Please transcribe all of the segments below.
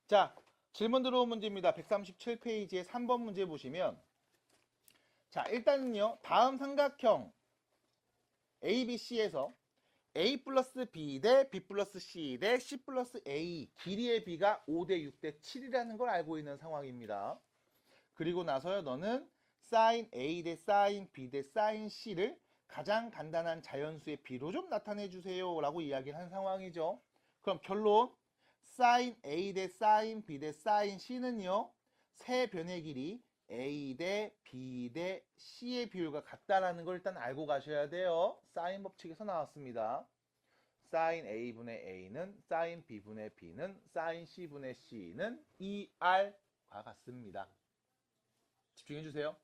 자, 질문 들어온 문제입니다. 137페이지에 3번 문제 보시면 자, 일단은요. 다음 삼각형 ABC에서 A 플러스 B 대 B 플러스 C 대 C 플러스 A 길이의 B가 5대 6대 7이라는 걸 알고 있는 상황입니다. 그리고 나서요. 너는 sin A 대 sin B 대 sin C를 가장 간단한 자연수의 B로 좀 나타내 주세요 라고 이야기를 한 상황이죠. 그럼 결론 sin A 대 sin B 대 sin C는요. 세 변의 길이 A 대 B 대 C의 비율과 같다라는 걸 일단 알고 가셔야 돼요. 사인 법칙에서 나왔습니다. sin A분의 A는 sin B분의 B는 sin C분의 C는 2R과 같습니다. 집중해 주세요.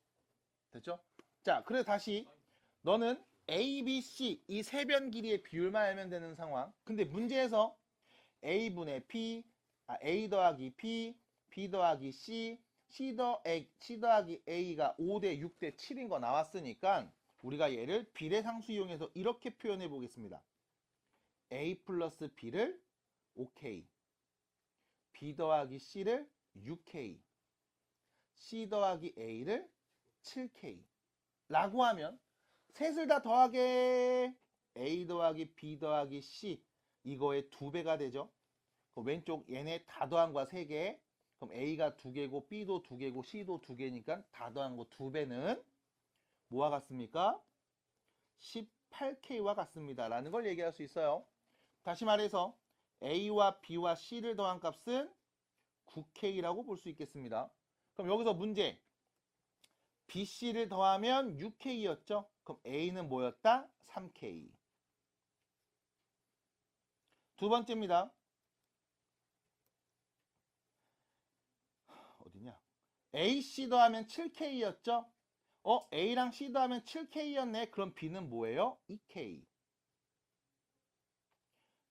됐죠? 자, 그래서 다시 너는 A, B, C 이 세 변 길이의 비율만 알면 되는 상황. 근데 문제에서 A분의 P, A 더하기 P, B 더하기 C, C 더하기 A가 5대 6대 7인 거 나왔으니까 우리가 얘를 비례상수 이용해서 이렇게 표현해 보겠습니다. A 플러스 B를 5K, B 더하기 C를 6K, C 더하기 A를 7K 라고 하면 셋을 다 더하게 A 더하기 B 더하기 C 이거의 2배가 되죠. 왼쪽 얘네 다 더한 거야 3개. 그럼 A가 2개고 B도 2개고 C도 2개니까 다 더한 거 2배는 뭐와 같습니까? 18K와 같습니다. 라는 걸 얘기할 수 있어요. 다시 말해서 A와 B와 C를 더한 값은 9K라고 볼 수 있겠습니다. 그럼 여기서 문제 B, C를 더하면 6K였죠? 그럼 A는 뭐였다? 3K. 두 번째입니다. 어디냐? A, C 더하면 7K였죠? A랑 C 더하면 7K였네. 그럼 B는 뭐예요? 2K.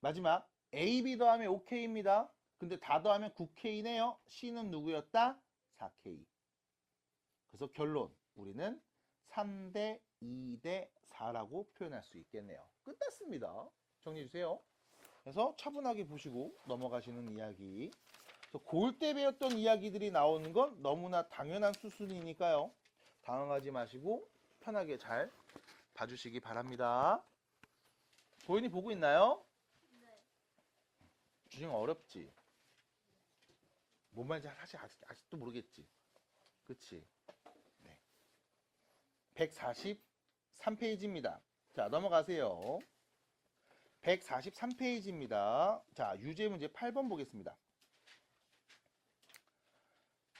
마지막 A, B 더하면 5K입니다. 근데 다 더하면 9K네요. C는 누구였다? 4K. 그래서 결론 우리는 3대 2대 4라고 표현할 수 있겠네요. 끝났습니다. 정리해 주세요. 그래서 차분하게 보시고 넘어가시는 이야기. 고1 때 배웠던 이야기들이 나오는 건 너무나 당연한 수순이니까요. 당황하지 마시고 편하게 잘 봐주시기 바랍니다. 보인이 보고 있나요? 네. 주영 어렵지? 뭔 말인지 사실 아직도 모르겠지? 그치? 네. 143페이지입니다. 자, 넘어가세요. 143페이지입니다. 자, 유제 문제 8번 보겠습니다.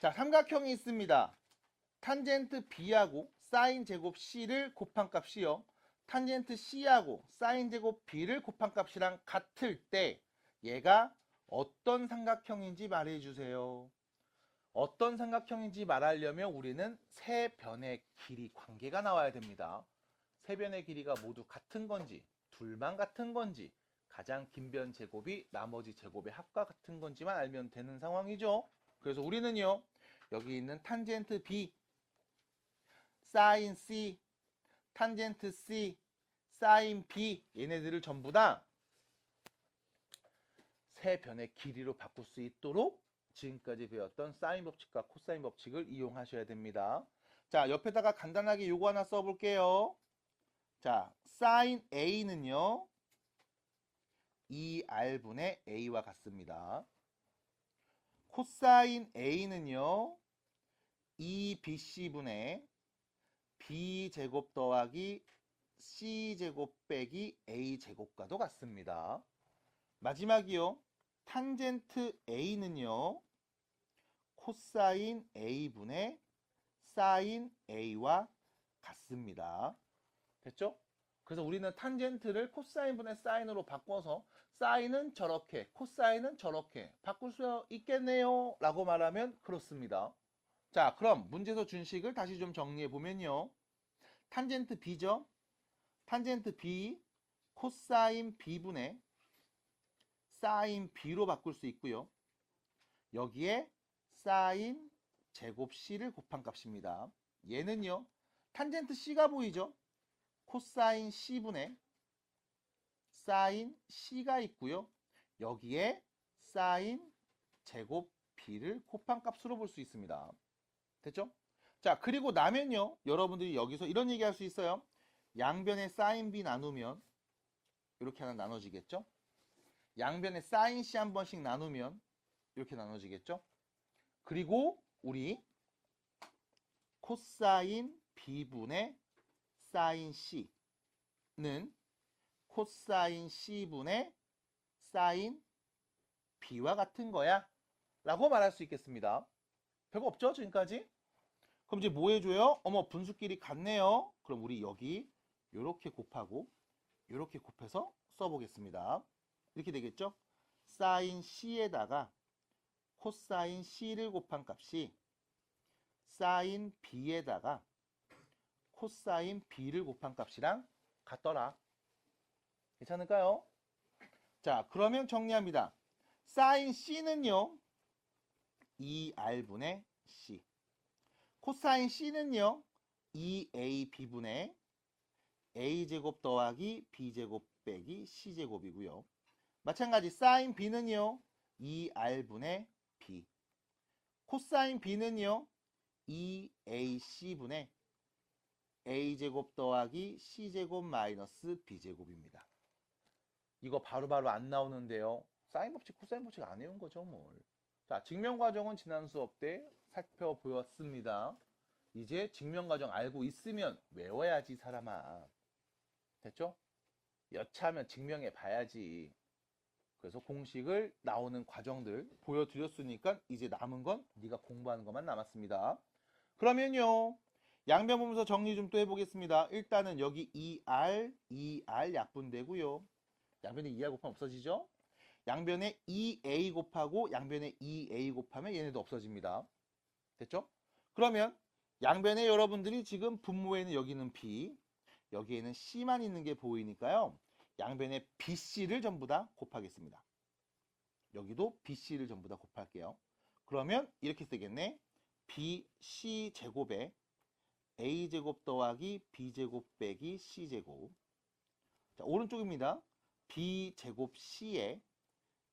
자, 삼각형이 있습니다. 탄젠트 B하고 사인 제곱 C를 곱한 값이요. 탄젠트 C하고 사인 제곱 B를 곱한 값이랑 같을 때 얘가 어떤 삼각형인지 말해주세요. 어떤 삼각형인지 말하려면 우리는 세 변의 길이 관계가 나와야 됩니다. 세 변의 길이가 모두 같은 건지 둘만 같은 건지 가장 긴 변 제곱이 나머지 제곱의 합과 같은 건지만 알면 되는 상황이죠. 그래서 우리는요. 여기 있는 탄젠트 B, 사인 C, 탄젠트 C, 사인 B 얘네들을 전부 다 세 변의 길이로 바꿀 수 있도록 지금까지 배웠던 사인 법칙과 코사인 법칙을 이용하셔야 됩니다. 자, 옆에다가 간단하게 요거 하나 써볼게요. 자, 사인 A는요. 2R분의 A와 같습니다. 코사인 A는요. 2BC분의 B제곱 더하기 C제곱 빼기 A제곱과도 같습니다. 마지막이요. 탄젠트 A는요. 코사인 A분의 사인 A와 같습니다. 됐죠? 그래서 우리는 탄젠트를 코사인분의 사인으로 바꿔서 사인은 저렇게, 코사인은 저렇게 바꿀 수 있겠네요. 라고 말하면 그렇습니다. 자, 그럼 문제에서 준 식을 다시 좀 정리해 보면요. 탄젠트 B죠? 탄젠트 B, 코사인 B분의 사인 B로 바꿀 수 있고요. 여기에 사인 제곱 C를 곱한 값입니다. 얘는요. 탄젠트 C가 보이죠? 코사인 C분의 사인 C가 있고요. 여기에 사인 제곱 b를 곱한 값으로 볼 수 있습니다. 됐죠? 자, 그리고 나면요. 여러분들이 여기서 이런 얘기 할 수 있어요. 양변에 사인 b 나누면 이렇게 하나 나눠지겠죠? 양변에 사인 c 한 번씩 나누면 이렇게 나눠지겠죠? 그리고 우리 코사인 b분의 사인 c는 코사인 c분의 사인 b와 같은 거야 라고 말할 수 있겠습니다. 별거 없죠 지금까지? 그럼 이제 뭐 해줘요? 어머 분수끼리 같네요. 그럼 우리 여기 이렇게 곱하고 이렇게 곱해서 써보겠습니다. 이렇게 되겠죠? 사인 c에다가 코사인 c를 곱한 값이 사인 b에다가 코사인 b를 곱한 값이랑 같더라. 괜찮을까요? 자, 그러면 정리합니다. 사인 c는요 2r분의 c, 코사인 c는요 2ab분의 a제곱 더하기 b제곱 빼기 c제곱이고요. 마찬가지 사인 b는요 2r분의 b, 코사인 b는요 2ac분의 a제곱 더하기 c제곱 마이너스 b제곱입니다. 이거 바로바로 안 나오는데요. 사인 법칙, 코사인 법칙 안 외운 거죠, 뭘. 자, 증명 과정은 지난 수업 때 살펴보았습니다. 이제 증명 과정 알고 있으면 외워야지, 사람아. 됐죠? 여차하면 증명해 봐야지. 그래서 공식을 나오는 과정들 보여드렸으니까 이제 남은 건 네가 공부하는 것만 남았습니다. 그러면요. 양변 보면서 정리 좀 또 해보겠습니다. 일단은 여기 2R 약분되고요. 양변에 2R 곱하면 없어지죠? 양변에 2A 곱하고 양변에 2A 곱하면 얘네도 없어집니다. 됐죠? 그러면 양변에 여러분들이 지금 분모에는 여기는 B, 여기에는 C만 있는 게 보이니까요. 양변에 BC를 전부 다 곱하겠습니다. 여기도 BC를 전부 다 곱할게요. 그러면 이렇게 쓰겠네. BC 제곱에 A제곱 더하기 B제곱 빼기 C제곱. 자, 오른쪽입니다. B제곱 C에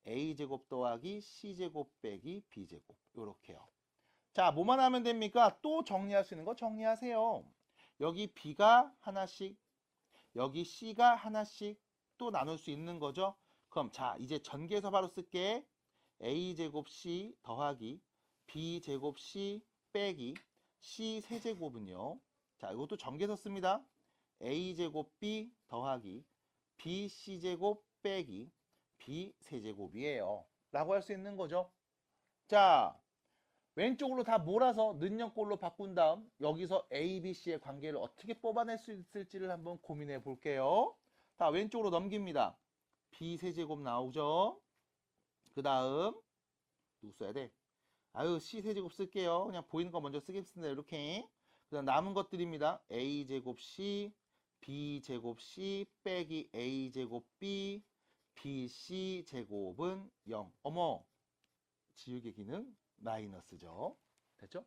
A제곱 더하기 C제곱 빼기 B제곱. 요렇게요. 자, 뭐만 하면 됩니까? 또 정리할 수 있는 거 정리하세요. 여기 B가 하나씩, 여기 C가 하나씩 또 나눌 수 있는 거죠. 그럼 자, 이제 전개해서 바로 쓸게. A제곱 C 더하기 B제곱 C 빼기 C 세제곱은요. 자, 이것도 전개해서 씁니다. A제곱 B 더하기 BC제곱 빼기 B 세제곱이에요. 라고 할 수 있는 거죠. 자, 왼쪽으로 다 몰아서 는형꼴로 바꾼 다음 여기서 A, B, C의 관계를 어떻게 뽑아낼 수 있을지를 한번 고민해 볼게요. 자, 왼쪽으로 넘깁니다. B 세제곱 나오죠. 그 다음 누구 써야 돼? 아유, C 세제곱 쓸게요. 그냥 보이는 거 먼저 쓰겠습니다. 이렇게. 그 다음 남은 것들입니다. A제곱 C, B제곱 C 빼기 A제곱 B, BC 제곱은 0. 어머, 지우개 기능 마이너스죠. 됐죠?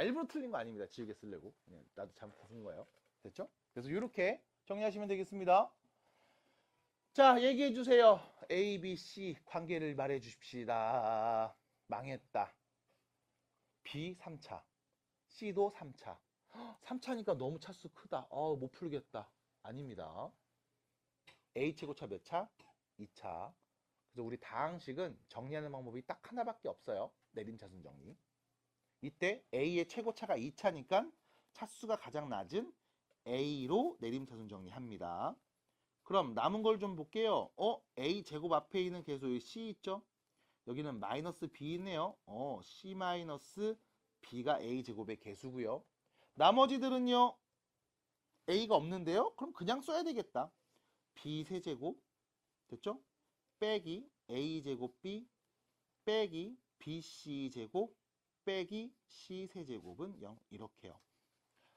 일부러 틀린 거 아닙니다. 지우개 쓰려고. 그냥 나도 잘못 쓴 거예요. 됐죠? 그래서 이렇게 정리하시면 되겠습니다. 자, 얘기해 주세요. A, B, C 관계를 말해 주십시다. 망했다. B 3차, C도 3차. 3차니까 너무 차수 크다. 못 풀겠다. 아닙니다. A 최고차 몇 차? 2차. 그래서 우리 다항식은 정리하는 방법이 딱 하나밖에 없어요. 내림차순 정리. 이때 A의 최고차가 2차니까 차수가 가장 낮은 A로 내림차순 정리합니다. 그럼 남은 걸 좀 볼게요. A 제곱 앞에 있는 계수 C 있죠? 여기는 마이너스 B 있네요. C 마이너스 B가 A 제곱의 계수고요. 나머지들은요. A가 없는데요. 그럼 그냥 써야 되겠다. B 세제곱 됐죠? 빼기 A 제곱 B 빼기 BC 제곱 빼기 C 세제곱은 0 이렇게요.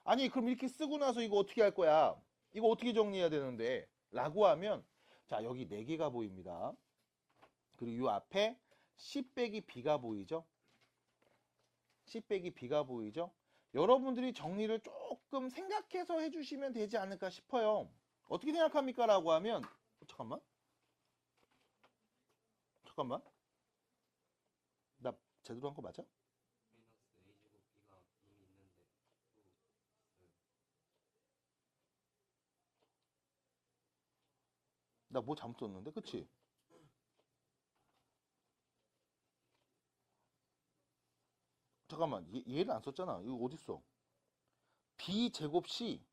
아니 그럼 이렇게 쓰고 나서 이거 어떻게 할 거야? 이거 어떻게 정리해야 되는데? 라고 하면 자 여기 4개가 보입니다. 그리고 이 앞에 C 빼기 B가 보이죠? C 빼기 B가 보이죠? 여러분들이 정리를 조금 생각해서 해주시면 되지 않을까 싶어요. 어떻게 생각합니까? 라고 하면 잠깐만 나 제대로 한 거 맞아? 나 뭐 잘못 썼는데? 그치? 잠깐만, 얘를 안 썼잖아. 이거 어딨어? b제곱 c.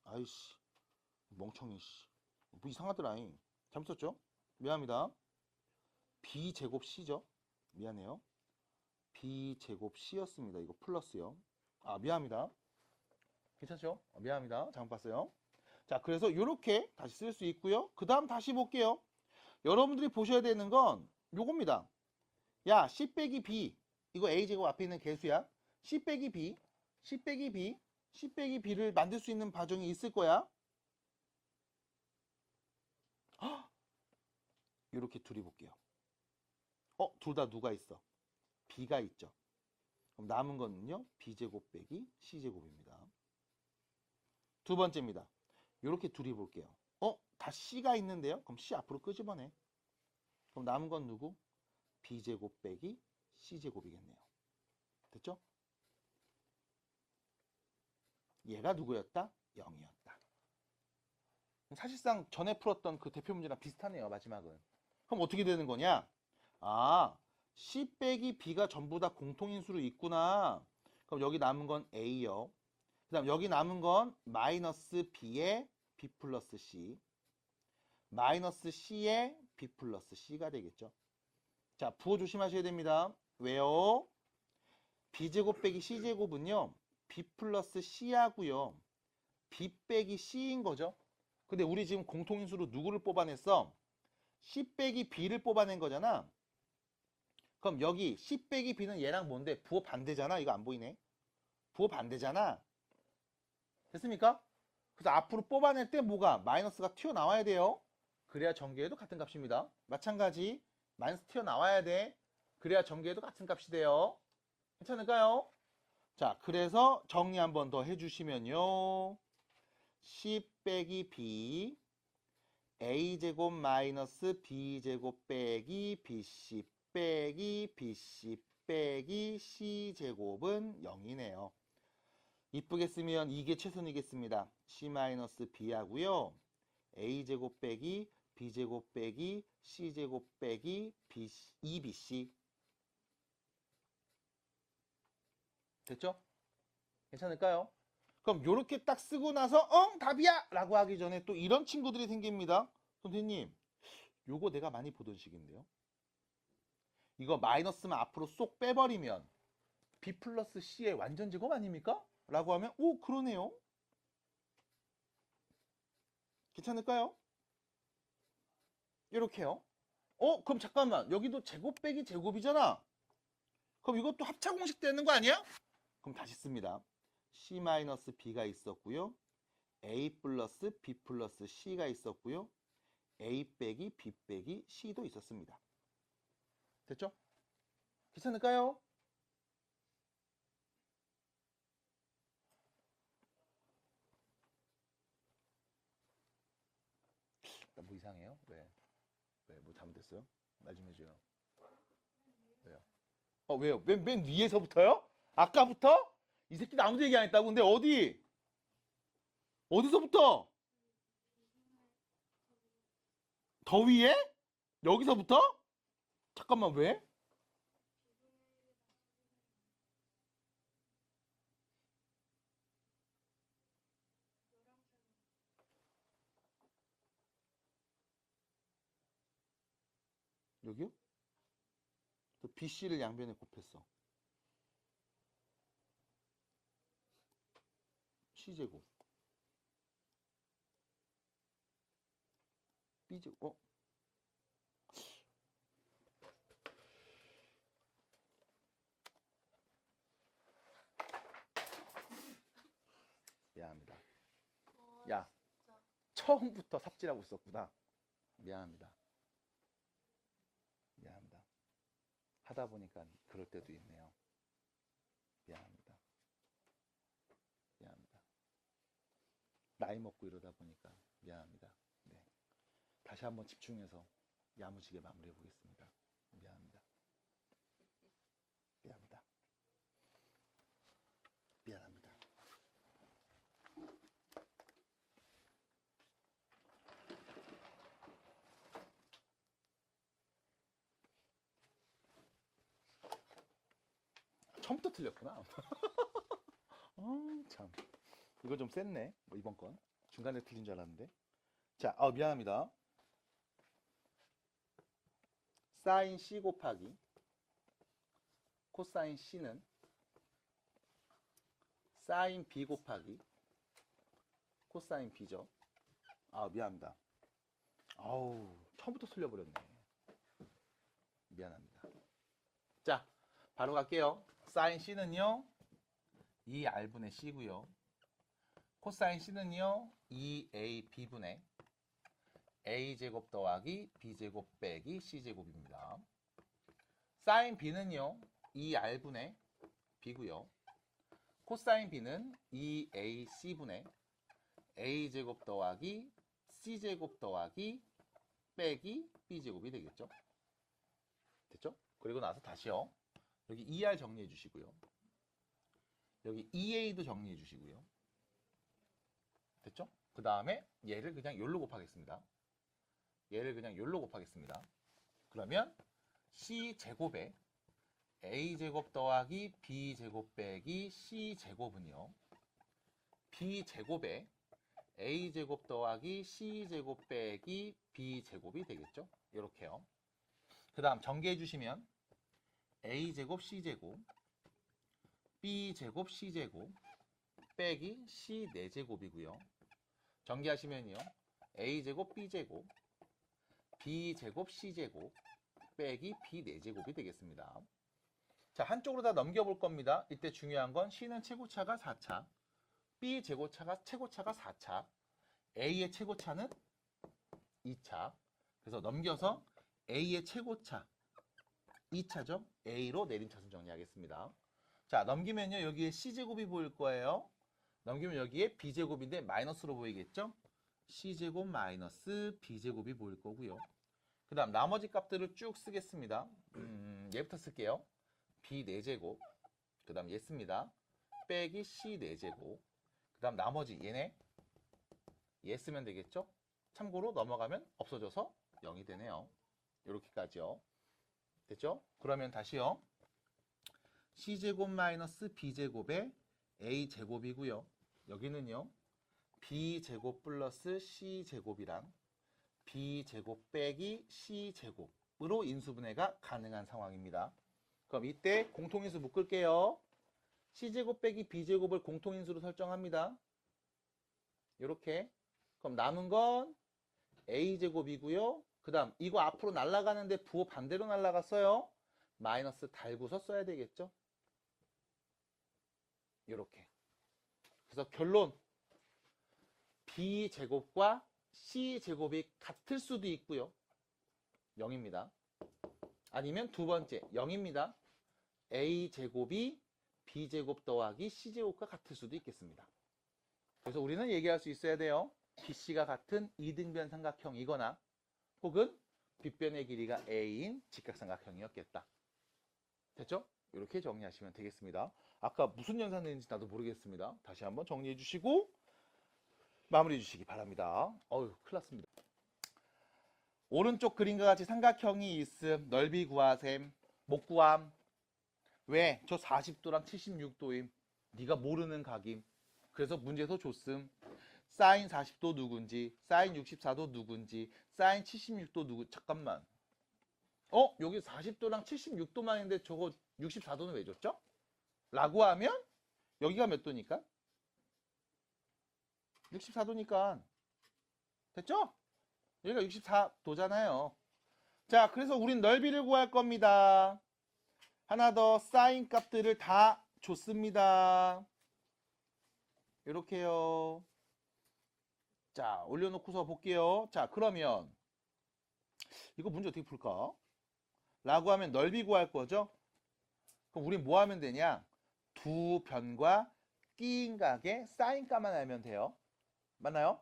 아이씨, 멍청이, 씨. 뭐 이상하더라잉. 잘못 썼죠? 미안합니다. b제곱 c죠? 미안해요. b제곱 c였습니다. 이거 플러스요. 아, 미안합니다. 괜찮죠? 미안합니다. 잘못 봤어요. 자, 그래서 이렇게 다시 쓸 수 있고요. 그 다음 다시 볼게요. 여러분들이 보셔야 되는 건 요겁니다. 야, c 빼기 b. 이거 a제곱 앞에 있는 개수야. c 빼기 b, c 빼기 b, c 빼기 b를 만들 수 있는 과정이 있을 거야. 이렇게 둘이 볼게요. 둘 다 누가 있어? b가 있죠. 그럼 남은 거는요, b제곱 빼기 c제곱입니다. 두 번째입니다. 이렇게 둘이 볼게요. 다 c가 있는데요? 그럼 c 앞으로 끄집어내. 그럼 남은 건 누구? b제곱 빼기 c제곱이겠네요. 됐죠? 얘가 누구였다? 0이었다. 사실상 전에 풀었던 그 대표 문제랑 비슷하네요, 마지막은. 그럼 어떻게 되는 거냐? 아, c 빼기 b가 전부 다 공통인수로 있구나. 그럼 여기 남은 건 a요. 그 다음 여기 남은 건 마이너스 b에 b 플러스 c. 마이너스 c에 b 플러스 c가 되겠죠. 자, 부호 조심하셔야 됩니다. 왜요? b제곱 빼기 c제곱은요, b 플러스 c하고요, b 빼기 c인 거죠. 근데 우리 지금 공통인수로 누구를 뽑아냈어? c 빼기 b를 뽑아낸 거잖아. 그럼 여기 c 빼기 b는 얘랑 뭔데? 부호 반대잖아. 이거 안 보이네. 부호 반대잖아. 됐습니까? 그래서 앞으로 뽑아낼 때 뭐가? 마이너스가 튀어나와야 돼요. 그래야 전개해도 같은 값입니다. 마찬가지 마이너스 튀어나와야 돼. 그래야 전개해도 같은 값이 돼요. 괜찮을까요? 자, 그래서 정리 한번 더 해주시면요. c 빼기 b a제곱 마이너스 b제곱 빼기 bc 빼기 bc 빼기 c제곱은 0이네요. 이쁘게 쓰면 이게 최선이겠습니다. c 마이너스 b 하고요. a제곱 빼기 b제곱 빼기 c제곱 빼기 2bc. 됐죠? 괜찮을까요? 그럼 요렇게 딱 쓰고 나서 답이야! 라고 하기 전에 또 이런 친구들이 생깁니다. 선생님, 요거 내가 많이 보던 식인데요. 이거 마이너스만 앞으로 쏙 빼버리면 b 플러스 c의 완전 제곱 아닙니까? 라고 하면 오, 그러네요. 괜찮을까요? 이렇게요. 그럼 잠깐만, 여기도 제곱 빼기 제곱이잖아. 그럼 이것도 합차 공식 되는 거 아니야? 그럼 다시 씁니다. c-b가 있었고요. a 플러스 b 플러스 c가 있었고요. a 빼기 b 빼기 c도 있었습니다. 됐죠? 괜찮을까요? 나 뭐 이상해요? 왜? 뭐 잘못됐어요? 말 좀 해줘요. 왜요? 왜요? 맨 위에서부터요? 아까부터? 이 새끼 아무도 얘기 안 했다고. 근데 어디? 어디서부터? 더 위에? 여기서부터? 잠깐만, 왜? 여기요? BC를 양변에 곱했어. C제곱. B제곱. 미안합니다. 야, 처음부터 삽질하고 있었구나. 미안합니다. 미안합니다. 하다 보니까 그럴 때도 있네요. 미안합니다. 미안합니다. 나이 먹고 이러다 보니까 미안합니다. 네. 다시 한번 집중해서 야무지게 마무리해 보겠습니다. 미안합니다. 처음부터 틀렸구나. 참. 이거 좀 셌네. 뭐 이번 건. 중간에 틀린 줄 알았는데. 자, 미안합니다. 사인 C 곱하기 코사인 C는 사인 B 곱하기 코사인 B죠. 미안합니다. 처음부터 틀려버렸네. 미안합니다. 자, 바로 갈게요. 사인 C는요, 2R분의 C고요. 코사인 C는요, 2AB분의 A제곱 더하기 B제곱 빼기 C제곱입니다. 사인 B는요, 2R분의 B고요. 코사인 B는 2AC분의 A제곱 더하기 C제곱 더하기 빼기 B제곱이 되겠죠? 됐죠? 그리고 나서 다시요. 여기 2R 정리해 주시고요. 여기 2A도 정리해 주시고요. 됐죠? 그 다음에 얘를 그냥 요로 곱하겠습니다. 그러면 C제곱에 A제곱 더하기 B제곱 빼기 C제곱은요. B제곱에 A제곱 더하기 C제곱 빼기 B제곱이 되겠죠? 이렇게요. 그 다음 전개해 주시면 A제곱 C제곱 B제곱 C제곱 빼기 C 4제곱이고요. 전개하시면요. A제곱 B제곱 B제곱 C제곱 빼기 B 4제곱이 되겠습니다. 자, 한쪽으로 다 넘겨볼 겁니다. 이때 중요한 건 C는 최고차가 4차, B 최고차가 4차, A의 최고차는 2차. 그래서 넘겨서 A의 최고차 2차죠. A로 내림차순 정리하겠습니다. 자, 넘기면요. 여기에 C제곱이 보일 거예요. 넘기면 여기에 B제곱인데 마이너스로 보이겠죠? C제곱 마이너스 B제곱이 보일 거고요. 그 다음 나머지 값들을 쭉 쓰겠습니다. 얘부터 쓸게요. B 4제곱, 그 다음 얘 씁니다. 빼기 C 4제곱, 그 다음 나머지 얘네 얘 쓰면 되겠죠? 참고로 넘어가면 없어져서 0이 되네요. 이렇게까지요. 됐죠? 그러면 다시요. C제곱 마이너스 B제곱에 A제곱이고요. 여기는요. B제곱 플러스 C제곱이랑 B제곱 빼기 C제곱으로 인수분해가 가능한 상황입니다. 그럼 이때 공통인수 묶을게요. C제곱 빼기 B제곱을 공통인수로 설정합니다. 이렇게. 그럼 남은 건 A제곱이고요. 그 다음 이거 앞으로 날아가는데 부호 반대로 날아갔어요. 마이너스 달고서 써야 되겠죠. 이렇게. 그래서 결론. B제곱과 C제곱이 같을 수도 있고요. 0입니다. 아니면 두 번째 0입니다. A제곱이 B제곱 더하기 C제곱과 같을 수도 있겠습니다. 그래서 우리는 얘기할 수 있어야 돼요. BC가 같은 이등변 삼각형이거나 혹은 빗변의 길이가 A인 직각삼각형이었겠다. 됐죠? 이렇게 정리하시면 되겠습니다. 아까 무슨 연산되는지 나도 모르겠습니다. 다시 한번 정리해 주시고 마무리해 주시기 바랍니다. 큰일 났습니다. 오른쪽 그림과 같이 삼각형이 있음. 넓이 구하셈. 못 구함. 왜? 저 40도랑 76도임. 네가 모르는 각임. 그래서 문제에서 줬음. 사인 40도 누군지, 사인 64도 누군지, 사인 76도 누구. 잠깐만. 여기 40도랑 76도만 있는데 저거 64도는 왜 줬죠? 라고 하면 여기가 몇 도니까? 64도니까. 됐죠? 여기가 64도잖아요. 자, 그래서 우린 넓이를 구할 겁니다. 하나 더 사인 값들을 다 줬습니다. 이렇게요. 자, 올려놓고서 볼게요. 자, 그러면 이거 문제 어떻게 풀까? 라고 하면 넓이 구할 거죠? 그럼 우린 뭐 하면 되냐? 두 변과 끼인 각의 사인 값만 알면 돼요. 맞나요?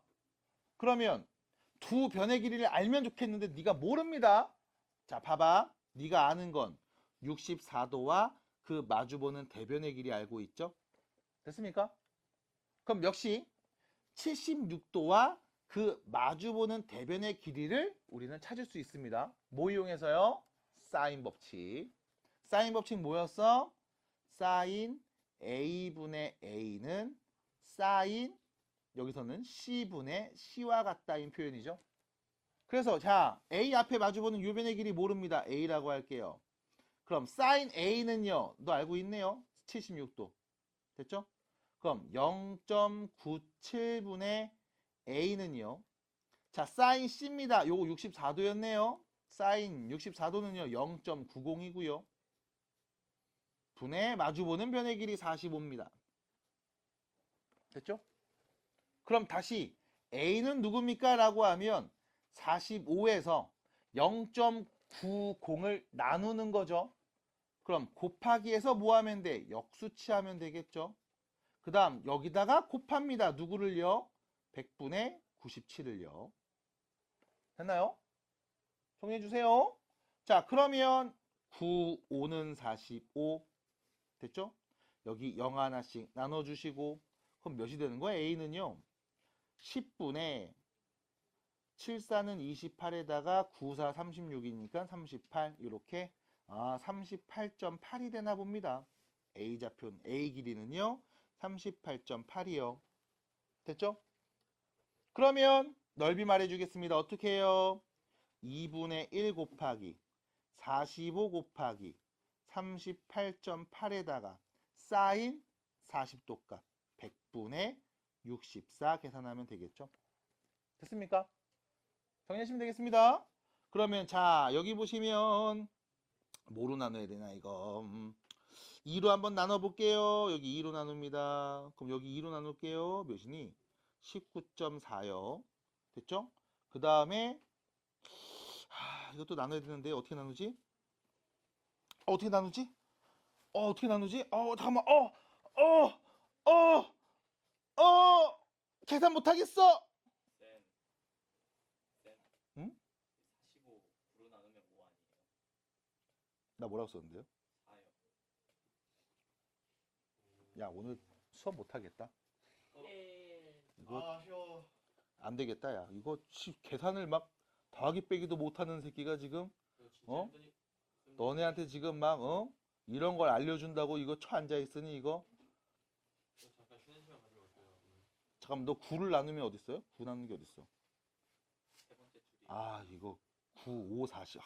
그러면 두 변의 길이를 알면 좋겠는데 네가 모릅니다. 자, 봐봐. 네가 아는 건 64도와 그 마주보는 대변의 길이 알고 있죠? 됐습니까? 그럼 역시 76도와 그 마주보는 대변의 길이를 우리는 찾을 수 있습니다. 뭐 이용해서요? 사인 법칙. 사인 법칙 뭐였어? 사인 A분의 A는 사인 여기서는 C분의 C와 같다인 표현이죠. 그래서 자 A 앞에 마주보는 유변의 길이 모릅니다. A라고 할게요. 그럼 사인 A는요. 너 알고 있네요. 76도. 됐죠? 그럼 0.97분의 A는요. 자 사인 C입니다. 요거 64도였네요. 사인 64도는요. 0.90이고요. 분의 마주보는 변의 길이 45입니다. 됐죠? 그럼 다시 A는 누굽니까? 라고 하면 45에서 0.90을 나누는 거죠. 그럼 곱하기해서 뭐 하면 돼? 역수치하면 되겠죠. 그 다음 여기다가 곱합니다. 누구를요? 100분의 97을요. 됐나요? 정리해주세요. 자 그러면 9, 5는 45 됐죠? 여기 0 하나씩 나눠주시고 그럼 몇이 되는 거야? A는요. 10분의 74는 28에다가 94, 36이니까 38 이렇게 38.8이 되나 봅니다. A좌표는 A 길이는요. 38.8이요. 됐죠? 그러면 넓이 말해주겠습니다. 어떻게 해요? 2분의 1 곱하기 45 곱하기 38.8에다가 사인 40도 값 100분의 64 계산하면 되겠죠? 됐습니까? 정리하시면 되겠습니다. 그러면 자 여기 보시면 뭐로 나눠야 되나 이거 2로 한번 나눠볼게요. 여기 2로 나눕니다. 그럼 여기 2로 나눌게요. 몇이니? 19.4요. 됐죠? 그 다음에 이것도 나눠야 되는데 어떻게 나누지? 어떻게 나누지? 어떻게 나누지? 잠깐만 계산 못하겠어. 응? 45로 나누면 뭐 아니에요? 나 뭐라고 썼는데요? 4요. 야 오늘 수업 못하겠다. 이거 아쉬워. 안 되겠다. 야 이거 계산을 막 더하기 빼기도 못하는 새끼가 지금 너네한테 지금 막 이런 걸 알려준다고 이거 쳐 앉아 있으니 이거 잠깐 쉬는 시간 가지고 올게요. 잠깐만 너 9를 나누면 어디 있어요? 9 나누는 게 어디 있어? 세 번째 줄이. 이거 9, 5, 40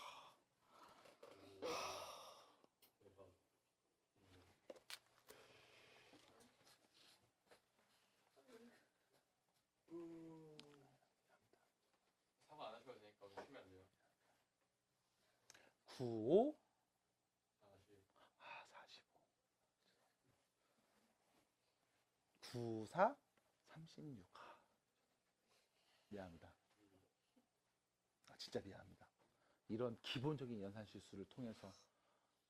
사과 안 하셔도 되니까 쉬면 안 돼요. 9, 5 45 9, 4 36 미안합니다. 진짜 미안합니다. 이런 기본적인 연산 실수를 통해서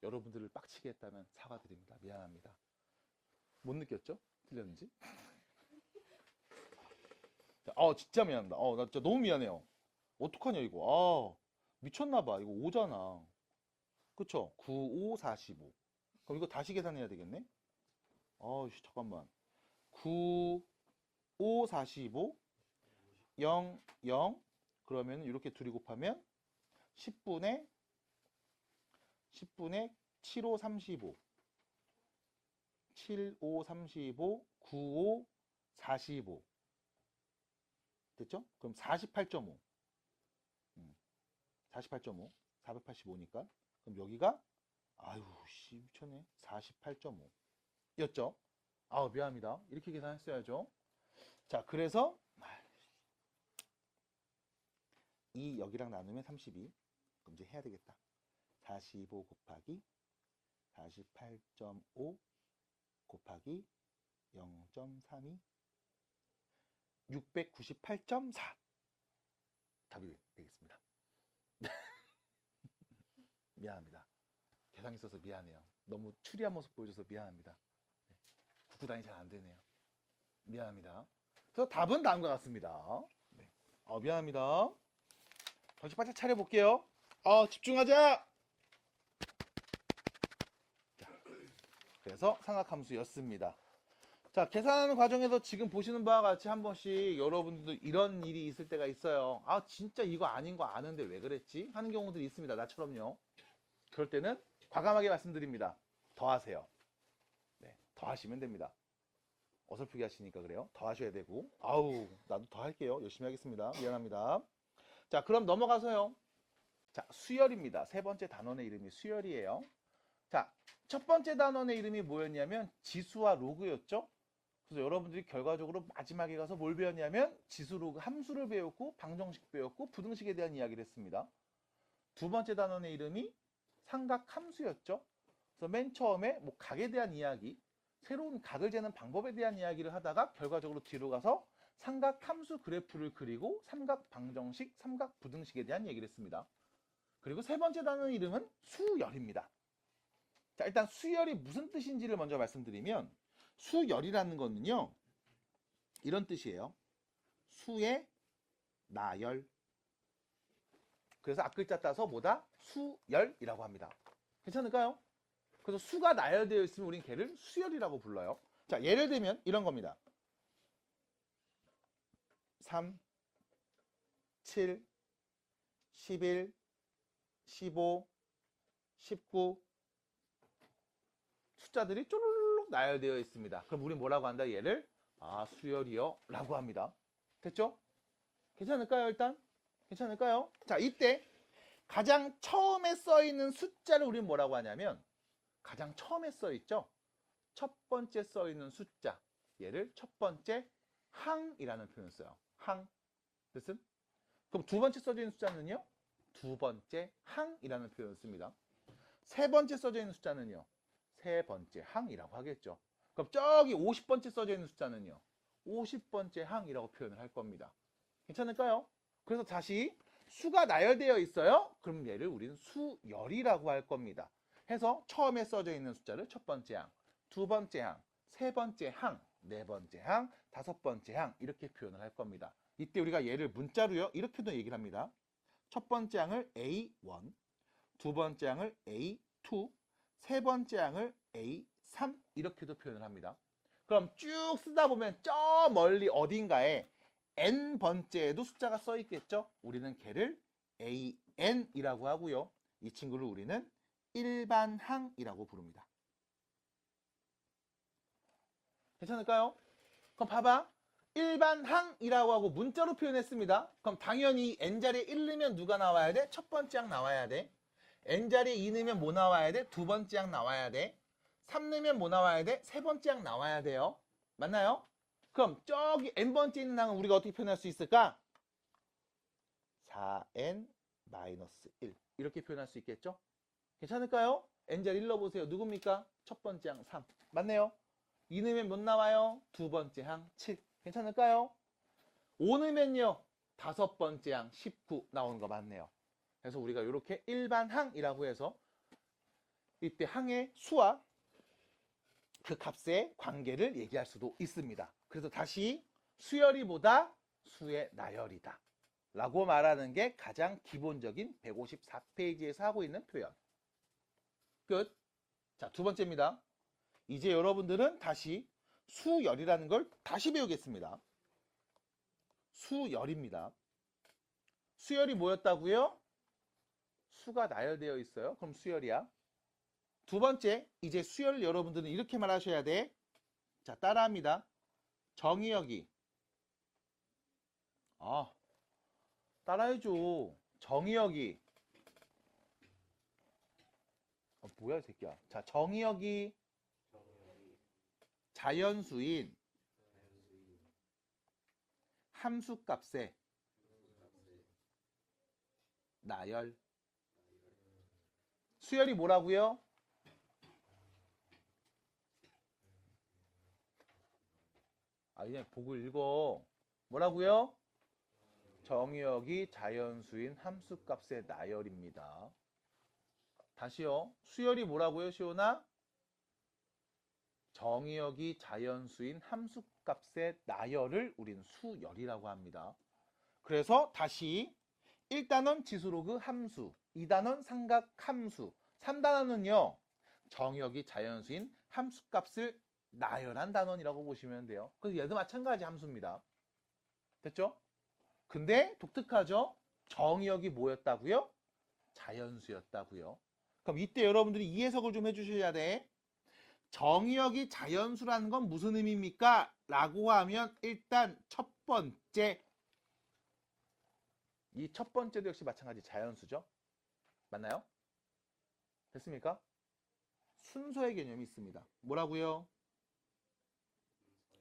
여러분들을 빡치게 했다면 사과드립니다. 미안합니다. 못 느꼈죠? 틀렸는지? 진짜 미안합니다. 나 진짜 너무 미안해요. 어떡하냐 이거. 미쳤나봐. 이거 5잖아. 그쵸? 9, 5, 45. 그럼 이거 다시 계산해야 되겠네? 잠깐만. 9, 5, 45, 0, 0. 그러면 이렇게 둘이 곱하면 10분의 7, 5, 35. 7, 5, 35, 9, 5, 45. 됐죠? 그럼 48.5. 48.5. 485니까. 그럼 여기가 미쳤네. 48.5. 였죠? 미안합니다. 이렇게 계산했어야죠. 자, 그래서 이 여기랑 나누면 32. 그럼 이제 해야 되겠다. 45 곱하기 48.5 곱하기 0.32 698.4 답이 되겠습니다. 미안합니다. 계산이 있어서 미안해요. 너무 추리한 모습 보여줘서 미안합니다. 구구단이 잘 안 되네요. 미안합니다. 그래서 답은 다음과 같습니다. 네. 미안합니다. 정신 바짝 차려볼게요. 집중하자! 자, 그래서 삼각함수였습니다. 자, 계산하는 과정에서 지금 보시는 바와 같이 한 번씩 여러분들도 이런 일이 있을 때가 있어요. 진짜 이거 아닌 거 아는데 왜 그랬지? 하는 경우들이 있습니다. 나처럼요. 그럴 때는 과감하게 말씀드립니다. 더하세요. 더하시면 됩니다. 어설프게 하시니까 그래요. 더하셔야 되고. 아우, 나도 더 할게요. 열심히 하겠습니다. 미안합니다. 자, 그럼 넘어가서요. 자, 수열입니다. 세 번째 단원의 이름이 수열이에요. 자, 첫 번째 단원의 이름이 뭐였냐면 지수와 로그였죠. 그래서 여러분들이 결과적으로 마지막에 가서 뭘 배웠냐면 지수, 로그, 함수를 배웠고 방정식 배웠고 부등식에 대한 이야기를 했습니다. 두 번째 단원의 이름이 삼각함수였죠. 그래서 맨 처음에 뭐 각에 대한 이야기, 새로운 각을 재는 방법에 대한 이야기를 하다가 결과적으로 뒤로 가서 삼각함수 그래프를 그리고 삼각방정식, 삼각부등식에 대한 얘기를 했습니다. 그리고 세 번째 단원의 이름은 수열입니다. 자, 일단 수열이 무슨 뜻인지를 먼저 말씀드리면 수열이라는 거는요, 이런 뜻이에요. 수의 나열. 그래서 앞글자 따서 뭐다? 수열이라고 합니다. 괜찮을까요? 그래서 수가 나열되어 있으면 우린 걔를 수열이라고 불러요. 자, 예를 들면 이런 겁니다. 3, 7, 11, 15, 19 숫자들이 쪼르륵 나열되어 있습니다. 그럼 우린 뭐라고 한다? 얘를 수열이요 라고 합니다. 됐죠? 괜찮을까요? 일단 괜찮을까요? 자, 이때 가장 처음에 써있는 숫자를 우린 뭐라고 하냐면 가장 처음에 써있죠? 첫 번째 써있는 숫자, 얘를 첫 번째 항이라는 표현을 써요. 항. 뜻은? 그럼 두 번째 써져 있는 숫자는요? 두 번째 항이라는 표현을 씁니다. 세 번째 써져 있는 숫자는요? 세 번째 항이라고 하겠죠. 그럼 저기 50번째 써져 있는 숫자는요? 50번째 항이라고 표현을 할 겁니다. 괜찮을까요? 그래서 다시 수가 나열되어 있어요? 그럼 얘를 우리는 수열이라고 할 겁니다. 해서 처음에 써져 있는 숫자를 첫 번째 항, 두 번째 항, 세 번째 항, 네 번째 항, 다섯 번째 항 이렇게 표현을 할 겁니다. 이때 우리가 얘를 문자로요 이렇게도 얘기를 합니다. 첫 번째 항을 A1, 두 번째 항을 A2, 세 번째 항을 A3 이렇게도 표현을 합니다. 그럼 쭉 쓰다 보면 저 멀리 어딘가에 N번째에도 숫자가 써 있겠죠? 우리는 걔를 AN이라고 하고요. 이 친구를 우리는 일반항이라고 부릅니다. 괜찮을까요? 그럼 봐봐. 일반항이라고 하고 문자로 표현했습니다. 그럼 당연히 N자리에 1 넣으면 누가 나와야 돼? 첫 번째 항 나와야 돼. N자리에 2 넣으면 뭐 나와야 돼? 두 번째 항 나와야 돼. 3 넣으면 뭐 나와야 돼? 세 번째 항 나와야 돼요. 맞나요? 그럼 저기 N번째 있는 항은 우리가 어떻게 표현할 수 있을까? 4N-1 이렇게 표현할 수 있겠죠? 괜찮을까요? N자리 1 넣어보세요. 누굽니까? 첫 번째 항 3. 맞네요. 2 넣으면 못 나와요? 두 번째 항 7. 괜찮을까요? 5 넣으면요. 다섯 번째 항 19 나오는 거 맞네요. 그래서 우리가 이렇게 일반항이라고 해서 이때 항의 수와 그 값의 관계를 얘기할 수도 있습니다. 그래서 다시 수열이보다 수의 나열이다 라고 말하는 게 가장 기본적인 154페이지에서 하고 있는 표현. 끝. 자, 두 번째입니다. 이제 여러분들은 다시 수열이라는 걸 다시 배우겠습니다. 수열입니다. 수열이 뭐였다고요? 수가 나열되어 있어요. 그럼 수열이야. 두 번째, 이제 수열을 여러분들은 이렇게 말하셔야 돼. 자, 따라합니다. 정의역이. 따라해줘. 정의역이. 뭐야, 이 새끼야. 자, 정의역이 자연수인 함수값의 나열. 수열이 뭐라고요? 그냥 보고 읽어. 뭐라고요? 정의역이 자연수인 함수값의 나열입니다. 다시요. 수열이 뭐라고요, 시온아? 정의역이 자연수인 함수값의 나열을 우린 수열이라고 합니다. 그래서 다시 1단원 지수로그 함수, 2단원 삼각함수, 3단원은요. 정의역이 자연수인 함수값을 나열한 단원이라고 보시면 돼요. 그래서 얘도 마찬가지 함수입니다. 됐죠? 근데 독특하죠? 정의역이 뭐였다고요? 자연수였다고요. 그럼 이때 여러분들이 이 해석을 좀 해주셔야 돼. 정의역이 자연수라는 건 무슨 의미입니까? 라고 하면 일단 첫 번째, 이 첫 번째도 역시 마찬가지 자연수죠. 맞나요? 됐습니까? 순서의 개념이 있습니다. 뭐라고요?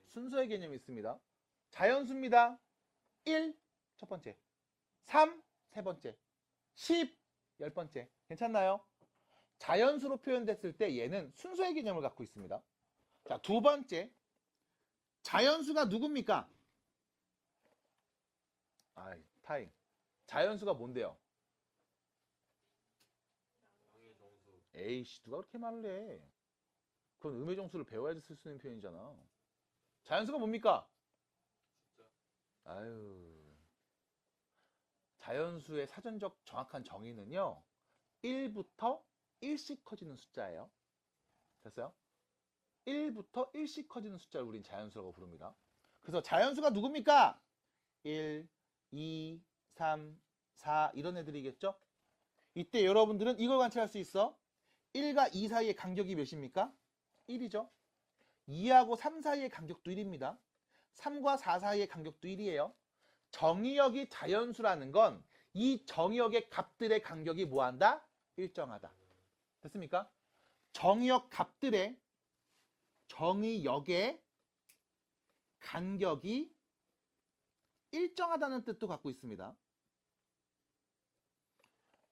순서의 개념이 있습니다. 자연수입니다. 1, 첫 번째. 3, 세 번째. 10, 열 번째. 괜찮나요? 자연수로 표현됐을 때 얘는 순서의 개념을 갖고 있습니다. 자, 두 번째. 자연수가 누굽니까? 타임. 자연수가 뭔데요? 에이씨, 누가 그렇게 말을 해? 그건 음의정수를 배워야지 쓸 수 있는 표현이잖아. 자연수가 뭡니까? 아유. 자연수의 사전적 정확한 정의는요. 1부터 1씩 커지는 숫자예요. 됐어요? 1부터 1씩 커지는 숫자를 우린 자연수라고 부릅니다. 그래서 자연수가 누굽니까? 1, 2, 3, 4 이런 애들이겠죠? 이때 여러분들은 이걸 관찰할 수 있어. 1과 2 사이의 간격이 몇입니까? 1이죠. 2하고 3 사이의 간격도 1입니다. 3과 4 사이의 간격도 1이에요. 정의역이 자연수라는 건 이 정의역의 값들의 간격이 뭐한다? 일정하다. 됐습니까? 정의역 값들의 정의역의 간격이 일정하다는 뜻도 갖고 있습니다.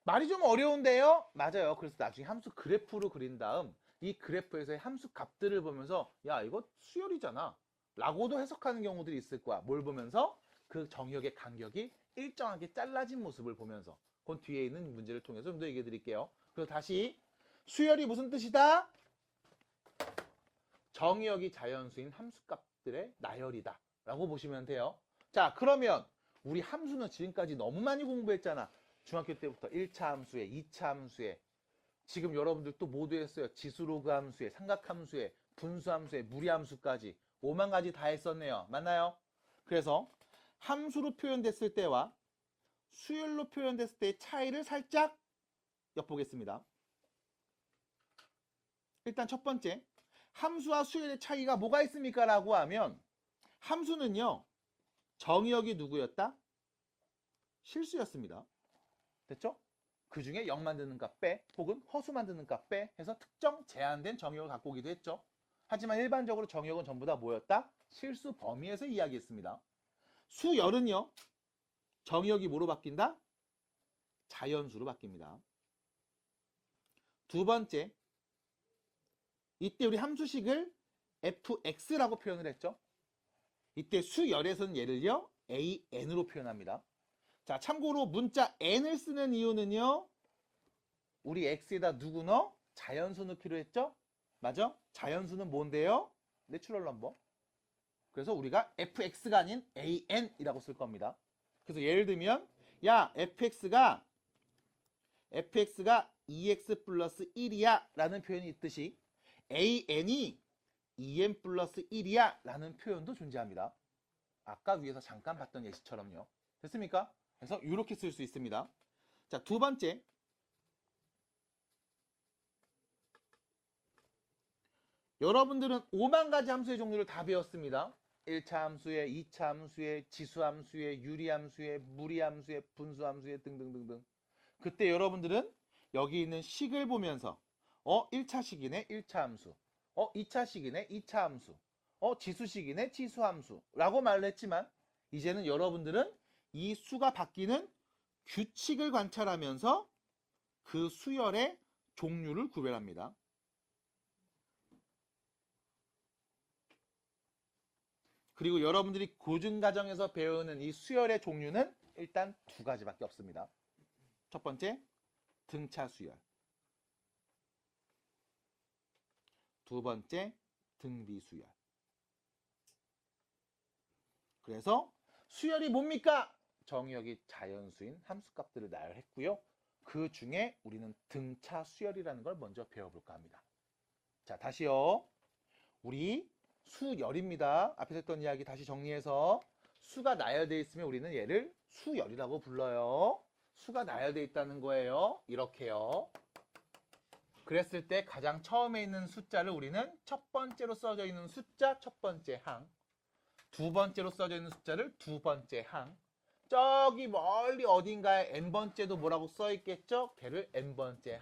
말이 좀 어려운데요? 맞아요. 그래서 나중에 함수 그래프로 그린 다음 이 그래프에서의 함수 값들을 보면서 야, 이거 수열이잖아 라고도 해석하는 경우들이 있을 거야. 뭘 보면서? 그 정의역의 간격이 일정하게 잘라진 모습을 보면서. 그건 뒤에 있는 문제를 통해서 좀 더 얘기해 드릴게요. 그래서 다시 수열이 무슨 뜻이다? 정의역이 자연수인 함수값들의 나열이다 라고 보시면 돼요. 자, 그러면 우리 함수는 지금까지 너무 많이 공부했잖아. 중학교 때부터 1차 함수에 2차 함수에 지금 여러분들 또 모두 했어요. 지수로그 함수에 삼각함수에 분수함수에 무리함수까지 5만 가지 다 했었네요. 맞나요? 그래서 함수로 표현됐을 때와 수열로 표현됐을 때의 차이를 살짝 엿보겠습니다. 일단 첫 번째, 함수와 수열의 차이가 뭐가 있습니까? 라고 하면 함수는요. 정의역이 누구였다? 실수였습니다. 됐죠? 그 중에 0 만드는 값 빼, 혹은 허수 만드는 값 빼 해서 특정 제한된 정의역을 갖고 오기도 했죠. 하지만 일반적으로 정의역은 전부 다 뭐였다? 실수 범위에서 이야기했습니다. 수열은요. 정의역이 뭐로 바뀐다? 자연수로 바뀝니다. 두 번째, 이때 우리 함수식을 fx라고 표현을 했죠. 이때 수열에서는 얘를요. an으로 표현합니다. 자, 참고로 문자 n을 쓰는 이유는요. 우리 x에다 누구 넣어? 자연수 넣기로 했죠? 맞아? 자연수는 뭔데요? 내추럴 넘버. 그래서 우리가 fx가 아닌 an이라고 쓸 겁니다. 그래서 예를 들면 야, fx가 2x 플러스 1이야 라는 표현이 있듯이 an이 2n 플러스 1이야 라는 표현도 존재합니다. 아까 위에서 잠깐 봤던 예시처럼요. 됐습니까? 그래서 이렇게 쓸 수 있습니다. 자, 두 번째. 여러분들은 5만 가지 함수의 종류를 다 배웠습니다. 1차 함수에, 2차 함수에, 지수 함수에, 유리 함수에, 무리 함수에, 분수 함수에 등등등등. 그때 여러분들은 여기 있는 식을 보면서 1차 식이네 1차 함수, 2차 식이네 2차 함수, 지수식이네 지수 함수 라고 말을 했지만 이제는 여러분들은 이 수가 바뀌는 규칙을 관찰하면서 그 수열의 종류를 구별합니다. 그리고 여러분들이 고등과정에서 배우는 이 수열의 종류는 일단 두 가지밖에 없습니다. 첫 번째, 등차 수열. 두 번째, 등비 수열. 그래서 수열이 뭡니까? 정의역이 자연수인 함수값들을 나열했고요. 그 중에 우리는 등차 수열이라는 걸 먼저 배워볼까 합니다. 자, 다시요. 우리 수열입니다. 앞에서 했던 이야기 다시 정리해서 수가 나열되어 있으면 우리는 얘를 수열이라고 불러요. 수가 나열되어 있다는 거예요. 이렇게요. 그랬을 때 가장 처음에 있는 숫자를 우리는 첫 번째로 써져 있는 숫자 첫 번째 항, 두 번째로 써져 있는 숫자를 두 번째 항, 저기 멀리 어딘가에 n번째도 뭐라고 써 있겠죠? 걔를 n번째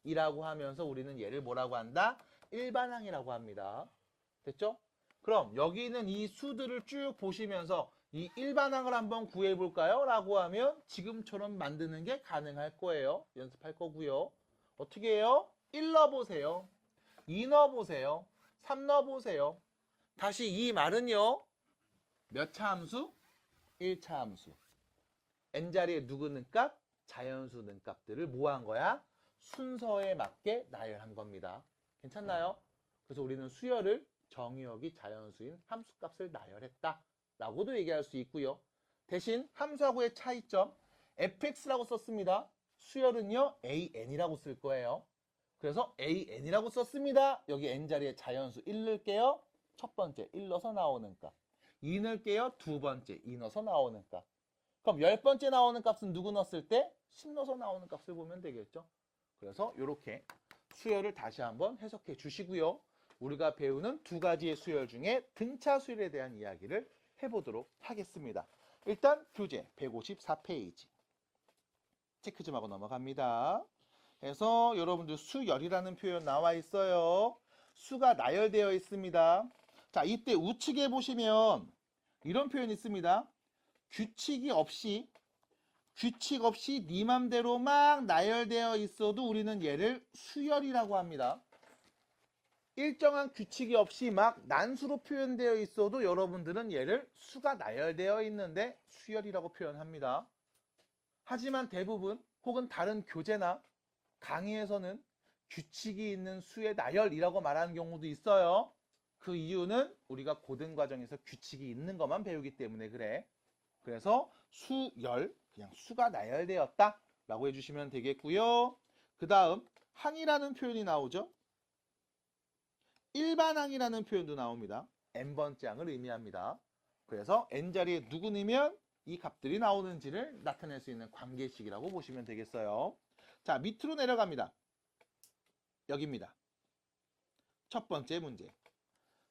항이라고 하면서 우리는 얘를 뭐라고 한다? 일반항이라고 합니다. 됐죠? 그럼 여기 있는 이 수들을 쭉 보시면서 이 일반항을 한번 구해볼까요? 라고 하면 지금처럼 만드는 게 가능할 거예요. 연습할 거고요. 어떻게 해요? 1 넣어보세요. 2 넣어보세요. 3 넣어보세요. 다시 이 말은요. 몇 차 함수? 1차 함수. n자리에 누구 는값? 자연수 는값들을 뭐 한 거야? 순서에 맞게 나열한 겁니다. 괜찮나요? 그래서 우리는 수열을 정의역이 자연수인 함수값을 나열했다 라고도 얘기할 수 있고요. 대신 함수하고의 차이점 fx라고 썼습니다. 수열은요 an이라고 쓸 거예요. 그래서 an이라고 썼습니다. 여기 n자리에 자연수 1 넣을게요. 첫 번째 1 넣어서 나오는 값. 2 넣을게요. 두 번째 2 넣어서 나오는 값. 그럼 10번째 나오는 값은 누구 넣었을 때? 10 넣어서 나오는 값을 보면 되겠죠. 그래서 이렇게 수열을 다시 한번 해석해 주시고요. 우리가 배우는 두 가지의 수열 중에 등차 수열에 대한 이야기를 해보도록 하겠습니다. 일단 교재 154페이지 체크 좀 하고 넘어갑니다. 그래서 여러분들 수열이라는 표현 나와 있어요. 수가 나열되어 있습니다. 자, 이때 우측에 보시면 이런 표현이 있습니다. 규칙 없이 네 맘대로 막 나열되어 있어도 우리는 얘를 수열이라고 합니다. 일정한 규칙이 없이 막 난수로 표현되어 있어도 여러분들은 얘를 수가 나열되어 있는데 수열이라고 표현합니다. 하지만 대부분 혹은 다른 교재나 강의에서는 규칙이 있는 수의 나열이라고 말하는 경우도 있어요. 그 이유는 우리가 고등과정에서 규칙이 있는 것만 배우기 때문에 그래. 그래서 수열, 그냥 수가 나열되었다 라고 해주시면 되겠고요. 그 다음 항이라는 표현이 나오죠. 일반항이라는 표현도 나옵니다. n번째 항을 의미합니다. 그래서 n자리에 누구 넣으면 이 값들이 나오는지를 나타낼 수 있는 관계식이라고 보시면 되겠어요. 자, 밑으로 내려갑니다. 여기입니다. 첫 번째 문제.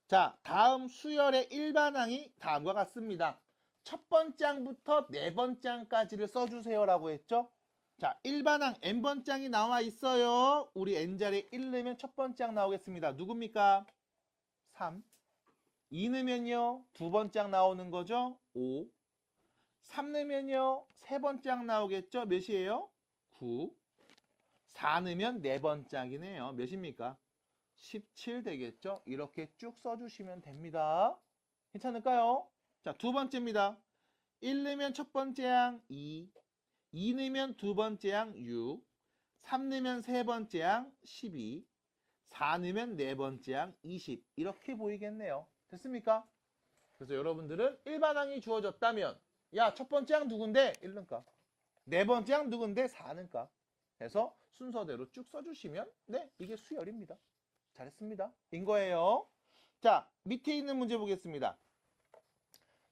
자, 다음 수열의 일반항이 다음과 같습니다. 첫 번째 항부터 네 번째 항까지를 써주세요 라고 했죠. 자, 일반항 n번째 항이 나와 있어요. 우리 n자리에 1 넣으면 첫 번째 항 나오겠습니다. 누굽니까? 3. 2 넣으면요 두 번째 항 나오는 거죠. 5. 3 넣으면요 세 번째 항 나오겠죠. 몇이에요? 9. 4 넣으면 네 번째 항이네요. 몇입니까? 17 되겠죠. 이렇게 쭉 써주시면 됩니다. 괜찮을까요? 자, 두 번째입니다. 1 넣으면 첫 번째 항 2. 2 넣으면 두 번째 항 6. 3 넣으면 세 번째 항 12. 4 넣으면 네 번째 항 20. 이렇게 보이겠네요. 됐습니까? 그래서 여러분들은 일반항이 주어졌다면 야, 첫 번째 항 누군데? 1는값. 네 번째 항 누군데? 4는값. 해서 순서대로 쭉 써주시면 네, 이게 수열입니다. 잘했습니다. 인 거예요. 자, 밑에 있는 문제 보겠습니다.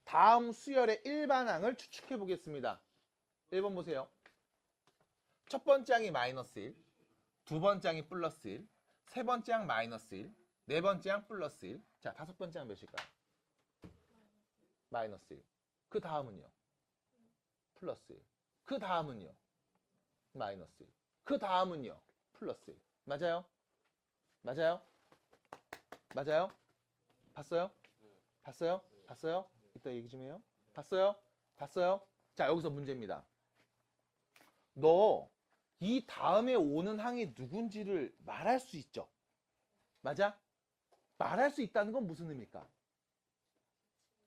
다음 수열의 일반항을 추측해 보겠습니다. 1번 보세요. 첫 번째 항이 마이너스 1, 두 번째 항이 플러스 1, 세 번째 항 마이너스 1, 네 번째 항 플러스 1. 자, 다섯 번째 항 몇일까요? 마이너스 1. 그 다음은요? 플러스 1. 그 다음은요? 마이너스 1. 그 다음은요? 플러스 1. 맞아요? 맞아요? 맞아요? 봤어요? 봤어요? 봤어요? 이따 얘기 좀 해요. 봤어요? 봤어요? 자, 여기서 문제입니다. 너 이 다음에 오는 항이 누군지를 말할 수 있죠? 맞아? 말할 수 있다는 건 무슨 의미일까?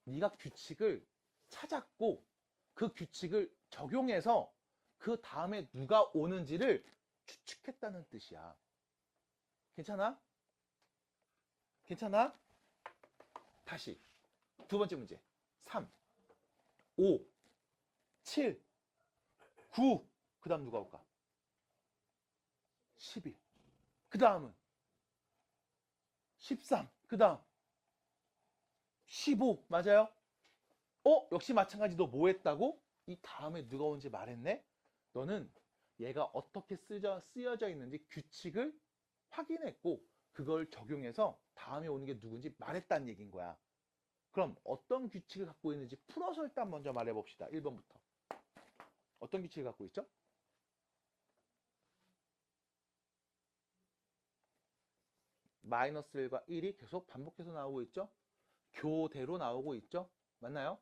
네가 규칙을 찾았고 그 규칙을 적용해서 그 다음에 누가 오는지를 추측했다는 뜻이야. 괜찮아? 괜찮아? 다시 두 번째 문제. 3, 5, 7, 9. 그 다음 누가 올까? 11. 그 다음은 13. 그 다음 15. 맞아요? 역시 마찬가지. 너 뭐 했다고? 이 다음에 누가 온지 말했네? 너는 얘가 어떻게 쓰여져 있는지 규칙을 확인했고 그걸 적용해서 다음에 오는 게 누군지 말했다는 얘기인 거야. 그럼 어떤 규칙을 갖고 있는지 풀어서 일단 먼저 말해봅시다. 1번부터. 어떤 규칙을 갖고 있죠? 마이너스 1과 1이 계속 반복해서 나오고 있죠? 교대로 나오고 있죠? 맞나요?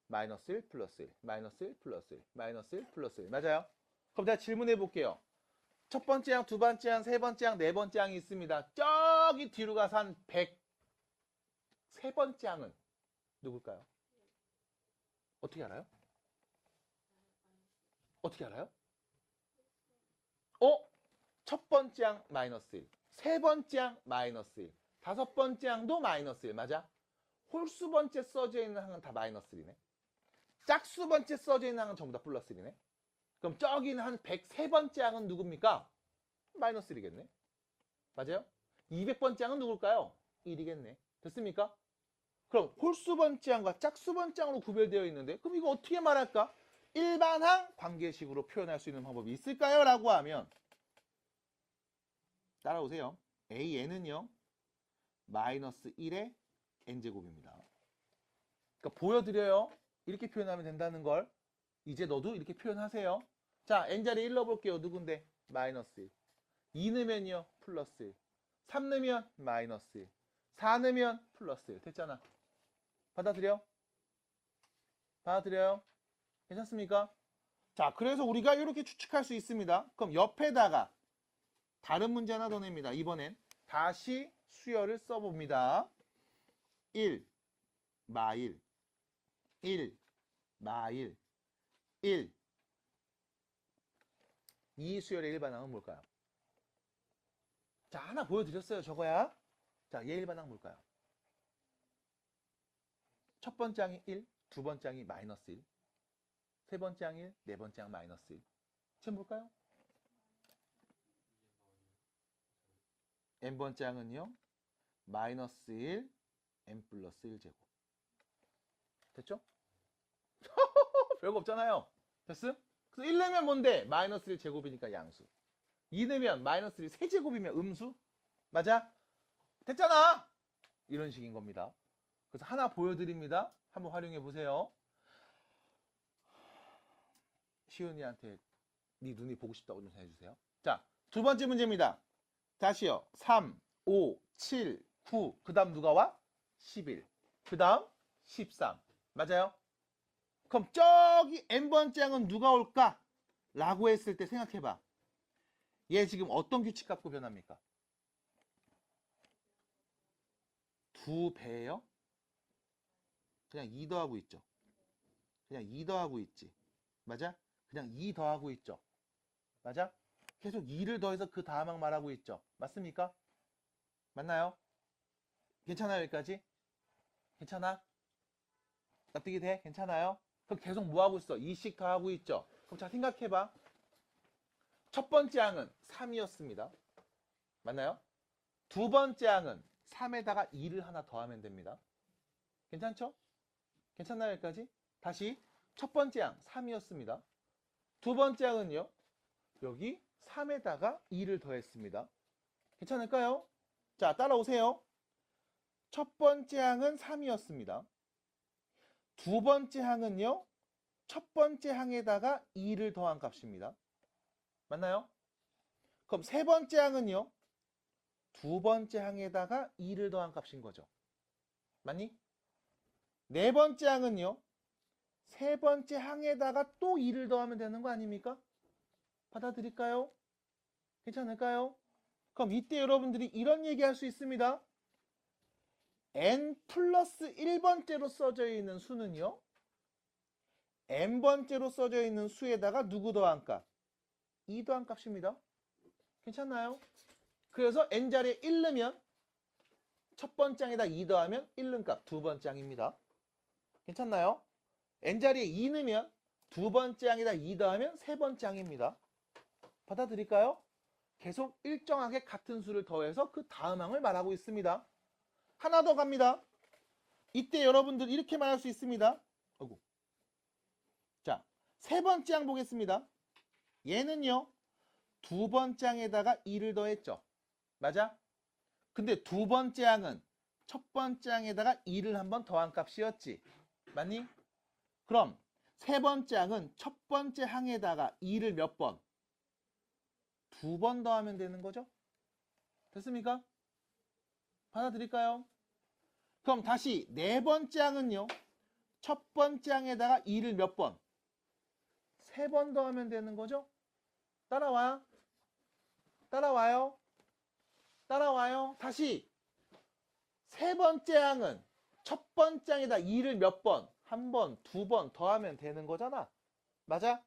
마이너스 1 플러스 1, 마이너스 1 플러스 1, 마이너스 1 플러스 1. 맞아요? 그럼 제가 질문해 볼게요. 첫 번째 항, 두 번째 항, 세 번째 항, 네 번째 항이 있습니다. 저기 뒤로 가서 한 103번째 항은 누굴까요? 어떻게 알아요? 어떻게 알아요? 첫 번째 항 마이너스 1, 세 번째 항 마이너스 1, 다섯 번째 항도 마이너스 1. 맞아? 홀수 번째 써져 있는 항은 다 마이너스 1이네. 짝수 번째 써져 있는 항은 전부 다 플러스 1이네. 그럼 저기는 한 103번째 항은 누굽니까? 마이너스 1이겠네. 맞아요? 200번째 항은 누굴까요? 1이겠네. 됐습니까? 그럼 홀수 번째 항과 짝수 번째 항으로 구별되어 있는데 그럼 이거 어떻게 말할까? 일반항 관계식으로 표현할 수 있는 방법이 있을까요? 라고 하면 따라오세요. AN은요. 마이너스 1의 n제곱입니다. 그러니까 보여드려요. 이렇게 표현하면 된다는 걸. 이제 너도 이렇게 표현하세요. 자, n자리 1 넣어볼게요. 누군데? 마이너스 1. 2 넣으면요. 플러스 1. 3 넣으면 마이너스 1. 4 넣으면 플러스 1. 됐잖아. 받아들여? 받아들여요? 괜찮습니까? 자, 그래서 우리가 이렇게 추측할 수 있습니다. 그럼 옆에다가 다른 문제 하나 더 냅니다. 이번엔 다시 수열을 써봅니다. 1, 마일, 1, 마일, 1. 이 수열의 일반항은 뭘까요? 자, 하나 보여드렸어요. 저거야. 자, 얘 일반항 뭘까요? 첫 번째 항이 1, 두 번째 항이 마이너스 1, 세 번째 항 1, 네 번째 항 마이너스 1. 지금 볼까요? n번째 항은요. 마이너스 1, n 플러스 1제곱. 됐죠? 별거 없잖아요. 됐음? 그래서 1 내면 뭔데? 마이너스 1 제곱이니까 양수. 2 내면 마이너스 1 세제곱이면 음수. 맞아? 됐잖아! 이런 식인 겁니다. 그래서 하나 보여드립니다. 한번 활용해 보세요. 시은이한테 네 눈이 보고 싶다고 좀 해주세요. 자, 두 번째 문제입니다. 다시요. 3, 5, 7, 9. 그 다음 누가 와? 11. 그 다음 13. 맞아요? 그럼 저기 n번째 항은 누가 올까? 라고 했을 때 생각해봐. 얘 지금 어떤 규칙 갖고 변합니까? 2배예요? 그냥 2 더하고 있죠. 그냥 2 더하고 있지. 맞아? 그냥 2 더하고 있죠. 맞아? 계속 2를 더해서 그 다음 항 말하고 있죠. 맞습니까? 맞나요? 괜찮아요, 여기까지? 괜찮아? 납득이 돼? 괜찮아요? 그럼 계속 뭐 하고 있어? 2씩 더하고 있죠. 그럼 자, 생각해봐. 첫 번째 항은 3이었습니다. 맞나요? 두 번째 항은 3에다가 2를 하나 더하면 됩니다. 괜찮죠? 괜찮나요, 여기까지? 다시 첫 번째 항 3이었습니다. 두 번째 항은요. 여기 3에다가 2를 더했습니다. 괜찮을까요? 자, 따라오세요. 첫 번째 항은 3이었습니다. 두 번째 항은요. 첫 번째 항에다가 2를 더한 값입니다. 맞나요? 그럼 세 번째 항은요. 두 번째 항에다가 2를 더한 값인 거죠. 맞니? 네 번째 항은요. 세 번째 항에다가 또 2를 더하면 되는 거 아닙니까? 받아들일까요? 괜찮을까요? 그럼 이때 여러분들이 이런 얘기 할 수 있습니다. n 플러스 1번째로 써져 있는 수는요. n번째로 써져 있는 수에다가 누구 더한 값? 2 더한 값입니다. 괜찮나요? 그래서 n자리에 1 넣으면 첫 번째 항에다 2 더하면 1 넣은 값 두 번째 항입니다. 괜찮나요? n자리에 2 넣으면 두 번째 항에다 2 더하면 세 번째 항입니다. 받아들일까요? 계속 일정하게 같은 수를 더해서 그 다음 항을 말하고 있습니다. 하나 더 갑니다. 이때 여러분들 이렇게 말할 수 있습니다. 어구. 자, 세 번째 항 보겠습니다. 얘는요. 두 번째 항에다가 2를 더했죠. 맞아? 근데 두 번째 항은 첫 번째 항에다가 2를 한 번 더한 값이었지. 맞니? 그럼 세 번째 항은 첫 번째 항에다가 2를 몇 번? 두 번 더하면 되는 거죠? 됐습니까? 받아들일까요? 그럼 다시 네 번째 항은요. 첫 번째 항에다가 2를 몇 번? 세 번 더하면 되는 거죠? 따라와요? 따라와요? 따라와요? 다시 세 번째 항은 첫 번째 항에다 2를 몇 번? 한 번, 두 번 더하면 되는 거잖아. 맞아?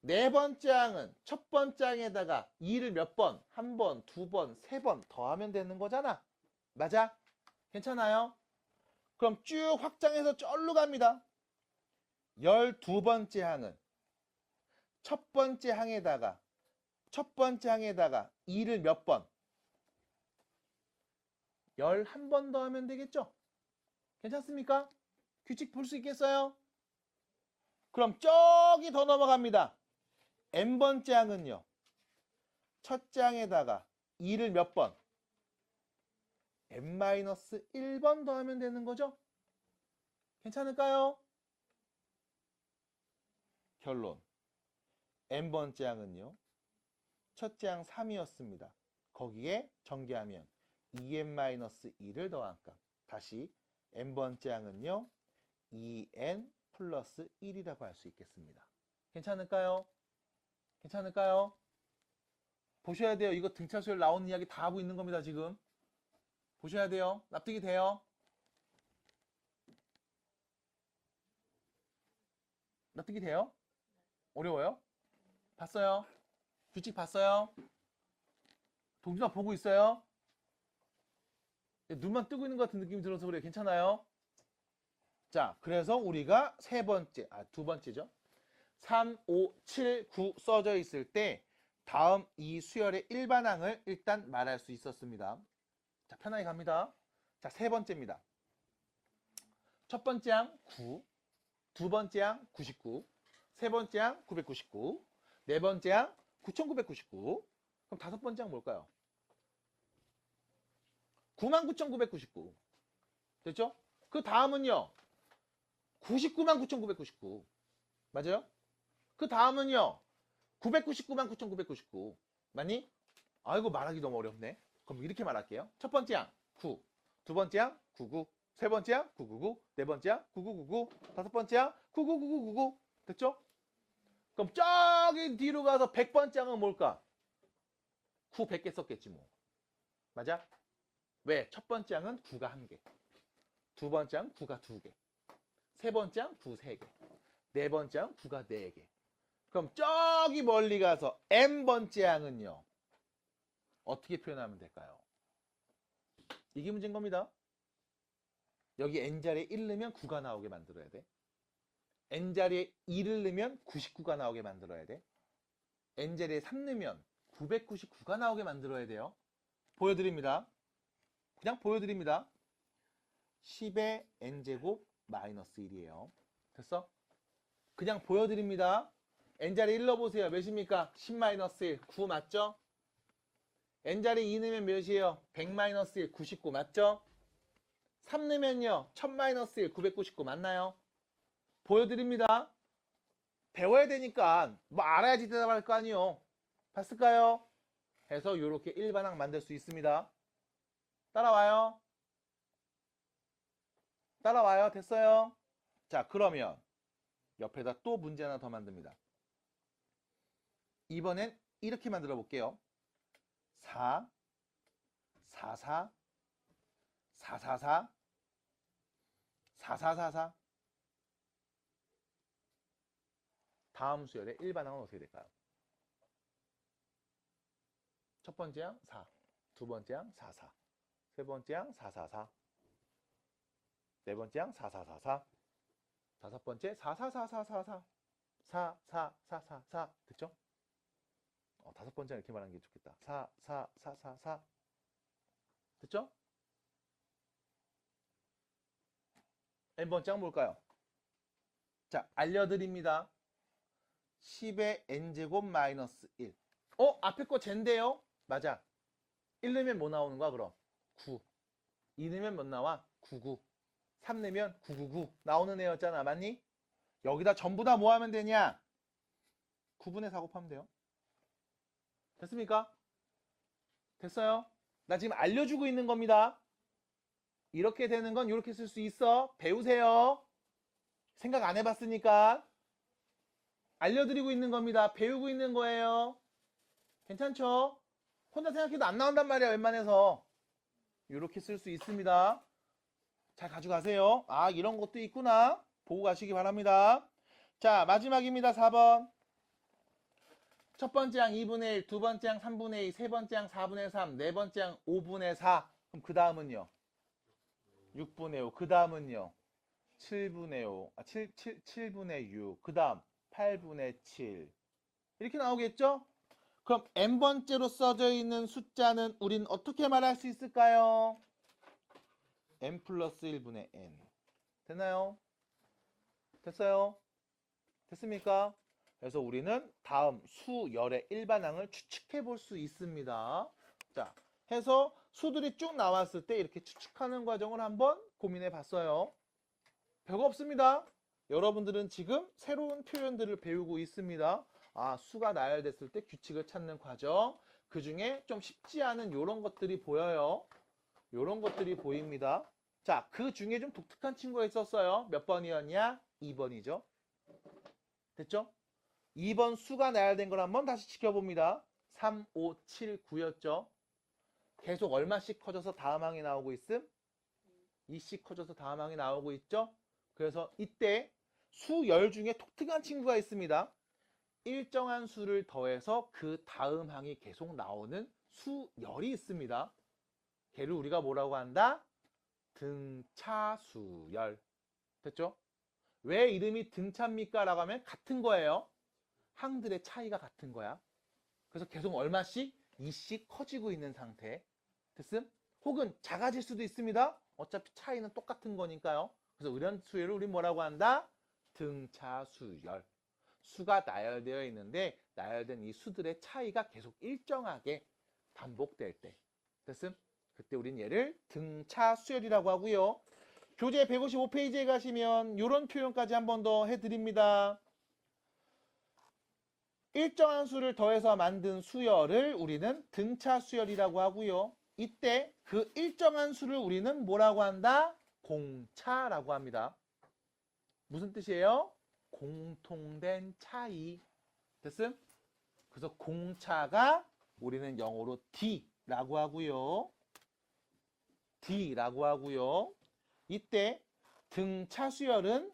네 번째 항은 첫 번째 항에다가 2를 몇 번? 한 번, 두 번, 세 번 더하면 되는 거잖아. 맞아? 괜찮아요? 그럼 쭉 확장해서 쩔로 갑니다. 12번째 항은 첫 번째 항에다가 2를 몇 번? 11번 더하면 되겠죠? 괜찮습니까? 규칙 볼 수 있겠어요? 그럼 저기 더 넘어갑니다. n번째 항은요. 첫째 항에다가 2를 몇 번? n-1번 더하면 되는 거죠? 괜찮을까요? 결론. n번째 항은요. 첫째 항 3이었습니다. 거기에 전개하면 2n-1을 더한 값. 다시 n번째 항은요. 2n 플러스 1이라고 할 수 있겠습니다. 괜찮을까요? 괜찮을까요? 보셔야 돼요. 이거 등차 수열 나오는 이야기 다 하고 있는 겁니다. 지금. 보셔야 돼요. 납득이 돼요? 납득이 돼요? 어려워요? 봤어요? 규칙 봤어요? 동준아 보고 있어요? 눈만 뜨고 있는 것 같은 느낌이 들어서 그래요. 괜찮아요? 자, 그래서 우리가 두 번째죠. 3, 5, 7, 9 써져 있을 때 다음 이 수열의 일반항을 일단 말할 수 있었습니다. 자, 편하게 갑니다. 자, 세 번째입니다. 첫 번째 항 9, 두 번째 항 99, 세 번째 항 999, 네 번째 항 9999. 그럼 다섯 번째 항 뭘까요? 99,999. 됐죠? 그 다음은요. 999,999. 맞아요? 그 다음은요. 999,999. 맞니? 아이고 말하기 너무 어렵네. 그럼 이렇게 말할게요. 첫 번째 항 9, 두 번째 항 99, 세 번째 항 999, 네 번째 항 9999, 다섯 번째 항 99999. 됐죠? 그럼 저기 뒤로 가서 100번째 항은 뭘까? 9 100개 썼겠지 뭐. 맞아? 왜? 첫 번째 항은 9가 1개, 두 번째 항 9가 2개, 세 번째 항 9 3개, 네 번째 항 9가 4개. 그럼 저기 멀리 가서 n번째 항은요. 어떻게 표현하면 될까요? 이게 문제인 겁니다. 여기 n자리에 1 넣으면 9가 나오게 만들어야 돼. n자리에 2를 넣으면 99가 나오게 만들어야 돼. n자리에 3 넣으면 999가 나오게 만들어야 돼요. 보여드립니다. 그냥 보여드립니다. 10의 n제곱 마이너스 1이에요. 됐어? 그냥 보여드립니다. n자리 1 넣어보세요. 몇입니까? 10 마이너스 1, 9 맞죠? n자리 2 넣으면 몇이에요? 100 마이너스 1, 99 맞죠? 3 넣으면요. 1000 마이너스 1, 999 맞나요? 보여드립니다. 배워야 되니까 뭐 알아야지 대답할 거 아니요. 봤을까요? 해서 이렇게 일반항 만들 수 있습니다. 따라와요. 따라와요. 됐어요? 자, 그러면 옆에다 또 문제 하나 더 만듭니다. 이번엔 이렇게 만들어 볼게요. 4, 4, 4, 4, 4, 4, 4, 4, 4, 4. 다음 수열의 일반항은 어떻게 될까요? 첫 번째 항 4, 두 번째 항 4, 4, 세 번째 항 4, 4, 4, 네 번째 항 4, 4, 4, 4, 다섯 번째 4, 4, 4, 4, 4, 4, 4, 4, 4, 4, 4. 됐죠? 다섯 번째 이렇게 말하는 게 좋겠다. 4, 4, 4, 4, 4. 됐죠? n번째 항 뭘까요? 자, 알려드립니다. 10의 n제곱 마이너스 1. 앞에 거 젠데요? 맞아. 1 넣으면 뭐 나오는 거야 그럼? 9. 2 넣으면 몇 나와? 99. 3 넣으면 999 나오는 애였잖아. 맞니? 여기다 전부 다 뭐 하면 되냐? 9분의 4 곱하면 돼요. 됐습니까? 됐어요? 나 지금 알려주고 있는 겁니다. 이렇게 되는 건 이렇게 쓸 수 있어. 배우세요. 생각 안 해봤으니까. 알려드리고 있는 겁니다. 배우고 있는 거예요. 괜찮죠? 혼자 생각해도 안 나온단 말이야, 웬만해서. 이렇게 쓸 수 있습니다. 잘 가져가세요. 아, 이런 것도 있구나. 보고 가시기 바랍니다. 자, 마지막입니다. 4번. 첫 번째 항 2분의 1, 두 번째 항 3분의 2, 세 번째 항 4분의 3, 네 번째 항 5분의 4. 그럼 그 다음은요? 6분의 5. 그 다음은요? 7분의 5. 7분의 6. 그 다음 8분의 7. 이렇게 나오겠죠? 그럼 n번째로 써져 있는 숫자는 우린 어떻게 말할 수 있을까요? n 플러스 1분의 n. 됐나요? 됐어요? 됐습니까? 그래서 우리는 다음 수열의 일반항을 추측해 볼 수 있습니다. 자, 해서 수들이 쭉 나왔을 때 이렇게 추측하는 과정을 한번 고민해 봤어요. 별거 없습니다. 여러분들은 지금 새로운 표현들을 배우고 있습니다. 아, 수가 나열됐을 때 규칙을 찾는 과정. 그 중에 좀 쉽지 않은 이런 것들이 보여요. 이런 것들이 보입니다. 자, 그 중에 좀 독특한 친구가 있었어요. 몇 번이었냐? 2번이죠. 됐죠? 2번 수가 나열된 걸 한번 다시 지켜봅니다. 3, 5, 7, 9였죠. 계속 얼마씩 커져서 다음 항이 나오고 있음? 2씩 커져서 다음 항이 나오고 있죠. 그래서 이때 수열 중에 독특한 친구가 있습니다. 일정한 수를 더해서 그 다음 항이 계속 나오는 수열이 있습니다. 걔를 우리가 뭐라고 한다? 등차수열. 됐죠? 왜 이름이 등차입니까? 라고 하면 같은 거예요. 항들의 차이가 같은 거야. 그래서 계속 얼마씩? 2씩 커지고 있는 상태. 됐음? 혹은 작아질 수도 있습니다. 어차피 차이는 똑같은 거니까요. 그래서 이런 수열을 우리 뭐라고 한다? 등차수열. 수가 나열되어 있는데 나열된 이 수들의 차이가 계속 일정하게 반복될 때. 됐음? 그때 우린 얘를 등차수열이라고 하고요. 교재 155페이지에 가시면 이런 표현까지 한 번 더 해드립니다. 일정한 수를 더해서 만든 수열을 우리는 등차수열이라고 하고요. 이때 그 일정한 수를 우리는 뭐라고 한다? 공차라고 합니다. 무슨 뜻이에요? 공통된 차이. 됐음? 그래서 공차가 우리는 영어로 D라고 하고요. D라고 하고요. 이때 등차수열은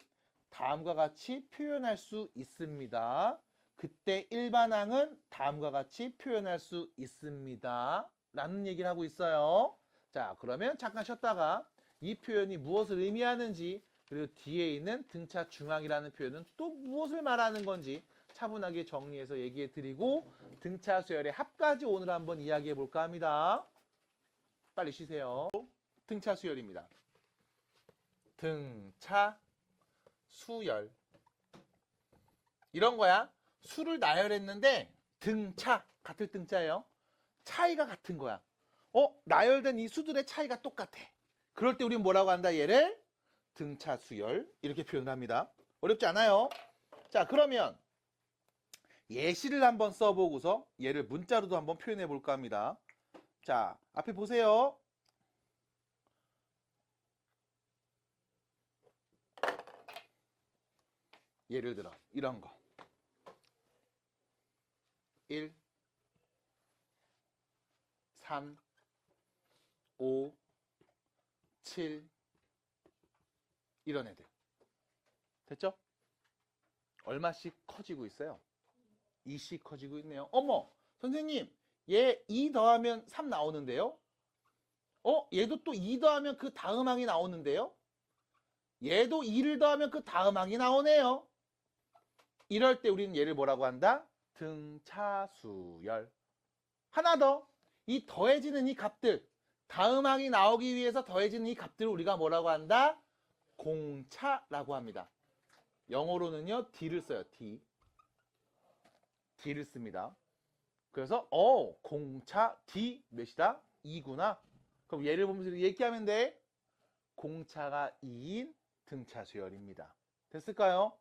다음과 같이 표현할 수 있습니다. 그때 일반항은 다음과 같이 표현할 수 있습니다. 라는 얘기를 하고 있어요. 자, 그러면 잠깐 쉬었다가 이 표현이 무엇을 의미하는지 그리고 뒤에 있는 등차 중항이라는 표현은 또 무엇을 말하는 건지 차분하게 정리해서 얘기해 드리고 등차 수열의 합까지 오늘 한번 이야기해 볼까 합니다. 빨리 쉬세요. 등차 수열입니다. 등차 수열. 이런 거야. 수를 나열했는데 등차 같을 등자예요. 차이가 같은 거야. 나열된 이 수들의 차이가 똑같아. 그럴 때 우리는 뭐라고 한다? 얘를 등차 수열 이렇게 표현합니다. 어렵지 않아요? 자, 그러면 예시를 한번 써보고서 얘를 문자로도 한번 표현해 볼까 합니다. 자, 앞에 보세요. 예를 들어 이런 거 1, 3, 5, 7 이런 애들 됐죠? 얼마씩 커지고 있어요? 2씩 커지고 있네요. 어머 선생님 얘 2 더하면 3 나오는데요? 얘도 또 2 더하면 그 다음 항이 나오는데요? 얘도 2를 더하면 그 다음 항이 나오네요. 이럴 때 우리는 얘를 뭐라고 한다? 등차수열. 하나 더. 이 더해지는 이 값들. 다음 항이 나오기 위해서 더해지는 이 값들을 우리가 뭐라고 한다? 공차라고 합니다. 영어로는요. D를 써요. D. D를 씁니다. 그래서 공차 D 몇이다? 2구나. 그럼 얘를 보면서 얘기하면 돼. 공차가 2인 등차 수열입니다. 됐을까요?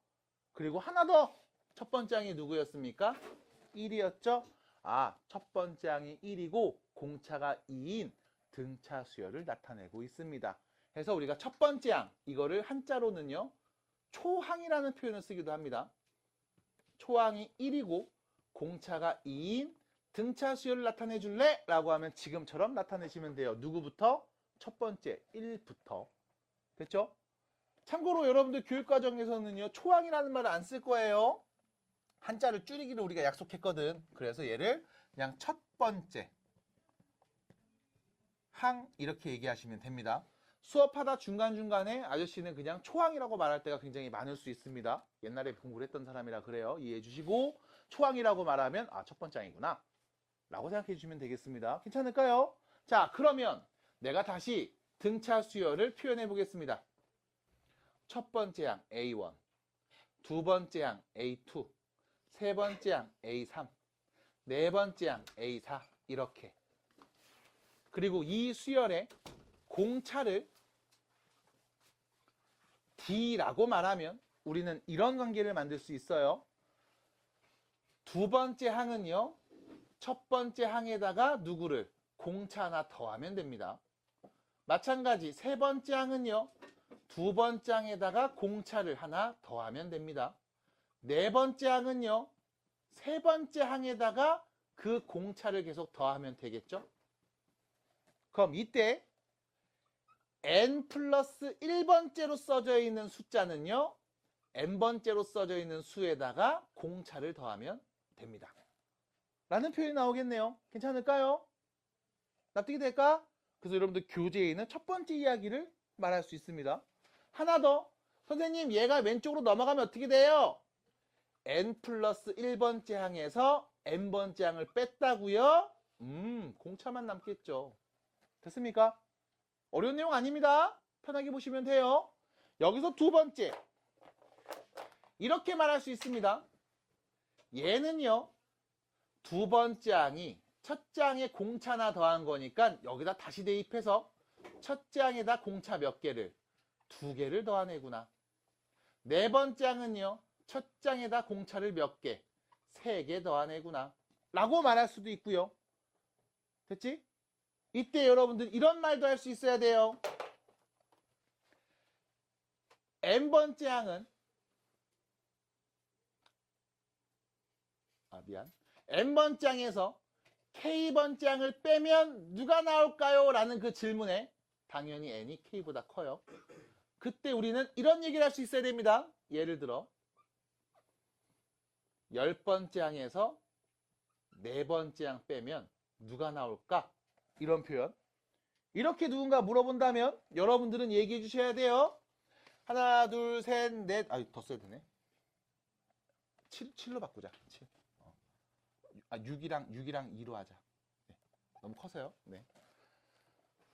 그리고 하나 더. 첫 번째 항이 누구였습니까? 1이었죠? 아, 첫 번째 항이 1이고 공차가 2인 등차 수열을 나타내고 있습니다. 그래서 우리가 첫 번째 항, 이거를 한자로는요. 초항이라는 표현을 쓰기도 합니다. 초항이 1이고 공차가 2인 등차 수열을 나타내 줄래? 라고 하면 지금처럼 나타내시면 돼요. 누구부터? 첫 번째 1부터. 됐죠? 참고로 여러분들 교육과정에서는요. 초항이라는 말을 안 쓸 거예요. 한자를 줄이기를 우리가 약속했거든. 그래서 얘를 그냥 첫 번째 항 이렇게 얘기하시면 됩니다. 수업하다 중간중간에 아저씨는 그냥 초항이라고 말할 때가 굉장히 많을 수 있습니다. 옛날에 공부를 했던 사람이라 그래요. 이해해 주시고 초항이라고 말하면 아, 첫 번째 항이구나 라고 생각해 주시면 되겠습니다. 괜찮을까요? 자, 그러면 내가 다시 등차 수열을 표현해 보겠습니다. 첫 번째 항 A1, 두 번째 항 A2, 세 번째 항 A3, 네 번째 항 A4 이렇게. 그리고 이 수열의 공차를 D라고 말하면 우리는 이런 관계를 만들 수 있어요. 두 번째 항은요. 첫 번째 항에다가 누구를? 공차 하나 더하면 됩니다. 마찬가지 세 번째 항은요. 두 번째 항에다가 공차를 하나 더하면 됩니다. 네 번째 항은요. 세 번째 항에다가 그 공차를 계속 더하면 되겠죠? 그럼 이때 n 플러스 1번째로 써져 있는 숫자는요. n번째로 써져 있는 수에다가 공차를 더하면 됩니다. 라는 표현이 나오겠네요. 괜찮을까요? 납득이 될까? 그래서 여러분들 교재에 있는 첫 번째 이야기를 말할 수 있습니다. 하나 더. 선생님 얘가 왼쪽으로 넘어가면 어떻게 돼요? n 플러스 1번째 항에서 n번째 항을 뺐다고요? 공차만 남겠죠. 됐습니까? 어려운 내용 아닙니다. 편하게 보시면 돼요. 여기서 두 번째. 이렇게 말할 수 있습니다. 얘는요. 두 번째 항이 첫째 항에 공차 하나 더한 거니까 여기다 다시 대입해서 첫째 항에다 공차 몇 개를? 두 개를 더하네구나. 네 번째 항은요. 첫째 항에다 공차를 몇 개? 세 개 더하네구나. 라고 말할 수도 있고요. 됐지? 이때 여러분들 이런 말도 할 수 있어야 돼요. n번째 항은 n번째 항에서 k번째 항을 빼면 누가 나올까요? 라는 그 질문에 당연히 n이 k보다 커요. 그때 우리는 이런 얘기를 할 수 있어야 됩니다. 예를 들어 10번째 항에서 네 번째 항 빼면 누가 나올까? 이런 표현. 이렇게 누군가 물어본다면 여러분들은 얘기해 주셔야 돼요. 하나, 둘, 셋, 넷. 더 써야 되네. 7로 바꾸자. 7. 6이랑 2로 하자. 네. 너무 커서요. 네.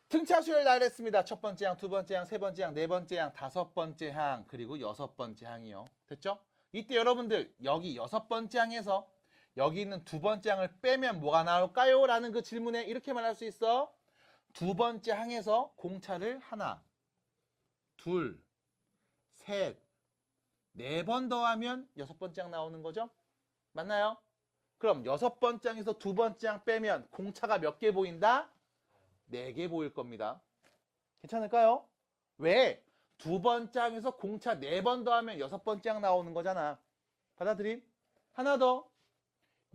등차 수열 나열했습니다. 첫 번째 항, 두 번째 항, 세 번째 항, 네 번째 항, 다섯 번째 항, 그리고 여섯 번째 항이요. 됐죠? 이때 여러분들 여기 여섯 번째 항에서 여기 있는 두 번째 항을 빼면 뭐가 나올까요? 라는 그 질문에 이렇게 말할 수 있어. 두 번째 항에서 공차를 하나, 둘, 셋, 네 번 더하면 여섯 번째 항 나오는 거죠? 맞나요? 그럼 여섯 번째 항에서 두 번째 항 빼면 공차가 몇 개 보인다? 4개 보일 겁니다. 괜찮을까요? 왜? 두 번째 항에서 공차 4번 더하면 여섯 번째 항 나오는 거잖아. 받아들임? 하나 더.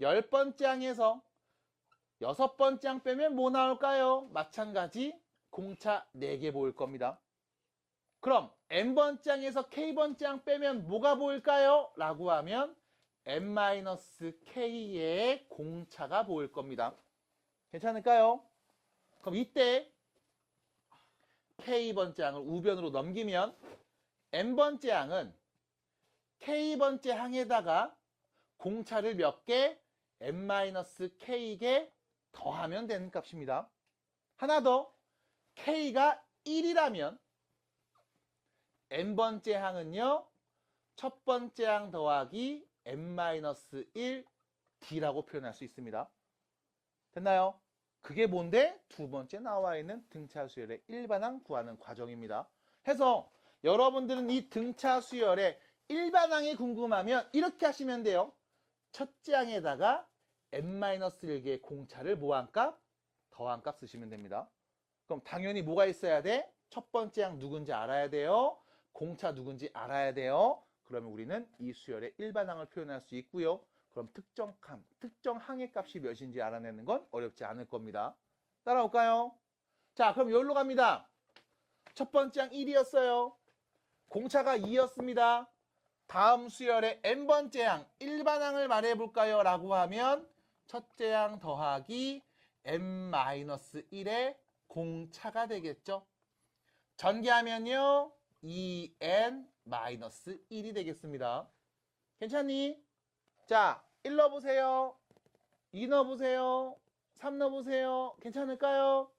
10번째 항에서 여섯 번째 항 빼면 뭐 나올까요? 마찬가지 공차 4개 보일 겁니다. 그럼 n번째 항에서 k번째 항 빼면 뭐가 보일까요? 라고 하면 n-k의 공차가 보일 겁니다. 괜찮을까요? 그럼 이때 k번째 항을 우변으로 넘기면 n번째 항은 k번째 항에다가 공차를 몇 개? n-k개 더하면 되는 값입니다. 하나 더. k가 1이라면 n번째 항은요. 첫 번째 항 더하기 n-1 d라고 표현할 수 있습니다. 됐나요? 그게 뭔데? 두 번째 나와 있는 등차 수열의 일반항 구하는 과정입니다. 해서 여러분들은 이 등차 수열의 일반항이 궁금하면 이렇게 하시면 돼요. 첫째 항에다가 n-1개의 공차를 뭐한값? 더한값 쓰시면 됩니다. 그럼 당연히 뭐가 있어야 돼? 첫 번째 항 누군지 알아야 돼요. 공차 누군지 알아야 돼요. 그러면 우리는 이 수열의 일반항을 표현할 수 있고요. 그럼 특정 항의 값이 몇인지 알아내는 건 어렵지 않을 겁니다. 따라올까요? 자, 그럼 여기로 갑니다. 첫 번째 항 1이었어요. 공차가 2였습니다. 다음 수열의 n번째 항, 일반항을 말해볼까요? 라고 하면 첫째 항 더하기 n-1의 공차가 되겠죠. 전개하면요. 2n-1이 되겠습니다. 괜찮니? 자, 1 넣어보세요. 2 넣어보세요. 3 넣어보세요. 괜찮을까요?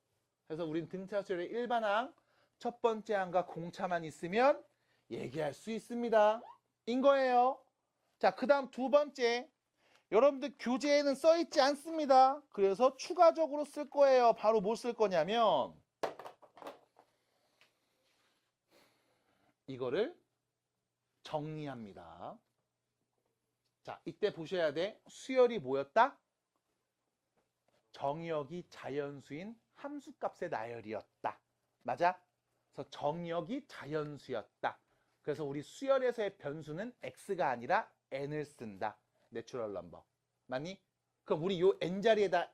그래서 우린 등차 수열의 일반항 첫 번째 항과 공차만 있으면 얘기할 수 있습니다. 인 거예요. 자, 그 다음 두 번째. 여러분들 교재에는 써있지 않습니다. 그래서 추가적으로 쓸 거예요. 바로 뭐 쓸 거냐면 이거를 정리합니다. 자, 이때 보셔야 돼. 수열이 뭐였다? 정역이 자연수인 함수값의 나열이었다. 맞아? 그래서 정역이 자연수였다. 그래서 우리 수열에서의 변수는 x가 아니라 n을 쓴다. 내추럴 넘버. 맞니? 그럼 우리 요 n자리에다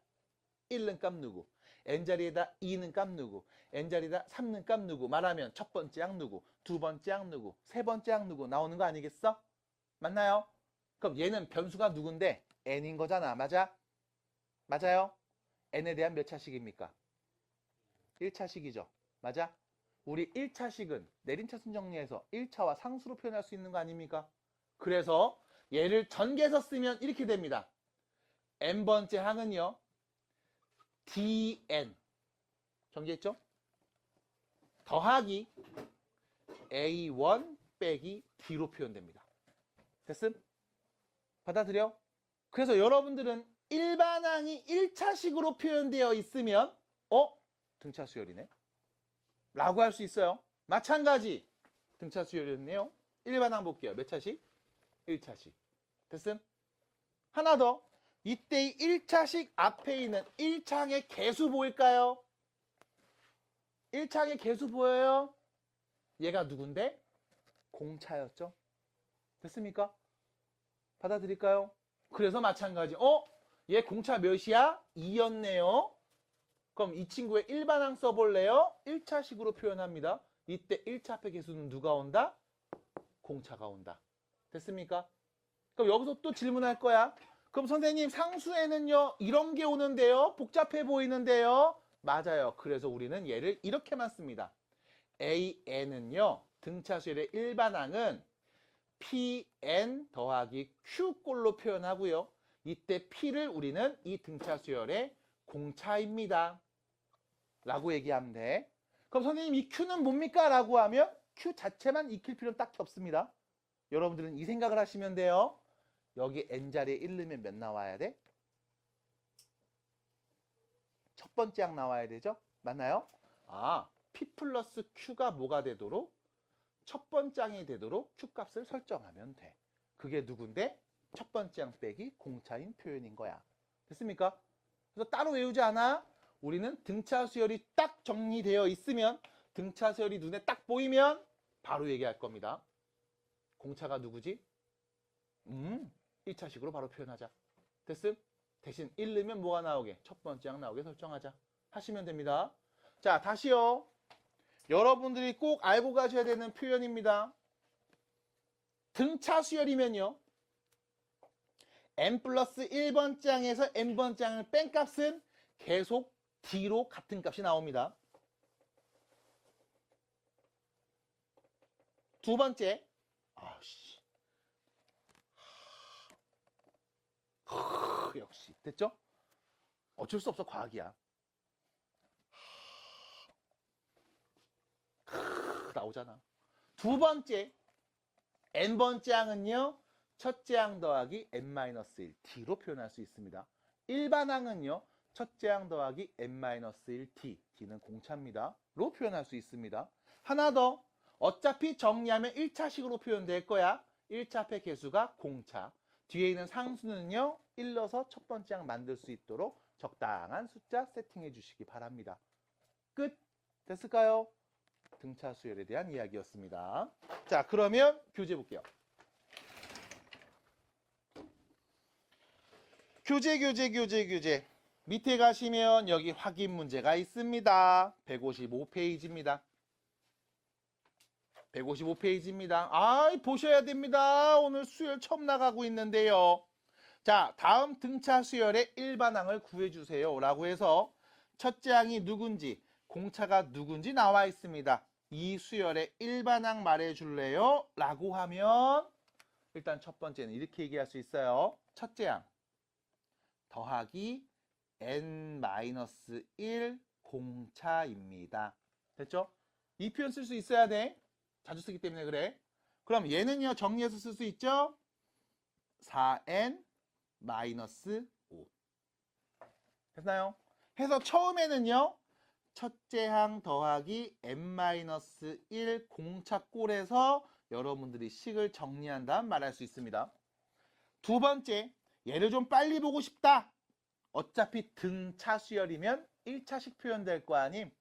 1는 값 누구? n자리에다 2는 값 누구? n자리에다 3는 값 누구? 말하면 첫 번째 항 누구? 두 번째 항 누구? 세 번째 항 누구? 나오는 거 아니겠어? 맞나요? 그럼 얘는 변수가 누군데? n인 거잖아. 맞아? 맞아요? n에 대한 몇 차식입니까? 1차식이죠. 맞아? 우리 1차식은 내림차순 정리해서 1차와 상수로 표현할 수 있는 거 아닙니까? 그래서 얘를 전개해서 쓰면 이렇게 됩니다. n번째 항은요. dn 전개했죠? 더하기 a1 빼기 d로 표현됩니다. 됐음? 받아들여? 그래서 여러분들은 일반항이 1차식으로 표현되어 있으면 등차 수열이네 라고 할 수 있어요. 마찬가지 등차 수열이었네요. 일반항 볼게요. 몇 차식? 1차식. 됐음? 하나 더. 이때 1차식 앞에 있는 1차항의 개수 보일까요? 1차항의 개수 보여요? 얘가 누군데? 공차였죠? 됐습니까? 받아들일까요? 그래서 마찬가지. 얘 공차 몇이야? 2였네요. 그럼 이 친구의 일반항 써볼래요? 1차식으로 표현합니다. 이때 1차 앞에 개수는 누가 온다? 공차가 온다. 됐습니까? 그럼 여기서 또 질문할 거야. 그럼 선생님 상수에는요 이런 게 오는데요? 복잡해 보이는데요? 맞아요. 그래서 우리는 얘를 이렇게만 씁니다. AN은요 등차수열의 일반항은 PN 더하기 Q꼴로 표현하고요. 이때 P를 우리는 이 등차수열의 공차입니다. 라고 얘기하면 돼. 그럼 선생님 이 Q는 뭡니까? 라고 하면 Q 자체만 익힐 필요는 딱히 없습니다. 여러분들은 이 생각을 하시면 돼요. 여기 n자리에 1 넣으면 몇 나와야 돼? 첫 번째 항 나와야 되죠? 맞나요? P 플러스 Q가 뭐가 되도록? 첫 번째 항이 되도록 Q값을 설정하면 돼. 그게 누군데? 첫 번째 항 빼기 공차인 표현인 거야. 됐습니까? 그래서 따로 외우지 않아? 우리는 등차 수열이 딱 정리되어 있으면 등차 수열이 눈에 딱 보이면 바로 얘기할 겁니다. 공차가 누구지? 1차식으로 바로 표현하자. 됐음? 대신 1 넣으면 뭐가 나오게? 첫 번째 항 나오게 설정하자. 하시면 됩니다. 자, 다시요. 여러분들이 꼭 알고 가셔야 되는 표현입니다. 등차 수열이면요. n 플러스 1번째 항에서 n번째 항을 뺀 값은 계속 d로 같은 값이 나옵니다. 두 번째. 역시 됐죠? 어쩔 수 없어. 과학이야. 나오잖아. 두 번째 n번째 항은요. 첫째 항 더하기 n-1 d로 표현할 수 있습니다. 일반항은요. 첫째 항 더하기 n-1t, t는 공차입니다. 로 표현할 수 있습니다. 하나 더, 어차피 정리하면 1차식으로 표현될 거야. 1차 앞에 개수가 공차, 뒤에 있는 상수는요 1 넣어서 첫 번째 항 만들 수 있도록 적당한 숫자 세팅해 주시기 바랍니다. 끝! 됐을까요? 등차 수열에 대한 이야기였습니다. 자, 그러면 교재 볼게요. 교재. 밑에 가시면 여기 확인 문제가 있습니다. 155페이지입니다. 155페이지입니다. 보셔야 됩니다. 오늘 수열 처음 나가고 있는데요. 자, 다음 등차 수열의 일반항을 구해주세요. 라고 해서 첫째 항이 누군지, 공차가 누군지 나와 있습니다. 이 수열의 일반항 말해줄래요? 라고 하면 일단 첫 번째는 이렇게 얘기할 수 있어요. 첫째 항 더하기 n-1 공차입니다. 됐죠? 이 표현 쓸 수 있어야 돼. 자주 쓰기 때문에 그래. 그럼 얘는요 정리해서 쓸 수 있죠? 4n-5 됐나요? 해서 처음에는요 첫째 항 더하기 n-1 공차꼴에서 여러분들이 식을 정리한 다음 말할 수 있습니다. 두 번째, 얘를 좀 빨리 보고 싶다. 어차피 등차 수열이면 1차식 표현될 거 아님.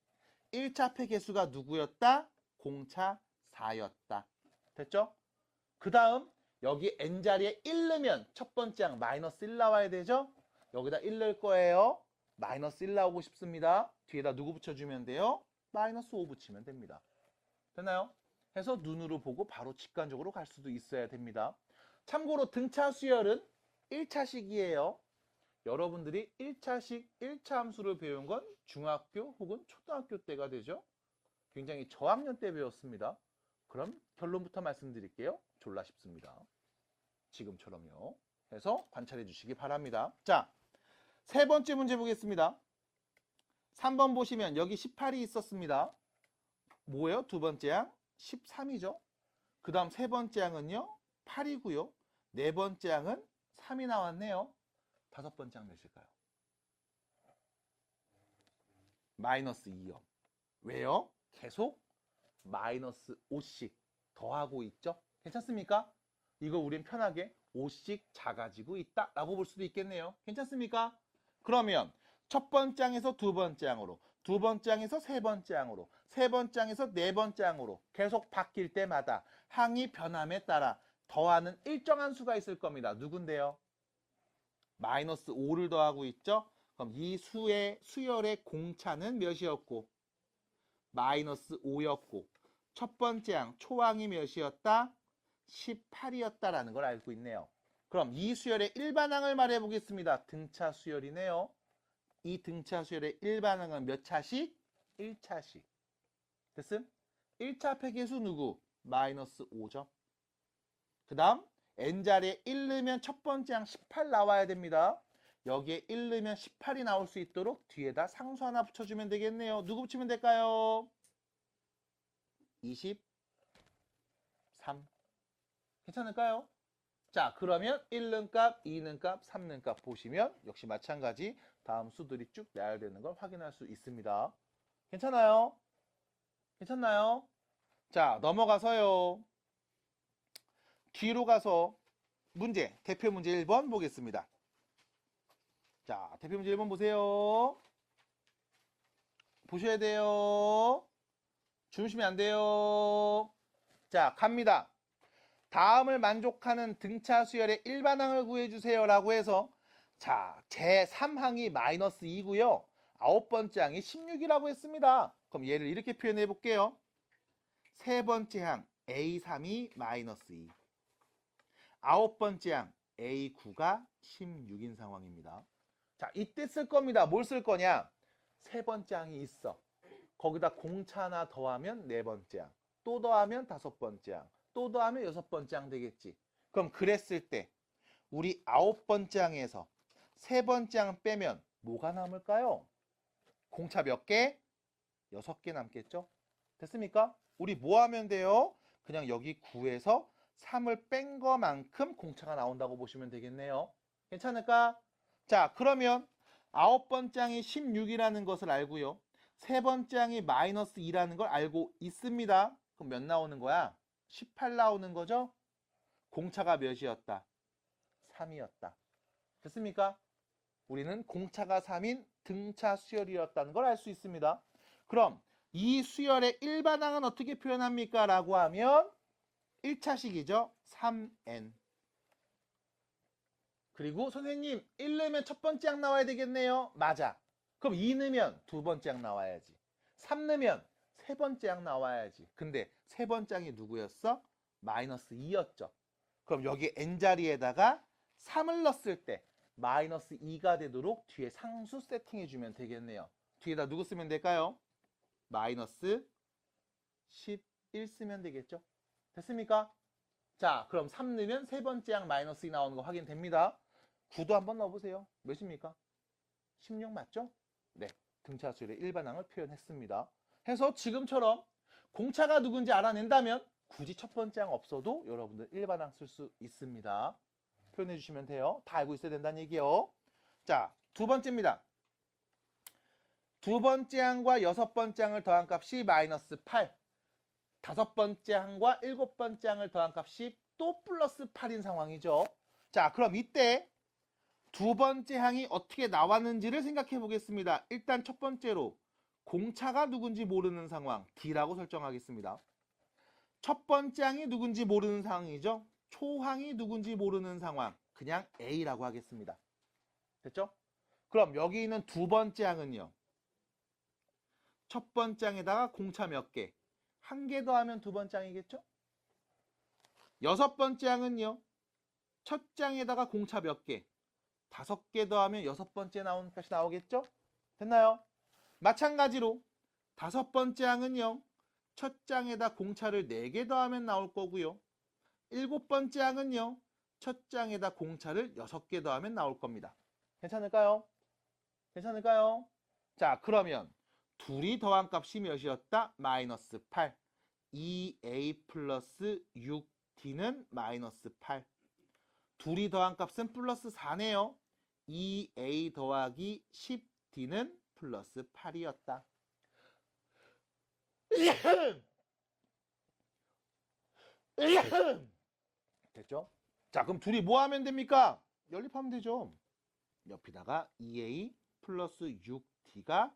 1차 앞의 개수가 누구였다? 공차 4였다. 됐죠? 그 다음 여기 n자리에 1 넣으면 첫 번째 항 -1 나와야 되죠? 여기다 1 넣을 거예요. -1 나오고 싶습니다. 뒤에다 누구 붙여주면 돼요? -5 붙이면 됩니다. 됐나요? 해서 눈으로 보고 바로 직관적으로 갈 수도 있어야 됩니다. 참고로 등차 수열은 1차식이에요. 여러분들이 1차식 1차 함수를 배운 건 중학교 혹은 초등학교 때가 되죠. 굉장히 저학년 때 배웠습니다. 그럼 결론부터 말씀드릴게요. 졸라 쉽습니다. 지금처럼요. 해서 관찰해 주시기 바랍니다. 자, 세 번째 문제 보겠습니다. 3번 보시면 여기 18이 있었습니다. 뭐예요? 두 번째 항 13이죠. 그 다음 세 번째 항은요 8이고요. 네 번째 항은 3이 나왔네요. 다섯 번째 항 몇일까요? -2요. 왜요? 계속 -5씩 더하고 있죠. 괜찮습니까? 이거 우린 편하게 5씩 작아지고 있다 라고 볼 수도 있겠네요. 괜찮습니까? 그러면 첫 번째 항에서 두 번째 항으로, 두 번째 항에서 세 번째 항으로, 세 번째 항에서 네 번째 항으로 계속 바뀔 때마다 항이 변함에 따라 더하는 일정한 수가 있을 겁니다. 누군데요? -5를 더하고 있죠. 그럼 이 수열의 공차는 몇이었고 -5였고 첫 번째 항 초항이 몇이었다? 18이었다라는 걸 알고 있네요. 그럼 이 수열의 일반항을 말해 보겠습니다. 등차 수열이네요. 이 등차 수열의 일반항은 몇 차식? 1차식. 됐음? 1차 앞의 개수 누구? -5죠. 그 다음 n자리에 1 넣으면 첫 번째 항 18 나와야 됩니다. 여기에 1 넣으면 18이 나올 수 있도록 뒤에다 상수 하나 붙여주면 되겠네요. 누구 붙이면 될까요? 23. 괜찮을까요? 자, 그러면 1는 값, 2는 값, 3는 값 보시면 역시 마찬가지 다음 수들이 쭉 나열되는 걸 확인할 수 있습니다. 괜찮아요? 괜찮나요? 자, 넘어가서요. 뒤로 가서 문제, 대표 문제 1번 보겠습니다. 자, 대표 문제 1번 보세요. 보셔야 돼요. 주무시면 안 돼요. 자, 갑니다. 다음을 만족하는 등차 수열의 일반항을 구해주세요 라고 해서 자, 제3항이 -2고요. 아홉 번째 항이 16이라고 했습니다. 그럼 얘를 이렇게 표현해 볼게요. 세 번째 항 A3이 -2. 아홉 번째 항 A9가 16인 상황입니다. 자, 이때 쓸 겁니다. 뭘 쓸 거냐? 세 번째 항이 있어. 거기다 공차 하나 더하면 네 번째 항. 또 더하면 다섯 번째 항. 또 더하면 여섯 번째 항 되겠지. 그럼 그랬을 때 우리 아홉 번째 항에서 세 번째 항 빼면 뭐가 남을까요? 공차 몇 개? 6개 남겠죠? 됐습니까? 우리 뭐 하면 돼요? 그냥 여기 9에서 3을 뺀 거만큼 공차가 나온다고 보시면 되겠네요. 괜찮을까? 자, 그러면 9번째 항이 16이라는 것을 알고요. 세 번째 항이 마이너스 2라는 걸 알고 있습니다. 그럼 몇 나오는 거야? 18 나오는 거죠? 공차가 몇이었다? 3이었다. 됐습니까? 우리는 공차가 3인 등차 수열이었다는 걸 알 수 있습니다. 그럼 이 수열의 일반항은 어떻게 표현합니까? 라고 하면 1차식이죠. 3n. 그리고 선생님 1 넣으면 첫 번째 항 나와야 되겠네요. 맞아. 그럼 2 넣으면 두 번째 항 나와야지. 3 넣으면 세 번째 항 나와야지. 근데 세 번째 항이 누구였어? 마이너스 2였죠. 그럼 여기 n자리에다가 3을 넣었을 때 마이너스 2가 되도록 뒤에 상수 세팅해 주면 되겠네요. 뒤에다 누구 쓰면 될까요? 마이너스 11 쓰면 되겠죠. 됐습니까? 자, 그럼 3 넣으면 세 번째 항 마이너스 2 나오는 거 확인됩니다. 9도 한번 넣어보세요. 몇입니까? 16 맞죠? 네, 등차수열의 일반항을 표현했습니다. 해서 지금처럼 공차가 누군지 알아낸다면 굳이 첫 번째 항 없어도 여러분들 일반항 쓸 수 있습니다. 표현해 주시면 돼요. 다 알고 있어야 된다는 얘기예요. 자, 두 번째입니다. 두 번째 항과 여섯 번째 항을 더한 값이 마이너스 8. 다섯 번째 항과 일곱 번째 항을 더한 값이 또 플러스 8인 상황이죠. 자, 그럼 이때 두 번째 항이 어떻게 나왔는지를 생각해 보겠습니다. 일단 첫 번째로 공차가 누군지 모르는 상황 D라고 설정하겠습니다. 첫 번째 항이 누군지 모르는 상황이죠. 초항이 누군지 모르는 상황 그냥 A라고 하겠습니다. 됐죠? 그럼 여기 있는 두 번째 항은요. 첫 번째 항에다가 공차 몇 개? 한 개 더하면 두 번째 항이겠죠? 여섯 번째 항은요. 첫 장에다가 공차 몇 개? 5개 더하면 여섯 번째 나오는 값이 나오겠죠? 됐나요? 마찬가지로 다섯 번째 항은요. 첫 장에다 공차를 4개 더하면 나올 거고요. 일곱 번째 항은요. 첫 장에다 공차를 6개 더하면 나올 겁니다. 괜찮을까요? 괜찮을까요? 자, 그러면 둘이 더한 값이 몇이었다? 마이너스 8. 2a 플러스 6d는 마이너스 8. 둘이 더한 값은 플러스 4네요. 2a 더하기 10d는 플러스 8이었다. 됐죠? 자, 그럼 둘이 뭐 하면 됩니까? 연립하면 되죠. 옆에다가 2a 플러스 6d가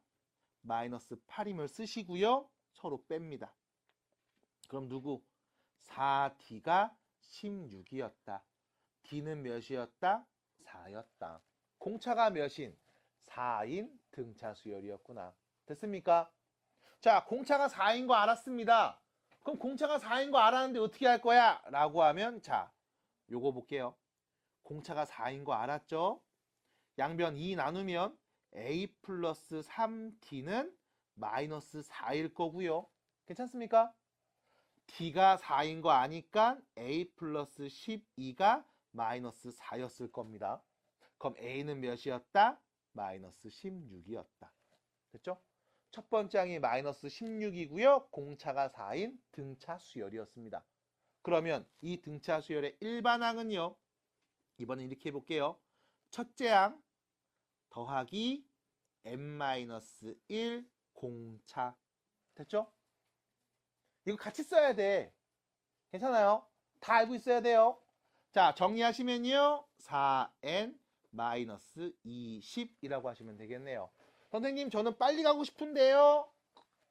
마이너스 8임을 쓰시고요. 서로 뺍니다. 그럼 누구? 4d가 16이었다. d는 몇이었다? 4였다. 공차가 몇인? 4인 등차 수열이었구나. 됐습니까? 자, 공차가 4인 거 알았습니다. 그럼 공차가 4인 거 알았는데 어떻게 할 거야? 라고 하면 자, 요거 볼게요. 공차가 4인 거 알았죠? 양변 2 나누면 a 플러스 3d는 마이너스 4일 거고요. 괜찮습니까? d가 4인 거 아니까 a 플러스 12가 마이너스 4였을 겁니다. 그럼 a는 몇이었다? 마이너스 16이었다. 됐죠? 첫 번째 항이 마이너스 16이고요. 공차가 4인 등차 수열이었습니다. 그러면 이 등차 수열의 일반항은요. 이번엔 이렇게 해볼게요. 첫째 항 더하기 n-1 공차. 됐죠? 이거 같이 써야 돼. 괜찮아요? 다 알고 있어야 돼요. 자, 정리하시면요. 4n-20이라고 하시면 되겠네요. 선생님, 저는 빨리 가고 싶은데요.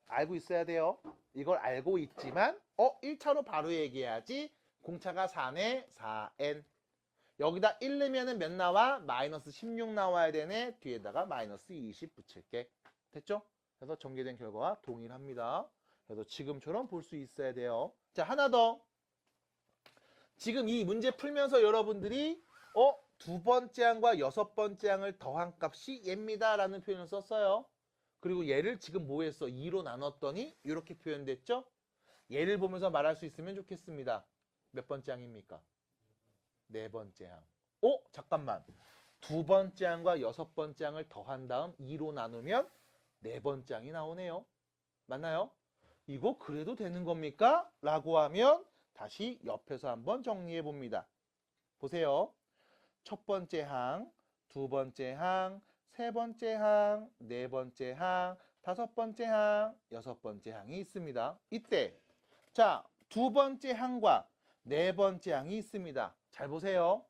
알고 있어야 돼요. 이걸 알고 있지만 1차로 바로 얘기해야지. 공차가 4네, 4n. 여기다 1 넣으면 몇 나와? 마이너스 16 나와야 되네. 뒤에다가 마이너스 20 붙일게. 됐죠? 그래서 전개된 결과와 동일합니다. 그래서 지금처럼 볼 수 있어야 돼요. 자, 하나 더. 지금 이 문제 풀면서 여러분들이 두 번째 항과 여섯 번째 항을 더한 값이 얘입니다 라는 표현을 썼어요. 그리고 얘를 지금 뭐 했어? 2로 나눴더니 이렇게 표현됐죠? 얘를 보면서 말할 수 있으면 좋겠습니다. 몇 번째 항입니까? 네 번째 항. 잠깐만. 두 번째 항과 여섯 번째 항을 더한 다음 2로 나누면 네 번째 항이 나오네요. 맞나요? 이거 그래도 되는 겁니까? 라고 하면 다시 옆에서 한번 정리해 봅니다. 보세요. 첫 번째 항, 두 번째 항, 세 번째 항, 네 번째 항, 다섯 번째 항, 여섯 번째 항이 있습니다. 이때 자, 두 번째 항과 네 번째 항이 있습니다. 잘 보세요.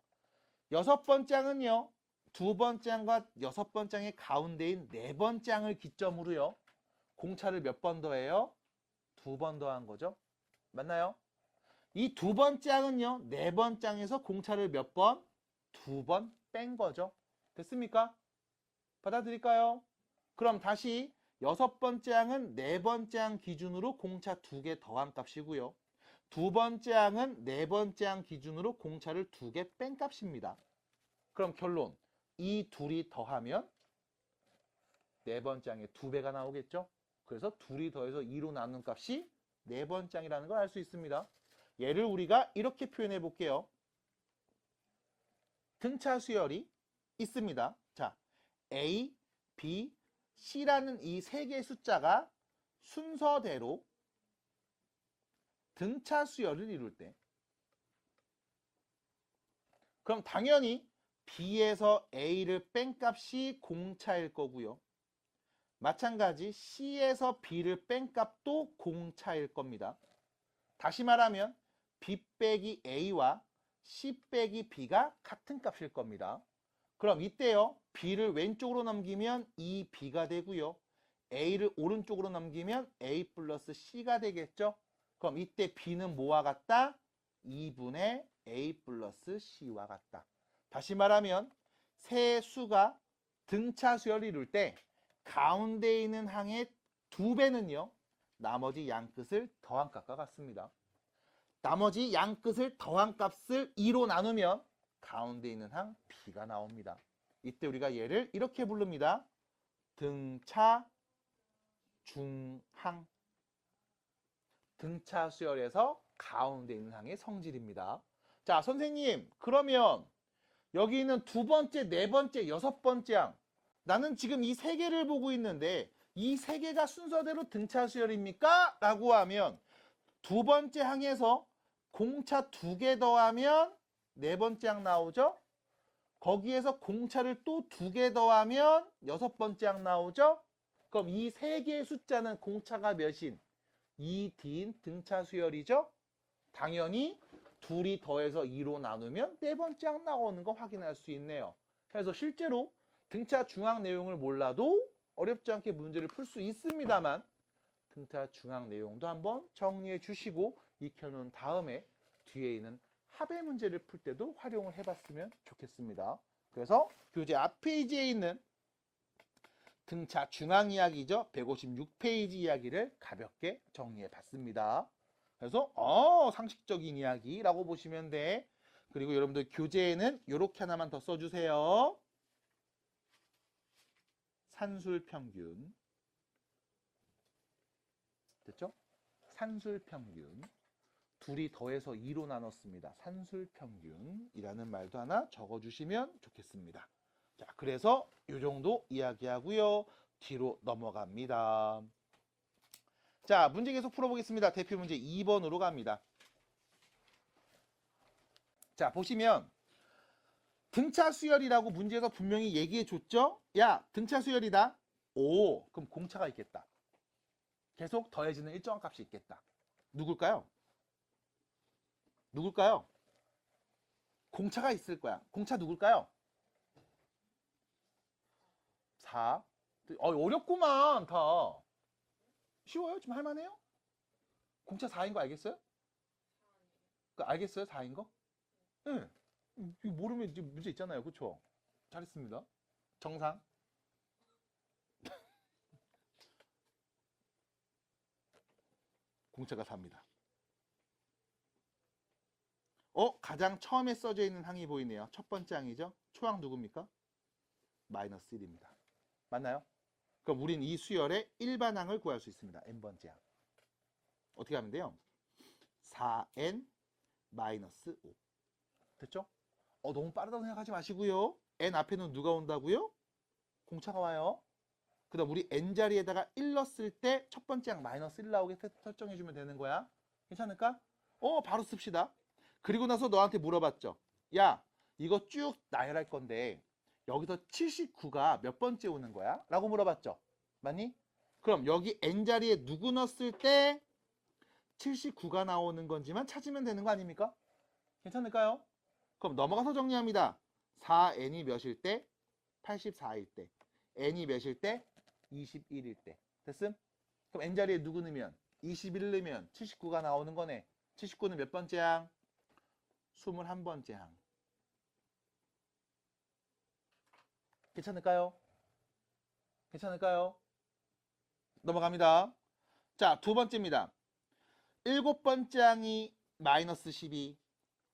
여섯 번째 항은요. 두 번째 항과 여섯 번째 항의 가운데인 네 번째 항을 기점으로요. 공차를 몇 번 더해요? 두 번 더한 거죠. 맞나요? 이 두 번째 항은요. 네 번째 항에서 공차를 몇 번? 두 번 뺀 거죠. 됐습니까? 받아들일까요? 그럼 다시 여섯 번째 항은 네 번째 항 기준으로 공차 두 개 더한 값이고요. 두 번째 항은 네 번째 항 기준으로 공차를 두 개 뺀 값입니다. 그럼 결론. 이 둘이 더하면 네 번째 항의 두 배가 나오겠죠? 그래서 둘이 더해서 2로 나눈 값이 네 번째 항이라는 걸 알 수 있습니다. 얘를 우리가 이렇게 표현해 볼게요. 등차 수열이 있습니다. 자, A, B, C라는 이 세 개의 숫자가 순서대로 등차 수열을 이룰 때 그럼 당연히 B에서 A를 뺀 값이 공차일 거고요. 마찬가지 C에서 B를 뺀 값도 공차일 겁니다. 다시 말하면 B 빼기 A와 C 빼기 B가 같은 값일 겁니다. 그럼 이때요. B를 왼쪽으로 넘기면 2B가 되고요. A를 오른쪽으로 넘기면 A 플러스 C가 되겠죠. 그럼 이때 B는 뭐와 같다? 2분의 A 플러스 C와 같다. 다시 말하면 세 수가 등차 수열을 이룰 때 가운데 있는 항의 두 배는요. 나머지 양끝을 더한 값과 같습니다. 나머지 양끝을 더한 값을 2로 나누면 가운데 있는 항 B가 나옵니다. 이때 우리가 얘를 이렇게 부릅니다. 등차 중항. 등차 수열에서 가운데 있는 항의 성질입니다. 자, 선생님, 그러면 여기 있는 두 번째, 네 번째, 여섯 번째 항. 나는 지금 이 세 개를 보고 있는데 이 세 개가 순서대로 등차 수열입니까? 라고 하면 두 번째 항에서 공차 두 개 더하면 네 번째 항 나오죠? 거기에서 공차를 또 두 개 더하면 여섯 번째 항 나오죠? 그럼 이 세 개의 숫자는 공차가 몇인? 2D인 등차 수열이죠? 당연히 둘이 더해서 2로 나누면 네 번째 항 나오는 거 확인할 수 있네요. 그래서 실제로 등차 중항 내용을 몰라도 어렵지 않게 문제를 풀 수 있습니다만 등차 중항 내용도 한번 정리해 주시고 익혀놓은 다음에 뒤에 있는 합의 문제를 풀 때도 활용을 해봤으면 좋겠습니다. 그래서 교재 앞페이지에 있는 등차 중항 이야기죠. 156페이지 이야기를 가볍게 정리해 봤습니다. 그래서 상식적인 이야기라고 보시면 돼. 그리고 여러분들 교재에는 이렇게 하나만 더 써주세요. 산술평균. 됐죠? 산술평균. 둘이 더해서 2로 나눴습니다. 산술평균이라는 말도 하나 적어주시면 좋겠습니다. 자, 그래서 이 정도 이야기하고요. 뒤로 넘어갑니다. 자, 문제 계속 풀어보겠습니다. 대표 문제 2번으로 갑니다. 자, 보시면 등차 수열이라고 문제에서 분명히 얘기해 줬죠? 야, 등차 수열이다. 오, 그럼 공차가 있겠다. 계속 더해지는 일정한 값이 있겠다. 누굴까요? 누굴까요? 공차가 있을 거야. 공차 누굴까요? 4. 어렵구만, 다. 쉬워요? 좀 할만해요? 공차 4인 거 알겠어요? 알겠어요? 4인 거? 네. 이거 모르면 이제 문제 있잖아요. 그쵸? 잘했습니다. 정상. 공차가 4입니다. 가장 처음에 써져 있는 항이 보이네요. 첫 번째 항이죠. 초항 누굽니까? 마이너스 1입니다. 맞나요? 그럼 우린 이 수열의 일반항을 구할 수 있습니다. n번째 항. 어떻게 하면 돼요? 4n 마이너스 5. 됐죠? 너무 빠르다고 생각하지 마시고요. n 앞에는 누가 온다고요? 공차가 와요. 그 다음 우리 n자리에다가 1 넣었을 때 첫 번째 항 마이너스 1 나오게 설정해주면 되는 거야. 괜찮을까? 바로 씁시다. 그리고 나서 너한테 물어봤죠. 야, 이거 쭉 나열할 건데 여기서 79가 몇 번째 오는 거야? 라고 물어봤죠. 맞니? 그럼 여기 n자리에 누구 넣었을 때 79가 나오는 건지만 찾으면 되는 거 아닙니까? 괜찮을까요? 그럼 넘어가서 정리합니다. 4n이 몇일 때? 84일 때. n이 몇일 때? 21일 때. 됐음? 그럼 n자리에 누구 넣으면? 21 넣으면 79가 나오는 거네. 79는 몇 번째 항? 21번째 항. 괜찮을까요? 괜찮을까요? 넘어갑니다. 자, 두 번째입니다. 7번째 항이 마이너스 12,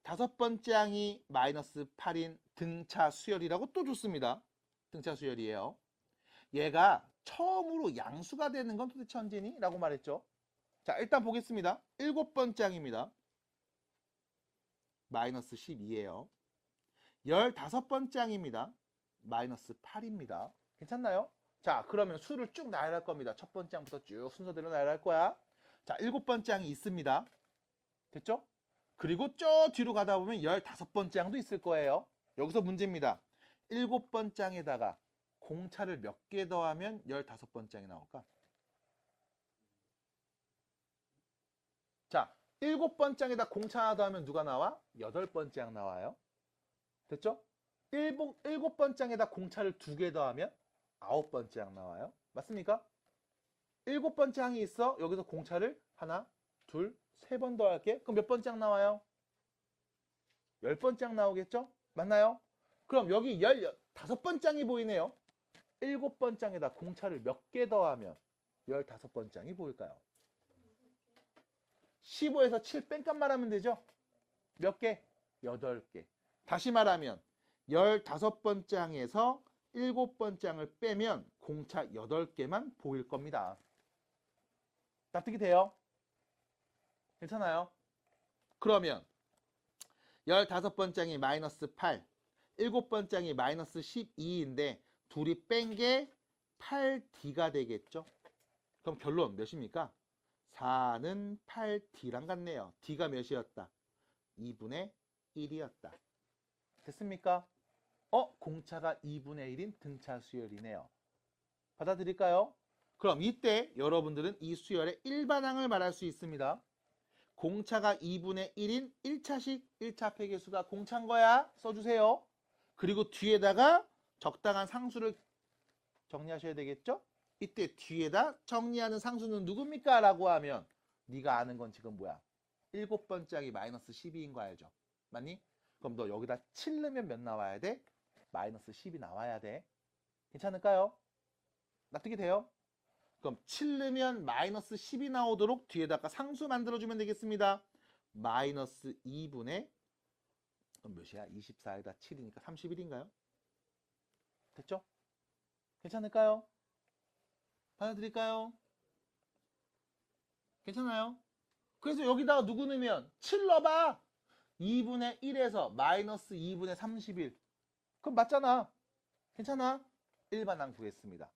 5번째 항이 마이너스 8인 등차 수열이라고 또 줬습니다. 등차 수열이에요. 얘가 처음으로 양수가 되는 건 도대체 언제니? 라고 말했죠. 자, 일단 보겠습니다. 7번째 항입니다. 마이너스 12예요. 15번째 항입니다. 마이너스 8입니다. 괜찮나요? 자, 그러면 수를 쭉 나열할 겁니다. 첫 번째 항부터 쭉 순서대로 나열할 거야. 자, 7번째 항이 있습니다. 됐죠? 그리고 저 뒤로 가다 보면 15번째 항도 있을 거예요. 여기서 문제입니다. 7번째 항에다가 공차를 몇 개 더하면 15번째 항이 나올까? 자, 7번째 항에다 공차 하나 더하면 누가 나와? 8번째 항 나와요. 됐죠? 7번째 항에다 공차를 2개 더하면 9번째 항 나와요. 맞습니까? 7번째 항이 있어. 여기서 공차를 하나, 둘, 3번 더할게. 그럼 몇 번째 항 나와요? 10번째 항 나오겠죠? 맞나요? 그럼 여기 15번째 항이 보이네요. 7번째 항에다 공차를 몇 개 더하면 15번째 항이 보일까요? 15에서 7 뺀값 말하면 되죠? 몇 개? 8개. 다시 말하면 15번째 항에서 7번째 항을 빼면 공차 8개만 보일 겁니다. 납득이 돼요? 괜찮아요? 그러면 15번째 항이 마이너스 8, 7번째 항이 마이너스 12인데 둘이 뺀 게 8D가 되겠죠? 그럼 결론 몇입니까? 4는 8D랑 같네요. D가 몇이었다? 2분의 1이었다. 됐습니까? 공차가 2분의 1인 등차 수열이네요. 받아들일까요? 그럼 이때 여러분들은 이 수열의 일반항을 말할 수 있습니다. 공차가 2분의 1인 1차식 1차 폐계수가 공차인 거야. 써주세요. 그리고 뒤에다가 적당한 상수를 정리하셔야 되겠죠? 이때 뒤에다 정리하는 상수는 누굽니까? 라고 하면 네가 아는 건 지금 뭐야? 7번째 항이 마이너스 12인 거 알죠? 맞니? 그럼 너 여기다 7 넣으면 몇 나와야 돼? 마이너스 10이 나와야 돼. 괜찮을까요? 납득이 돼요? 그럼 7 넣으면 마이너스 10이 나오도록 뒤에다가 상수 만들어주면 되겠습니다. 마이너스 2분의 그럼 몇이야? 24에다 7이니까 31인가요? 됐죠? 괜찮을까요? 받아들일까요? 괜찮아요? 그래서 여기다가 누구 넣으면 7 넣어봐. 2분의 1에서 마이너스 2분의 31. 그럼 맞잖아. 괜찮아? 일반항 구했습니다.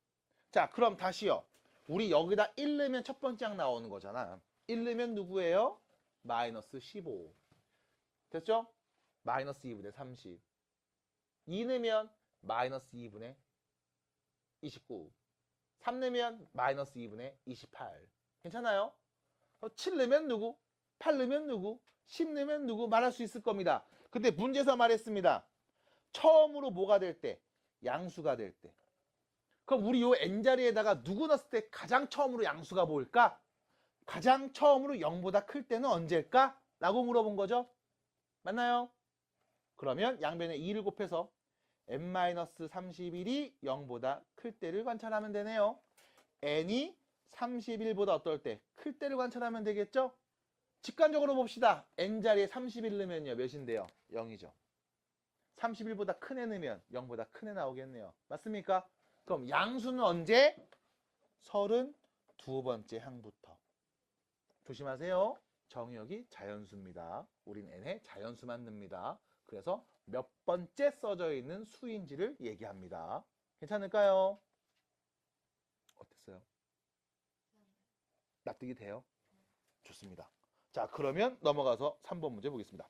자, 그럼 다시요. 우리 여기다 1 넣으면 첫 번째 항 나오는 거잖아. 1 넣으면 누구예요? 마이너스 15. 됐죠? 마이너스 2분의 30. 2 넣으면 마이너스 2분의 29. 3 넣으면 마이너스 2분의 28. 괜찮아요? 7 넣으면 누구? 8 넣으면 누구? 10 넣으면 누구? 말할 수 있을 겁니다. 근데 문제에서 말했습니다. 처음으로 뭐가 될 때? 양수가 될 때. 그럼 우리 요 n자리에다가 누구 넣었을 때 가장 처음으로 양수가 보일까? 가장 처음으로 0보다 클 때는 언제일까? 라고 물어본 거죠. 맞나요? 그러면 양변에 2를 곱해서 n-31이 0보다 클 때를 관찰하면 되네요. n이 31보다 어떨 때? 클 때를 관찰하면 되겠죠? 직관적으로 봅시다. n자리에 31 넣으면요. 몇인데요? 0이죠. 31보다 큰 애 넣으면 0보다 큰 애 나오겠네요. 맞습니까? 그럼 양수는 언제? 32번째 항부터. 조심하세요. 정의역이 자연수입니다. 우린 n에 자연수만 넣습니다. 그래서 몇 번째 써져 있는 수인지를 얘기합니다. 괜찮을까요? 어땠어요? 납득이 돼요? 좋습니다. 자, 그러면 넘어가서 3번 문제 보겠습니다.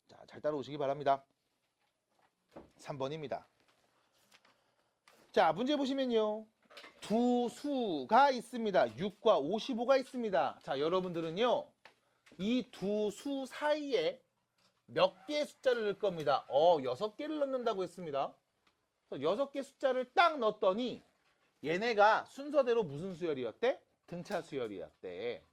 자, 잘 따라오시기 바랍니다. 3번입니다. 자, 문제 보시면요. 두 수가 있습니다. 6과 55가 있습니다. 자, 여러분들은요. 이 두 수 사이에 몇 개의 숫자를 넣을 겁니다. 6개를 넣는다고 했습니다. 그래서 6개 숫자를 딱 넣었더니 얘네가 순서대로 무슨 수열이었대? 등차 수열이었대.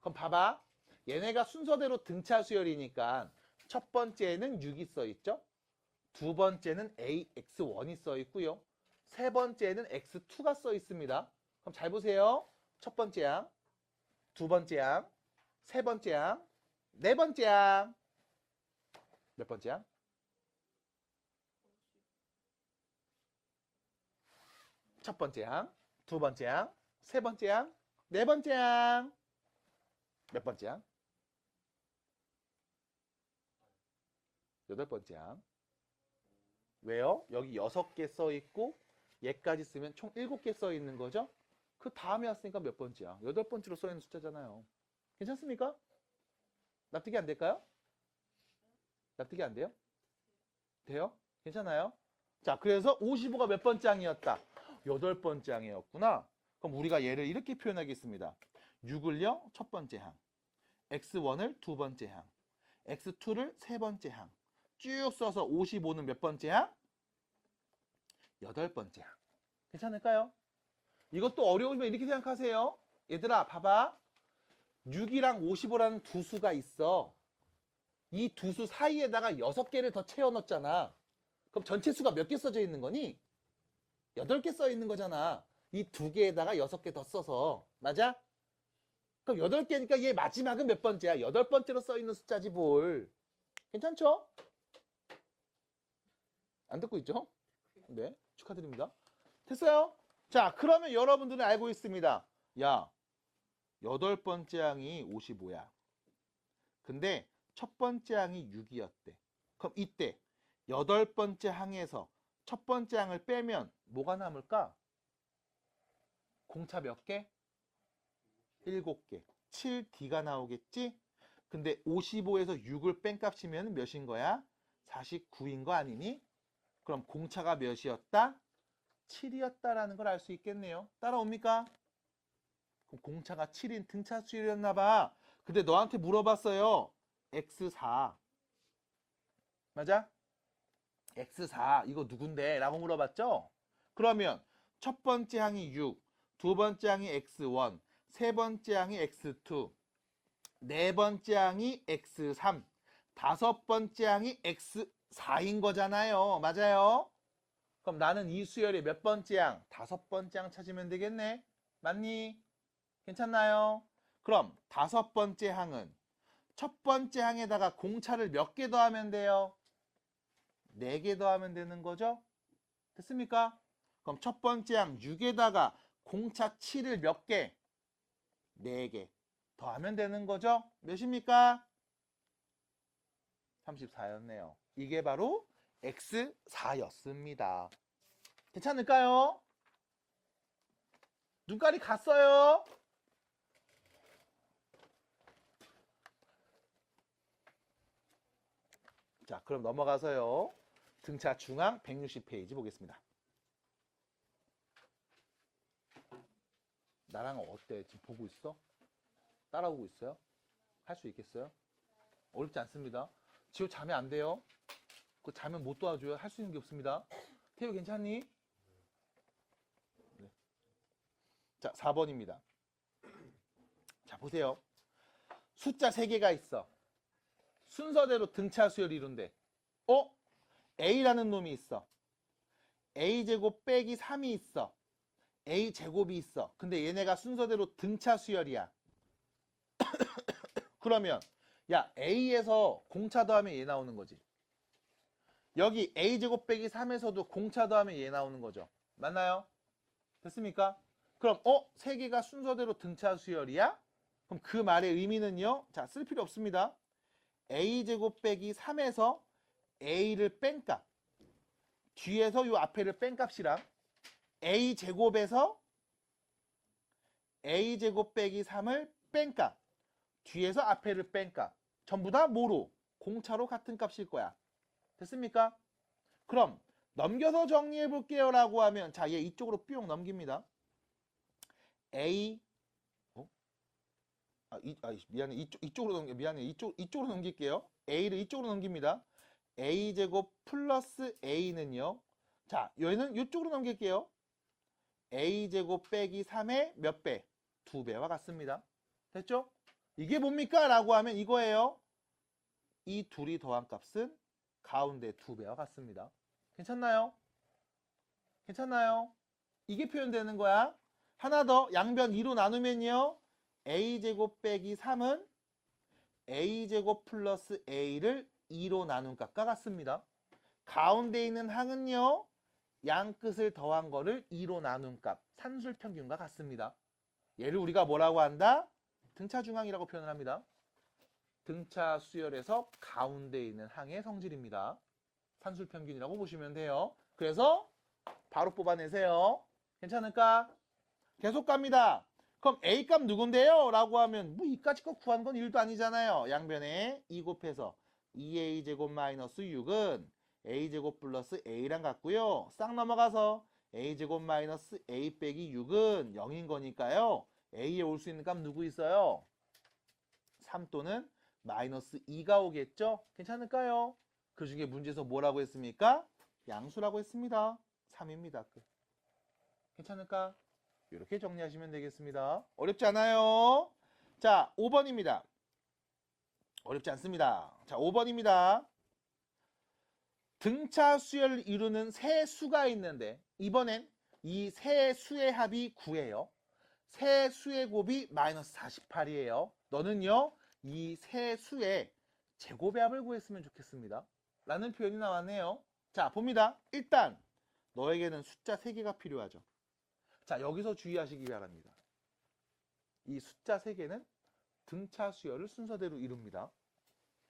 그럼 봐봐. 얘네가 순서대로 등차 수열이니까 첫 번째는 6이 써있죠? 두 번째는 AX1이 써있고요. 세 번째는 X2가 써있습니다. 그럼 잘 보세요. 첫 번째 항, 두 번째 항, 세 번째 항, 네 번째 항. 몇 번째 항? 첫 번째 항, 두 번째 항, 세 번째 항, 네 번째 항. 몇 번째 항? 여덟 번째 항. 왜요? 여기 6개 써있고 얘까지 쓰면 총 7개 써있는 거죠? 그 다음에 왔으니까 몇 번째야? 8번째로 써있는 숫자잖아요. 괜찮습니까? 납득이 안 될까요? 납득이 안 돼요? 돼요? 괜찮아요? 자, 그래서 55가 몇 번째 항이었다? 8번째 항이었구나. 그럼 우리가 얘를 이렇게 표현하겠습니다. 6을요, 첫 번째 항. X1을 두 번째 항. X2를 세 번째 항. 쭉 써서 55는 몇 번째 항? 8번째 항. 괜찮을까요? 이것도 어려우면 이렇게 생각하세요. 얘들아, 봐봐. 6이랑 55라는 두 수가 있어. 이 두 수 사이에다가 6개를 더 채워 넣었잖아. 그럼 전체 수가 몇 개 써져 있는 거니? 8개 써 있는 거잖아. 이 두 개에다가 6개 더 써서. 맞아? 그럼 8개니까 얘 마지막은 몇 번째야? 8번째로 써 있는 숫자지 뭘. 괜찮죠? 안 듣고 있죠? 네, 축하드립니다. 됐어요? 자, 그러면 여러분들은 알고 있습니다. 야, 8번째 항이 55야. 근데 첫 번째 항이 6이었대. 그럼 이때 8번째 항에서 첫 번째 항을 빼면 뭐가 남을까? 공차 몇 개? 7개. 7D가 나오겠지? 근데 55에서 6을 뺀 값이면 몇인 거야? 49인 거 아니니? 그럼 공차가 몇이었다? 7이었다라는 걸 알 수 있겠네요. 따라옵니까? 그럼 공차가 7인 등차 수열이었나 봐. 근데 너한테 물어봤어요. X4. 맞아? X4 이거 누군데? 라고 물어봤죠? 그러면 첫 번째 항이 6, 두 번째 항이 X1, 세 번째 항이 X2, 네 번째 항이 X3, 다섯 번째 항이 X4인 거잖아요. 맞아요? 그럼 나는 이 수열의 몇 번째 항? 5번째 항 찾으면 되겠네. 맞니? 괜찮나요? 그럼 5번째 항은 첫 번째 항에다가 공차를 몇 개 더하면 돼요? 4개 더하면 되는 거죠? 됐습니까? 그럼 첫 번째 항 6에다가 공차 7을 몇 개? 4개 더하면 되는 거죠? 몇입니까? 34였네요. 이게 바로 X4였습니다. 괜찮을까요? 눈깔이 갔어요? 자, 그럼 넘어가서요. 등차 중앙 160페이지 보겠습니다. 나랑 어때? 지금 보고 있어? 따라오고 있어요? 할 수 있겠어요? 어렵지 않습니다. 지호 자면 안 돼요. 그거 자면 못 도와줘요. 할 수 있는 게 없습니다. 태우 괜찮니? 네. 자, 4번입니다. 자, 보세요. 숫자 3개가 있어. 순서대로 등차 수열 이룬대. A라는 놈이 있어. A제곱 빼기 3이 있어. A제곱이 있어. 근데 얘네가 순서대로 등차 수열이야. 그러면 야, A에서 공차 더하면 얘 나오는 거지. 여기 A제곱 빼기 3에서도 공차 더하면 얘 나오는 거죠. 맞나요? 됐습니까? 그럼 3개가 순서대로 등차 수열이야? 그럼 그 말의 의미는요. 자, 쓸 필요 없습니다. A제곱 빼기 3에서 A를 뺀 값. 뒤에서 요 앞에를 뺀 값이랑 A제곱에서 A제곱 빼기 3을 뺀 값. 뒤에서 앞에를 뺀 값. 전부 다 뭐로? 공차로 같은 값일 거야. 됐습니까? 그럼 넘겨서 정리해 볼게요 라고 하면 자, 얘 이쪽으로 뿅 넘깁니다. A 미안해. 이쪽으로 넘겨. 미안해. 이쪽으로 넘길게요. A를 이쪽으로 넘깁니다. A제곱 플러스 A는요. 자, 얘는 이쪽으로 넘길게요. A제곱 빼기 3의 몇 배? 2배와 같습니다. 됐죠? 이게 뭡니까? 라고 하면 이거예요. 이 둘이 더한 값은 가운데 2배와 같습니다. 괜찮나요? 괜찮나요? 이게 표현되는 거야. 하나 더 양변 2로 나누면요. A제곱 빼기 3은 A제곱 플러스 A를 2로 나눈 값과 같습니다. 가운데 있는 항은요. 양 끝을 더한 거를 2로 나눈 값, 산술평균과 같습니다. 얘를 우리가 뭐라고 한다? 등차중항이라고 표현을 합니다. 등차 수열에서 가운데 있는 항의 성질입니다. 산술평균이라고 보시면 돼요. 그래서 바로 뽑아내세요. 괜찮을까? 계속 갑니다. 그럼 A값 누군데요? 라고 하면 뭐 이까지 거 구한 건 1도 아니잖아요. 양변에 2 곱해서 2A제곱 마이너스 6은 A제곱 플러스 A랑 같고요. 싹 넘어가서 A제곱 마이너스 A 빼기 6은 0인 거니까요. A에 올 수 있는 값 누구 있어요? 3 또는 마이너스 2가 오겠죠? 괜찮을까요? 그 중에 문제에서 뭐라고 했습니까? 양수라고 했습니다. 3입니다. 괜찮을까? 이렇게 정리하시면 되겠습니다. 어렵지 않아요? 자, 5번입니다. 어렵지 않습니다. 자, 5번입니다. 등차 수열을 이루는 세 수가 있는데 이번엔 이 세 수의 합이 9예요. 세 수의 곱이 마이너스 48이에요. 너는요, 이 세 수의 제곱의 합을 구했으면 좋겠습니다. 라는 표현이 나왔네요. 자, 봅니다. 일단 너에게는 숫자 3개가 필요하죠. 자, 여기서 주의하시기 바랍니다. 이 숫자 3개는 등차 수열을 순서대로 이룹니다.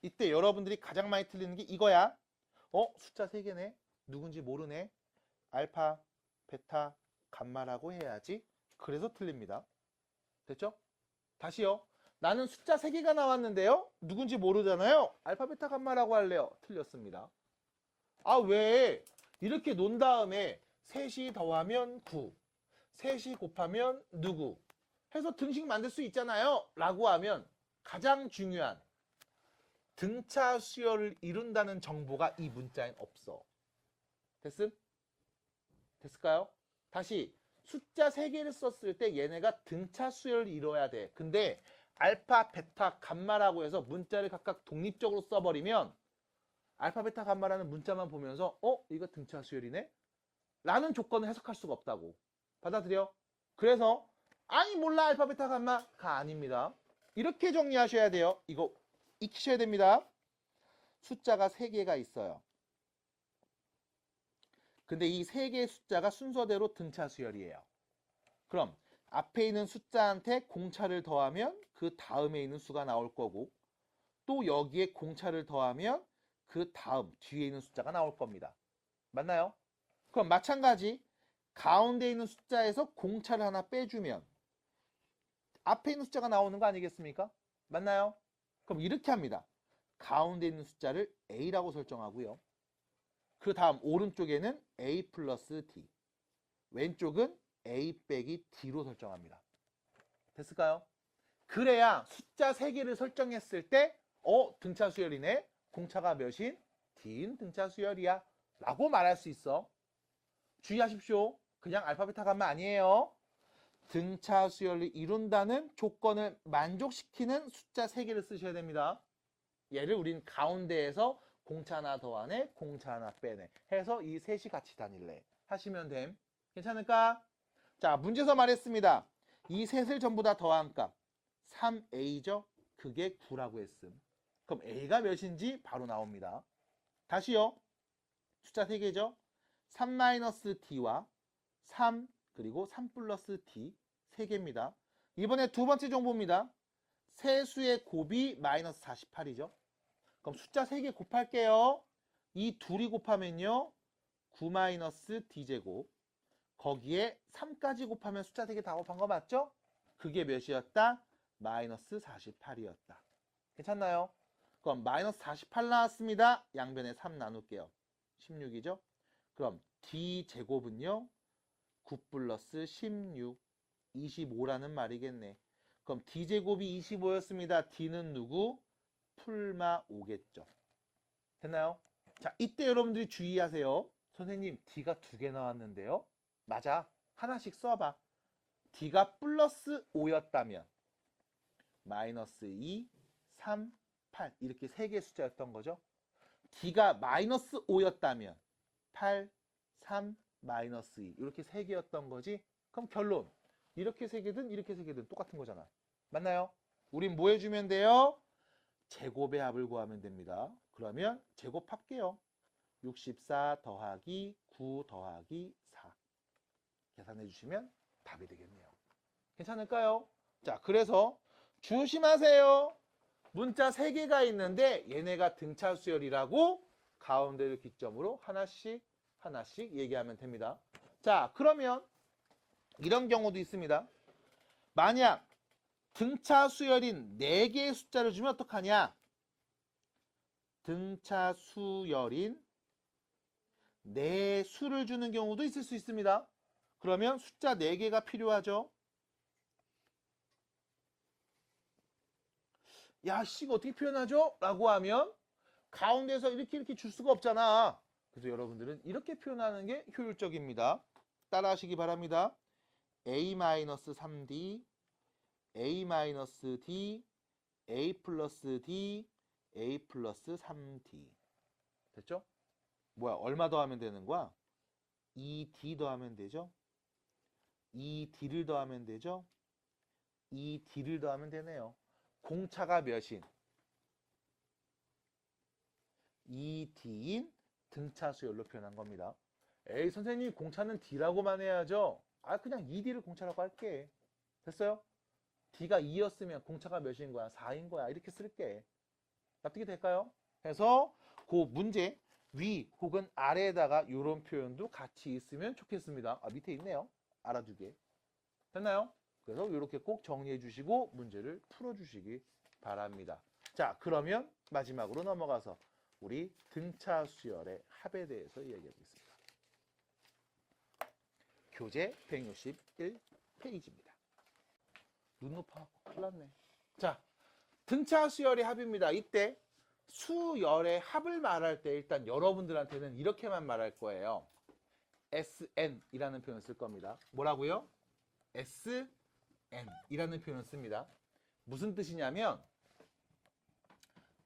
이때 여러분들이 가장 많이 틀리는 게 이거야. 숫자 3개네. 누군지 모르네. 알파, 베타, 감마라고 해야지. 그래서 틀립니다. 됐죠? 다시요. 나는 숫자 3개가 나왔는데요. 누군지 모르잖아요. 알파, 베타, 감마라고 할래요. 틀렸습니다. 아, 왜? 이렇게 논 다음에 셋이 더하면 9. 셋이 곱하면 누구? 해서 등식 만들 수 있잖아요. 라고 하면 가장 중요한 등차 수열을 이룬다는 정보가 이 문자엔 없어. 됐음? 됐을까요? 다시 숫자 3개를 썼을 때 얘네가 등차 수열을 이뤄야 돼. 근데 알파, 베타, 감마라고 해서 문자를 각각 독립적으로 써버리면 알파, 베타, 감마라는 문자만 보면서 이거 등차 수열이네? 라는 조건을 해석할 수가 없다고. 받아들여? 그래서 아니 몰라 알파, 베타, 감마가 아닙니다. 이렇게 정리하셔야 돼요. 이거 익히셔야 됩니다. 숫자가 3개가 있어요. 근데 이 3개의 숫자가 순서대로 등차 수열이에요. 그럼 앞에 있는 숫자한테 공차를 더하면 그 다음에 있는 수가 나올 거고 또 여기에 공차를 더하면 그 다음 뒤에 있는 숫자가 나올 겁니다. 맞나요? 그럼 마찬가지 가운데 있는 숫자에서 공차를 하나 빼주면 앞에 있는 숫자가 나오는 거 아니겠습니까? 맞나요? 그럼 이렇게 합니다. 가운데 있는 숫자를 A라고 설정하고요. 그 다음 오른쪽에는 A 플러스 D, 왼쪽은 A 빼기 D로 설정합니다. 됐을까요? 그래야 숫자 3개를 설정했을 때 등차 수열이네. 공차가 몇인? D인 등차 수열이야. 라고 말할 수 있어. 주의하십시오. 그냥 알파, 베타, 감마 아니에요. 등차 수열을 이룬다는 조건을 만족시키는 숫자 3개를 쓰셔야 됩니다. 얘를 우린 가운데에서 공차 하나 더하네, 공차 하나 빼네 해서 이 셋이 같이 다닐래 하시면 됨. 괜찮을까? 자, 문제에서 말했습니다. 이 셋을 전부 다 더한 값 3A죠? 그게 9라고 했음. 그럼 A가 몇인지 바로 나옵니다. 다시요. 숫자 3개죠? 3-D와 3 그리고 3 플러스 D 3개입니다. 이번에 두 번째 정보입니다. 세 수의 곱이 마이너스 48이죠. 그럼 숫자 3개 곱할게요. 이 둘이 곱하면요. 9-D제곱. 거기에 3까지 곱하면 숫자 3개 다 곱한 거 맞죠? 그게 몇이었다? 마이너스 48이었다. 괜찮나요? 그럼 마이너스 48 나왔습니다. 양변에 3 나눌게요. 16이죠? 그럼 D제곱은요? 9 플러스 16, 25라는 말이겠네. 그럼 D제곱이 25였습니다. D는 누구? 풀마 5겠죠. 됐나요? 자, 이때 여러분들이 주의하세요. 선생님, D가 2개 나왔는데요. 맞아. 하나씩 써봐. D가 플러스 5였다면 마이너스 2, 3, 8 이렇게 3개의 숫자였던 거죠. D가 마이너스 5였다면 8, 3, 마이너스 2 이렇게 3개였던 거지. 그럼 결론. 이렇게 3개든 이렇게 3개든 똑같은 거잖아. 맞나요? 우린 뭐 해주면 돼요? 제곱의 합을 구하면 됩니다. 그러면 제곱할게요. 64 더하기 9 더하기 4 계산해 주시면 답이 되겠네요. 괜찮을까요? 자, 그래서 조심하세요. 문자 3개가 있는데 얘네가 등차 수열이라고 가운데를 기점으로 하나씩 얘기하면 됩니다. 자, 그러면 이런 경우도 있습니다. 만약 등차 수열인 4개의 숫자를 주면 어떡하냐? 등차 수열인 4수를 주는 경우도 있을 수 있습니다. 그러면 숫자 4개가 필요하죠. 야, 씨가 어떻게 표현하죠? 라고 하면 가운데서 이렇게 줄 수가 없잖아. 그래서 여러분들은 이렇게 표현하는 게 효율적입니다. 따라 하시기 바랍니다. A-3D, A-D, A 플러스 D, A 플러스 3D. 됐죠? 뭐야, 얼마 더하면 되는 거야? 2D 더하면 되죠? 2D를 더하면 되죠? 2D를 더하면 되네요. 공차가 몇인? 2D인 등차 수열로 표현한 겁니다. 에이, 선생님, 공차는 D라고만 해야죠. 아, 그냥 2D를 공차라고 할게. 됐어요? D가 2였으면 공차가 몇인 거야? 4인 거야. 이렇게 쓸게. 납득이 될까요? 그래서 그 문제 위 혹은 아래에다가 이런 표현도 같이 있으면 좋겠습니다. 아, 밑에 있네요. 알아두게. 됐나요? 그래서 이렇게 꼭 정리해 주시고 문제를 풀어 주시기 바랍니다. 자, 그러면 마지막으로 넘어가서 우리 등차 수열의 합에 대해서 이야기하겠습니다. 교재 161페이지입니다. 눈 높아. 큰일 났네. 자, 등차 수열의 합입니다. 이때 수열의 합을 말할 때 일단 여러분들한테는 이렇게만 말할 거예요. SN이라는 표현을 쓸 겁니다. 뭐라고요? SN이라는 표현을 씁니다. 무슨 뜻이냐면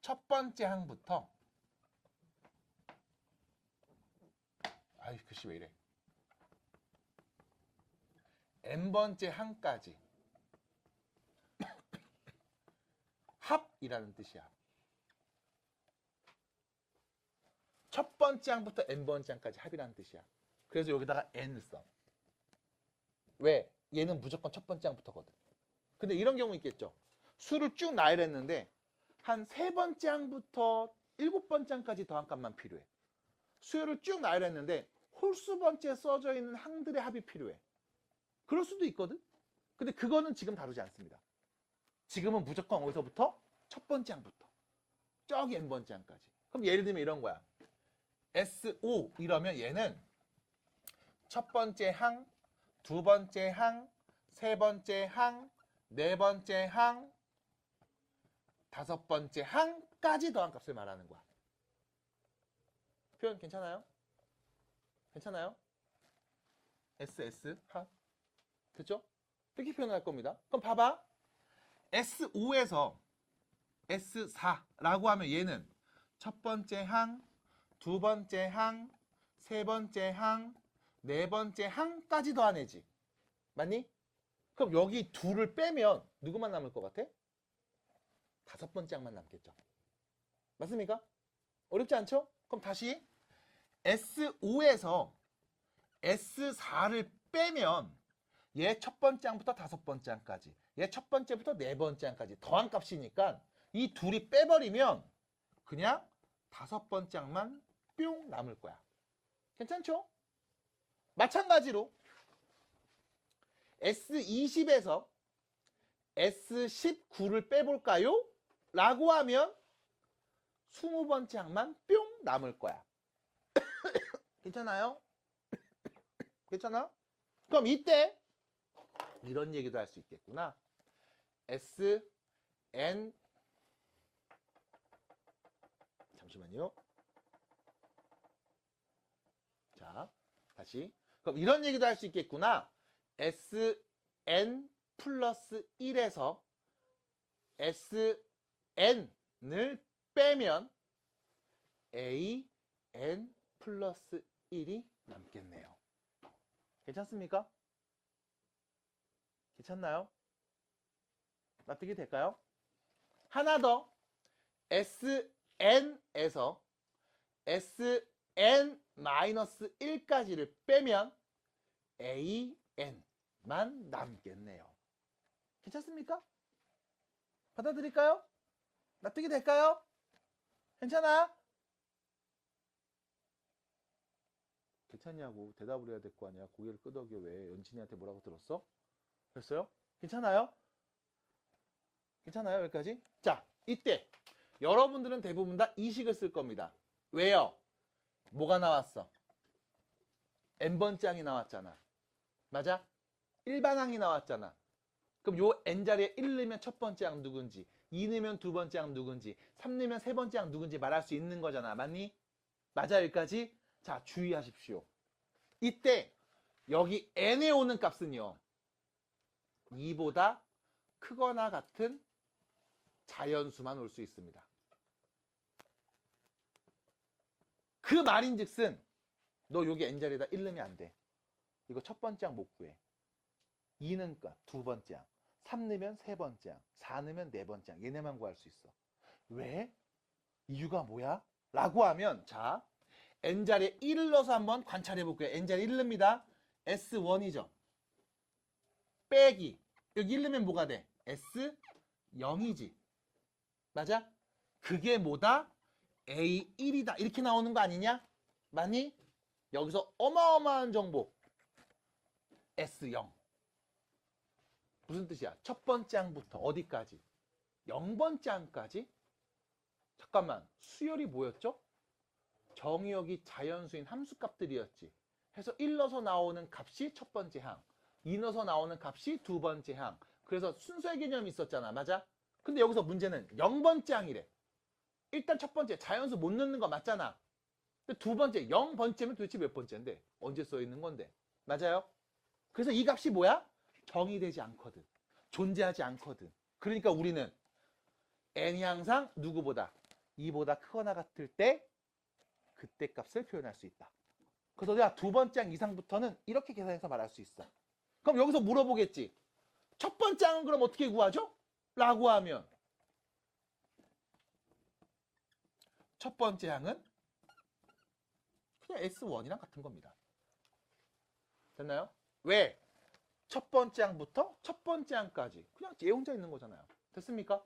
첫 번째 항부터 아이 글씨 왜 이래 n번째 항까지 합이라는 뜻이야. 첫 번째 항부터 n번째 항까지 합이라는 뜻이야. 그래서 여기다가 n을 써. 왜? 얘는 무조건 첫 번째 항부터거든. 근데 이런 경우 있겠죠. 수를 쭉 나열했는데 한 세 번째 항부터 일곱 번째 항까지 더한 값만 필요해. 수열을 쭉 나열했는데 홀수 번째에 써져 있는 항들의 합이 필요해. 그럴 수도 있거든. 근데 그거는 지금 다루지 않습니다. 지금은 무조건 어디서부터? 첫 번째 항부터 저기 n번째 항까지. 그럼 예를 들면 이런 거야. SO 이러면 얘는 첫 번째 항, 두 번째 항, 세 번째 항, 네 번째 항, 다섯 번째 항까지 더한 값을 말하는 거야. 표현 괜찮아요? 괜찮아요? SS 합. 됐죠? 이렇게 표현할 겁니다. 그럼 봐봐. S5에서 S4라고 하면 얘는 첫 번째 항, 두 번째 항, 세 번째 항, 네 번째 항까지 더하내지. 맞니? 그럼 여기 둘을 빼면 누구만 남을 것 같아? 다섯 번째 항만 남겠죠. 맞습니까? 어렵지 않죠? 그럼 다시 S5에서 S4를 빼면 얘 첫 번째 항부터 다섯 번째 항까지, 얘 첫 번째부터 네 번째 항까지 더한 값이니까 이 둘이 빼버리면 그냥 다섯 번째 항만 뿅 남을 거야. 괜찮죠? 마찬가지로 S20에서 S19를 빼볼까요? 라고 하면 20번째 항만 뿅 남을 거야. 괜찮아요? 괜찮아? 그럼 이때 이런 얘기도 할 수 있겠구나. S, N 잠시만요. 자, 다시. 그럼 이런 얘기도 할 수 있겠구나. SN 플러스 1에서 SN을 빼면 AN 플러스 1이 남겠네요. 괜찮습니까? 괜찮나요? 납득이 될까요? 하나 더. SN에서 SN-1까지를 빼면 AN만 남겠네요. 괜찮습니까? 받아들일까요? 납득이 될까요? 괜찮아? 괜찮냐고 대답을 해야 될 거 아니야. 고개를 끄덕여. 왜 연진이한테 뭐라고 들었어? 됐어요? 괜찮아요? 괜찮아요? 여기까지? 자, 이때 여러분들은 대부분 다 이식을 쓸 겁니다. 왜요? 뭐가 나왔어? n번장이 나왔잖아. 맞아? 일반항이 나왔잖아. 그럼 요 n자리에 1 넣으면 첫 번째 항 누군지, 2 넣으면 두 번째 항 누군지, 3 넣으면 세 번째 항 누군지 말할 수 있는 거잖아. 맞니? 맞아? 여기까지? 자, 주의하십시오. 이때 여기 n에 오는 값은요. 2보다 크거나 같은 자연수만 올 수 있습니다. 그 말인즉슨 너 여기 n자리에다 1 넣으면 안 돼. 이거 첫 번째 항 못 구해. 2는 두 번째 항, 3 넣으면 세 번째 항, 4 넣으면 네 번째 항. 얘네만 구할 수 있어. 왜? 이유가 뭐야? 라고 하면 자, n자리에 1을 넣어서 한번 관찰해 볼게요. n자리에 1 넣습니다. S1이죠. 빼기. 여기 1 넣으면 뭐가 돼? S0이지. 맞아? 그게 뭐다? A1이다. 이렇게 나오는 거 아니냐? 맞니? 여기서 어마어마한 정보. S0. 무슨 뜻이야? 첫 번째 항부터 어디까지? 0번째 항까지? 잠깐만. 수열이 뭐였죠? 정의역이 자연수인 함수값들이었지. 해서 1 넣어서 나오는 값이 첫 번째 항, 2 넣어서 나오는 값이 두 번째 항. 그래서 순서의 개념이 있었잖아. 맞아? 근데 여기서 문제는 0번째 항이래. 일단 첫 번째 자연수 못 넣는 거 맞잖아. 근데 두 번째 0번째면 도대체 몇 번째인데? 언제 써 있는 건데? 맞아요? 그래서 이 값이 뭐야? 정의되지 않거든. 존재하지 않거든. 그러니까 우리는 n이 항상 누구보다 2보다 크거나 같을 때 그때 값을 표현할 수 있다. 그래서 내가 두 번째 항 이상부터는 이렇게 계산해서 말할 수 있어. 그럼 여기서 물어보겠지. 첫 번째 항은 그럼 어떻게 구하죠? 라고 하면 첫 번째 항은 그냥 S1이랑 같은 겁니다. 됐나요? 왜? 첫 번째 항부터 첫 번째 항까지 그냥 얘 혼자 있는 거잖아요. 됐습니까?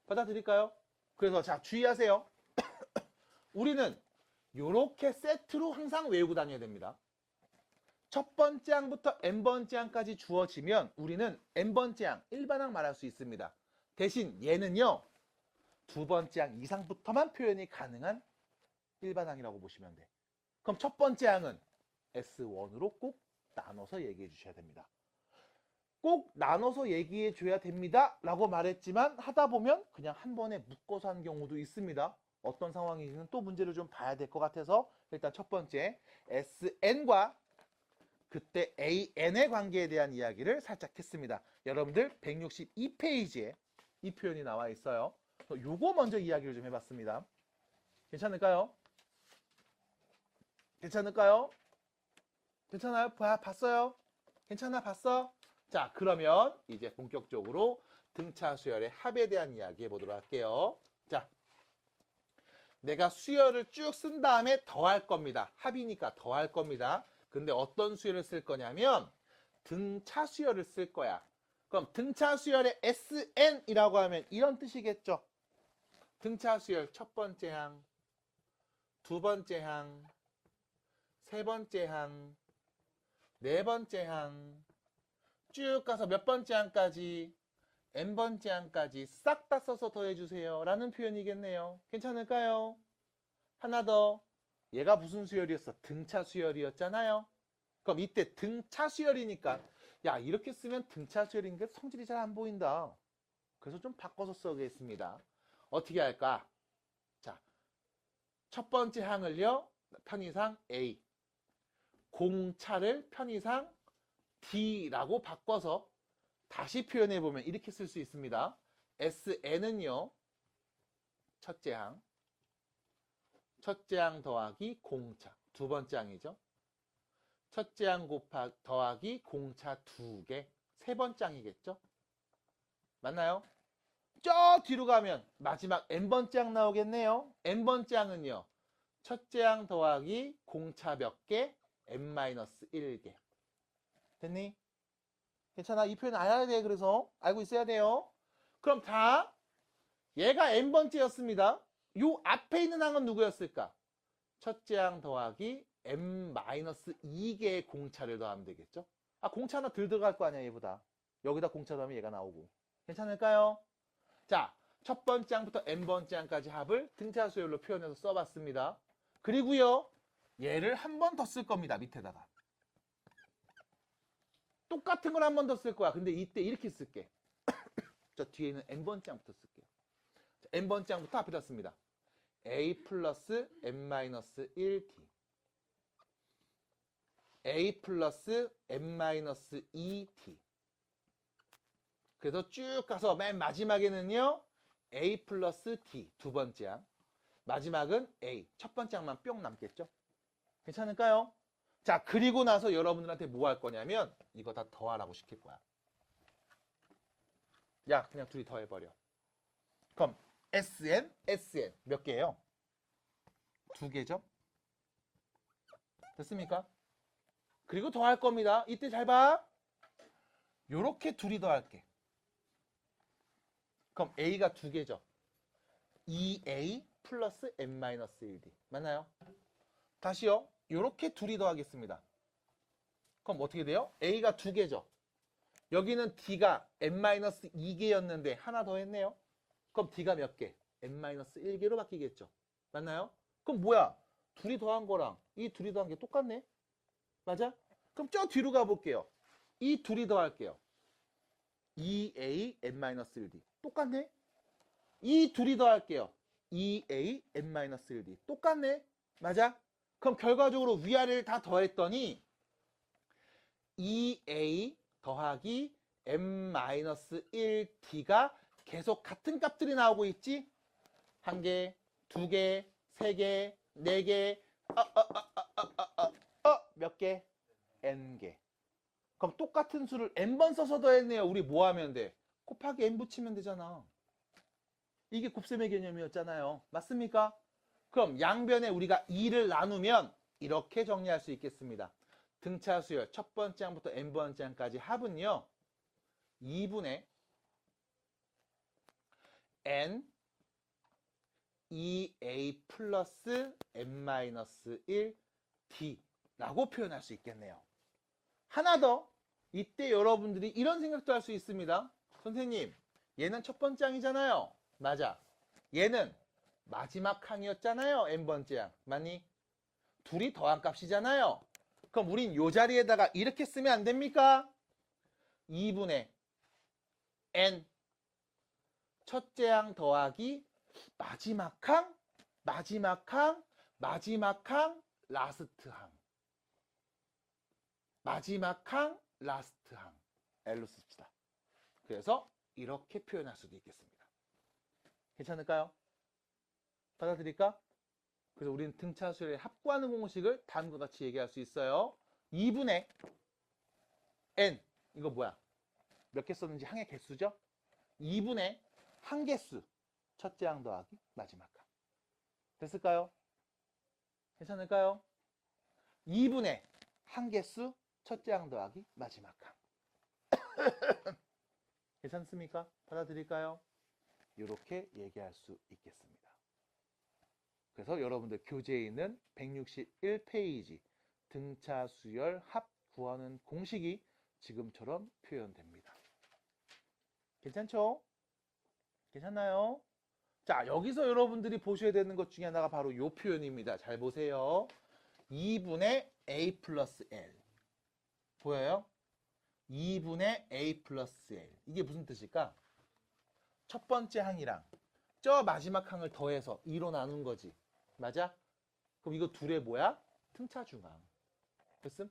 받아들일까요? 그래서 자, 주의하세요. 우리는 이렇게 세트로 항상 외우고 다녀야 됩니다. 첫 번째 항부터 n번째 항까지 주어지면 우리는 n번째 항, 일반항 말할 수 있습니다. 대신 얘는요. 두 번째 항 이상부터만 표현이 가능한 일반항이라고 보시면 돼. 그럼 첫 번째 항은 S1으로 꼭 나눠서 얘기해 주셔야 됩니다. 꼭 나눠서 얘기해 줘야 됩니다. 라고 말했지만 하다 보면 그냥 한 번에 묶어서 한 경우도 있습니다. 어떤 상황인지는 또 문제를 좀 봐야 될 것 같아서 일단 첫 번째 SN과 그때 AN의 관계에 대한 이야기를 살짝 했습니다. 여러분들 162페이지에 이 표현이 나와 있어요. 요거 먼저 이야기를 좀 해봤습니다. 괜찮을까요? 괜찮을까요? 괜찮아요? 봤어요? 괜찮아? 봤어? 자, 그러면 이제 본격적으로 등차 수열의 합에 대한 이야기 해보도록 할게요. 자, 내가 수열을 쭉 쓴 다음에 더할 겁니다. 합이니까 더할 겁니다. 근데 어떤 수열을 쓸 거냐면 등차 수열을 쓸 거야. 그럼 등차 수열의 SN이라고 하면 이런 뜻이겠죠. 등차 수열 첫 번째 항, 두 번째 항, 세 번째 항, 네 번째 항, 쭉 가서 몇 번째 항까지, n번째 항까지 싹 다 써서 더해주세요 라는 표현이겠네요. 괜찮을까요? 하나 더. 얘가 무슨 수열이었어? 등차 수열이었잖아요. 그럼 이때 등차 수열이니까 야 이렇게 쓰면 등차 수열인데 성질이 잘 안 보인다. 그래서 좀 바꿔서 써보겠습니다. 어떻게 할까? 자, 첫 번째 항을요. 편의상 A, 공차를 편의상 D라고 바꿔서 다시 표현해보면 이렇게 쓸 수 있습니다. SN은요. 첫째 항 더하기 공차. 두 번째 항이죠. 첫째 항 더하기 공차 2개. 세 번째 항이겠죠. 맞나요? 저 뒤로 가면 마지막 n번째 항 나오겠네요. n번째 항은요. 첫째 항 더하기 공차 몇 개? n-1개. 됐니? 괜찮아? 이 표현 알아야 돼. 그래서 알고 있어야 돼요. 그럼 다 얘가 n번째였습니다. 요 앞에 있는 항은 누구였을까? 첫째 항 더하기 n-2개의 공차를 더하면 되겠죠? 아, 공차 하나 덜 들어갈 거 아니야, 얘보다. 여기다 공차 더하면 얘가 나오고. 괜찮을까요? 자, 첫 번째 항부터 n번째 항까지 합을 등차 수열로 표현해서 써봤습니다. 그리고요, 얘를 한 번 더 쓸 겁니다, 밑에다가. 똑같은 걸 한 번 더 쓸 거야. 근데 이때 이렇게 쓸게. 저 뒤에 있는 n번째 항부터 쓸게요. 자, n번째 항부터 앞에다 씁니다. a 플러스 n-1t a 플러스 n-2t 그래서 쭉 가서 맨 마지막에는요 a 플러스 t 두 번째 항 마지막은 a 첫 번째 항만 뿅 남겠죠. 괜찮을까요? 자, 그리고 나서 여러분들한테 뭐 할 거냐면 이거 다 더하라고 시킬 거야. 야, 그냥 둘이 더해버려. 그럼 SN 몇 개예요? 2개죠? 됐습니까? 그리고 더할 겁니다. 이때 잘 봐. 요렇게 둘이 더할게. 그럼 A가 2개죠. 2A 플러스 n-1D. 맞나요? 다시요. 요렇게 둘이 더하겠습니다. 그럼 어떻게 돼요? A가 2개죠. 여기는 D가 n-2개였는데 하나 더 했네요. 그럼 D가 몇 개? n-1개로 바뀌겠죠. 맞나요? 그럼 뭐야? 둘이 더한 거랑 이 둘이 더한 게 똑같네? 맞아? 그럼 저 뒤로 가볼게요. 이 둘이 더할게요. 2A n-1D. 똑같네? 이 둘이 더할게요. 2A n-1D. 똑같네? 맞아? 그럼 결과적으로 위아래를 다 더했더니 2A 더하기 n-1D가 계속 같은 값들이 나오고 있지? 한 개, 두 개, 세 개, 네 개, 몇 개? n개. 그럼 똑같은 수를 n번 써서 더했네요. 우리 뭐 하면 돼? 곱하기 n 붙이면 되잖아. 이게 곱셈의 개념이었잖아요. 맞습니까? 그럼 양변에 우리가 2를 나누면 이렇게 정리할 수 있겠습니다. 등차 수열 첫 번째 항부터 n번째 항까지 합은요. 2분의 n 2a 플러스 n-1 d라고 표현할 수 있겠네요. 하나 더. 이때 여러분들이 이런 생각도 할 수 있습니다. 선생님, 얘는 첫 번째 항이잖아요. 맞아. 얘는 마지막 항이었잖아요. n번째 항. 맞니? 둘이 더한 값이잖아요. 그럼 우린 이 자리에다가 이렇게 쓰면 안 됩니까? 2분의 n 첫째 항 더하기 마지막 항, 마지막 항, 마지막 항, 라스트 항. 마지막 항, 라스트 항. L로 씁시다. 그래서 이렇게 표현할 수도 있겠습니다. 괜찮을까요? 받아들일까? 그래서 우리는 등차 수열에 합구하는 공식을 다음과 같이 얘기할 수 있어요. 2분의 n 이거 뭐야? 몇 개 썼는지 항의 개수죠? 2분의 한 개수 첫째 항 더하기 마지막 항. 됐을까요? 괜찮을까요? 2분의 한 개수 첫째 항 더하기 마지막 항. 괜찮습니까? 받아들일까요? 이렇게 얘기할 수 있겠습니다. 그래서 여러분들 교재에 있는 161페이지 등차 수열 합 구하는 공식이 지금처럼 표현됩니다. 괜찮죠? 괜찮나요? 자, 여기서 여러분들이 보셔야 되는 것 중에 하나가 바로 이 표현입니다. 잘 보세요. 2분의 a 플러스 l. 보여요? 2분의 a 플러스 l. 이게 무슨 뜻일까? 첫 번째 항이랑 저 마지막 항을 더해서 2로 나눈 거지. 맞아? 그럼 이거 둘의 뭐야? 등차중항. 됐음?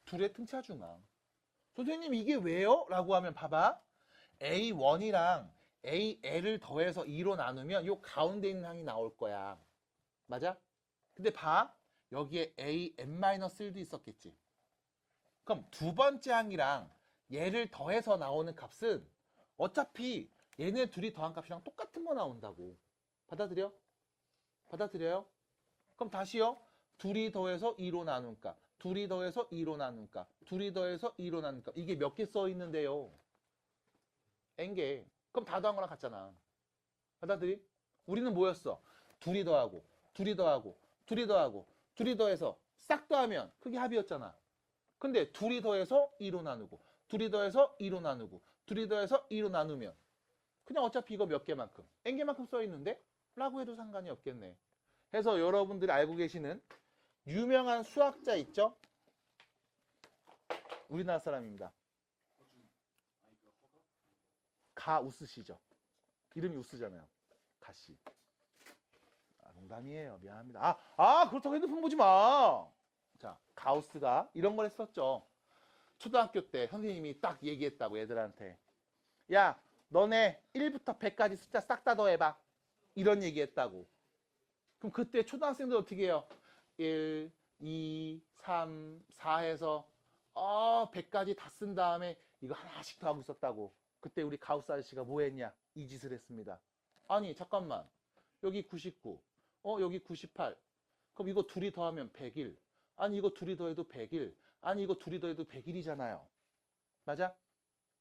둘의 등차중항. 선생님 이게 왜요? 라고 하면 봐봐. A1이랑 AL을 더해서 2로 나누면 요 가운데 있는 항이 나올 거야. 맞아? 근데 봐. 여기에 AN-1도 있었겠지. 그럼 두 번째 항이랑 얘를 더해서 나오는 값은 어차피 얘네 둘이 더한 값이랑 똑같은 거 나온다고. 받아들여? 받아들여요? 그럼 다시요. 둘이 더해서 2로 나눈 값. 둘이 더해서 2로 나눈 값. 둘이 더해서 2로 나눈 값. 이게 몇 개 써 있는데요? N개. 그럼 다 더한 거랑 같잖아. 받아들이? 우리는 뭐였어? 둘이 더하고, 둘이 더하고, 둘이 더하고, 둘이 더해서 싹 더하면 그게 합이었잖아. 근데 둘이 더해서 2로 나누고, 둘이 더해서 2로 나누고, 둘이 더해서 2로 나누면 그냥 어차피 이거 몇 개만큼, N개만큼 써 있는데? 라고 해도 상관이 없겠네. 해서 여러분들이 알고 계시는 유명한 수학자 있죠? 우리나라 사람입니다. 가우스시죠. 이름이 우스잖아요. 가씨. 아, 농담이에요. 미안합니다. 그렇다고 핸드폰 보지 마. 자, 가우스가 이런 걸 했었죠. 초등학교 때 선생님이 딱 얘기했다고 애들한테. 야, 너네 1부터 100까지 숫자 싹 다 더해봐. 이런 얘기했다고. 그럼 그때 초등학생들 어떻게 해요? 1, 2, 3, 4 해서 100까지 다 쓴 다음에 이거 하나씩 더 하고 있었다고. 그때 우리 가우스 아저씨가 뭐 했냐? 이 짓을 했습니다. 아니 잠깐만. 여기 99. 여기 98. 그럼 이거 둘이 더하면 101. 아니 이거 둘이 더해도 101. 아니 이거 둘이 더해도 101이잖아요. 맞아?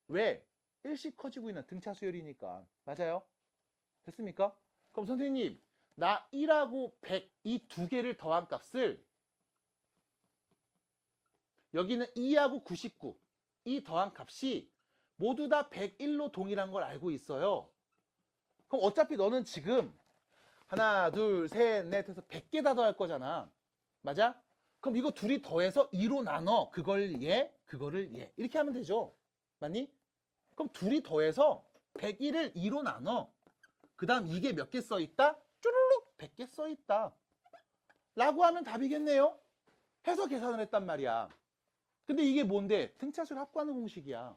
왜? 일씩 커지고 있는 등차 수열이니까. 맞아요? 됐습니까? 그럼 선생님 나 1하고 100 이 두 개를 더한 값을 여기는 2하고 99 이 더한 값이 모두 다 101로 동일한 걸 알고 있어요. 그럼 어차피 너는 지금 하나, 둘, 셋, 넷 해서 100개 다 더할 거잖아. 맞아? 그럼 이거 둘이 더해서 2로 나눠. 그걸 얘, 그거를 얘. 이렇게 하면 되죠. 맞니? 그럼 둘이 더해서 101을 2로 나눠. 그 다음 이게 몇 개 써 있다? 쭈르륵 100개 써 있다. 라고 하면 답이겠네요. 해서 계산을 했단 말이야. 근데 이게 뭔데? 등차수를 합구하는 공식이야.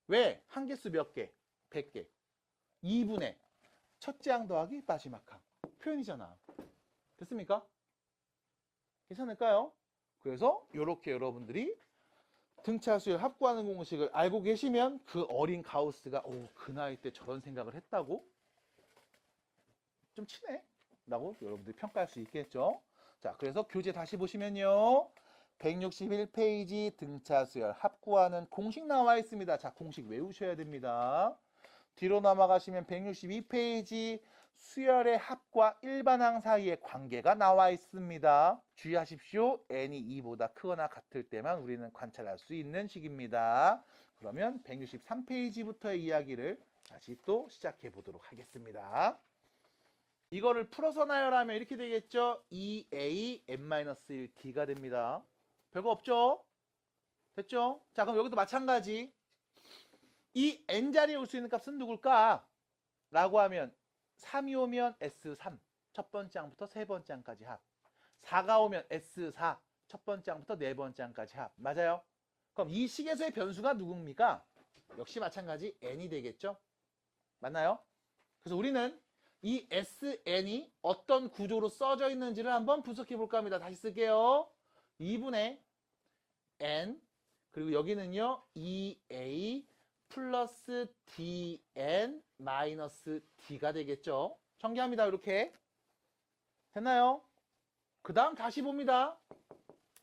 왜? 한 개수 몇 개? 100개. 2분의 첫째 항 더하기 마지막 항. 표현이잖아. 됐습니까? 괜찮을까요? 그래서 이렇게 여러분들이 등차수열 합구하는 공식을 알고 계시면 그 어린 가우스가 그 나이 때 저런 생각을 했다고? 좀 치네? 라고 여러분들이 평가할 수 있겠죠? 자, 그래서 교재 다시 보시면요. 161페이지 등차수열 합구하는 공식 나와 있습니다. 자, 공식 외우셔야 됩니다. 뒤로 넘어가시면 162페이지 수열의 합과 일반항 사이의 관계가 나와 있습니다. 주의하십시오. n이 2보다 크거나 같을 때만 우리는 관찰할 수 있는 식입니다. 그러면 163페이지부터의 이야기를 다시 또 시작해 보도록 하겠습니다. 이거를 풀어서 나열하면 이렇게 되겠죠. 2a n-1d가 됩니다. 별거 없죠? 됐죠? 자, 그럼 여기도 마찬가지. 이 n자리에 올 수 있는 값은 누굴까? 라고 하면 3이 오면 S3 첫 번째 항부터 세 번째 항까지 합. 4가 오면 S4 첫 번째 항부터 네 번째 항까지 합. 맞아요? 그럼 이 식에서의 변수가 누굽니까? 역시 마찬가지 n이 되겠죠? 맞나요? 그래서 우리는 이 SN이 어떤 구조로 써져 있는지를 한번 분석해 볼까 합니다. 다시 쓸게요. 2분의 n 그리고 여기는요 2a 플러스 dn 마이너스 d가 되겠죠. 전개합니다. 이렇게 됐나요? 그 다음 다시 봅니다.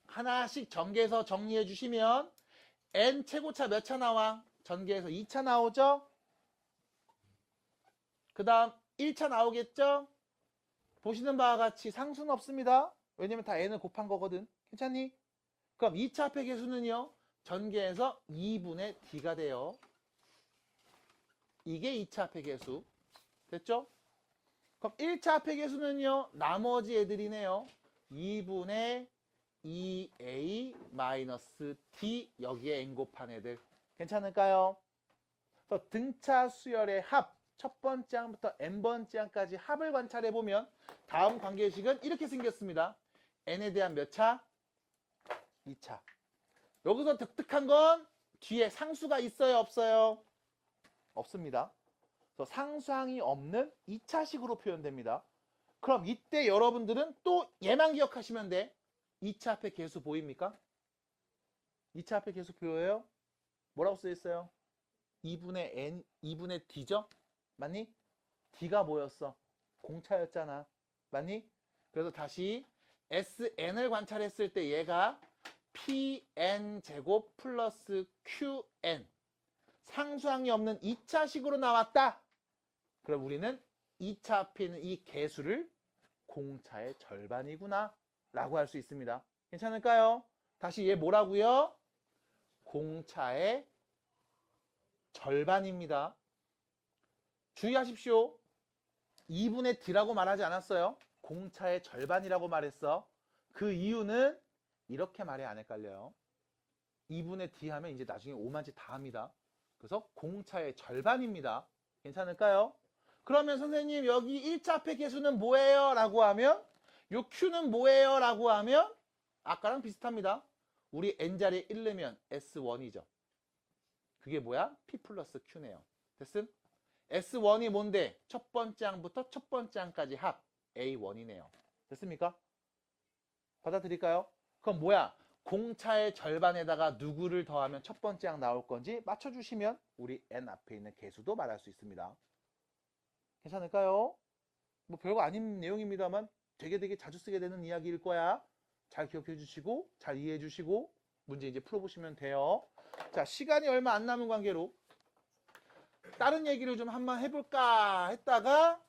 하나씩 전개해서 정리해 주시면 n 최고차 몇 차 나와? 전개해서 2차 나오죠? 그 다음 1차 나오겠죠? 보시는 바와 같이 상수는 없습니다. 왜냐면 다 n을 곱한 거거든. 괜찮니? 그럼 2차 합의 개수는요. 전개해서 2분의 d가 돼요. 이게 2차 합의 개수. 됐죠? 그럼 1차 합의 계수는요. 나머지 애들이네요. 2분의 2a-d 여기에 n 곱한 애들. 괜찮을까요? 그래서 등차 수열의 합, 첫 번째 항부터 n번째 항까지 합을 관찰해보면 다음 관계식은 이렇게 생겼습니다. n에 대한 몇 차? 2차. 여기서 독특한 건 뒤에 상수가 있어요, 없어요? 없습니다. 그래서 상수항이 없는 2차식으로 표현됩니다. 그럼 이때 여러분들은 또 얘만 기억하시면 돼. 2차 합의 계수 보입니까? 2차 합의 계수 보여요? 뭐라고 쓰여 있어요? 2분의 n, 2분의 d죠? 맞니? d가 뭐였어? 공차였잖아. 맞니? 그래서 다시 sn을 관찰했을 때 얘가 pn 제곱 플러스 qn 상수항이 없는 2차식으로 나왔다. 그럼 우리는 2차 앞에 있는 이 계수를 공차의 절반이구나 라고 할 수 있습니다. 괜찮을까요? 다시 얘 뭐라고요? 공차의 절반입니다. 주의하십시오. 2분의 d라고 말하지 않았어요. 공차의 절반이라고 말했어. 그 이유는 이렇게 말해 안 헷갈려요. 2분의 d 하면 이제 나중에 5만지 다 합니다. 그래서 공차의 절반입니다. 괜찮을까요? 그러면 선생님 여기 1차 합의 계수는 뭐예요? 라고 하면 요 q는 뭐예요? 라고 하면 아까랑 비슷합니다. 우리 n자리에 1 넣으면 S1이죠. 그게 뭐야? P 플러스 Q네요. 됐음? S1이 뭔데? 첫 번째 항부터 첫 번째 항까지 합 A1이네요. 됐습니까? 받아들일까요? 그럼 뭐야? 공차의 절반에다가 누구를 더하면 첫 번째 항 나올 건지 맞춰주시면 우리 n 앞에 있는 계수도 말할 수 있습니다. 괜찮을까요? 뭐 별거 아닌 내용입니다만 되게 자주 쓰게 되는 이야기일 거야. 잘 기억해 주시고 잘 이해해 주시고 문제 이제 풀어보시면 돼요. 자, 시간이 얼마 안 남은 관계로 다른 얘기를 좀 한번 해볼까 했다가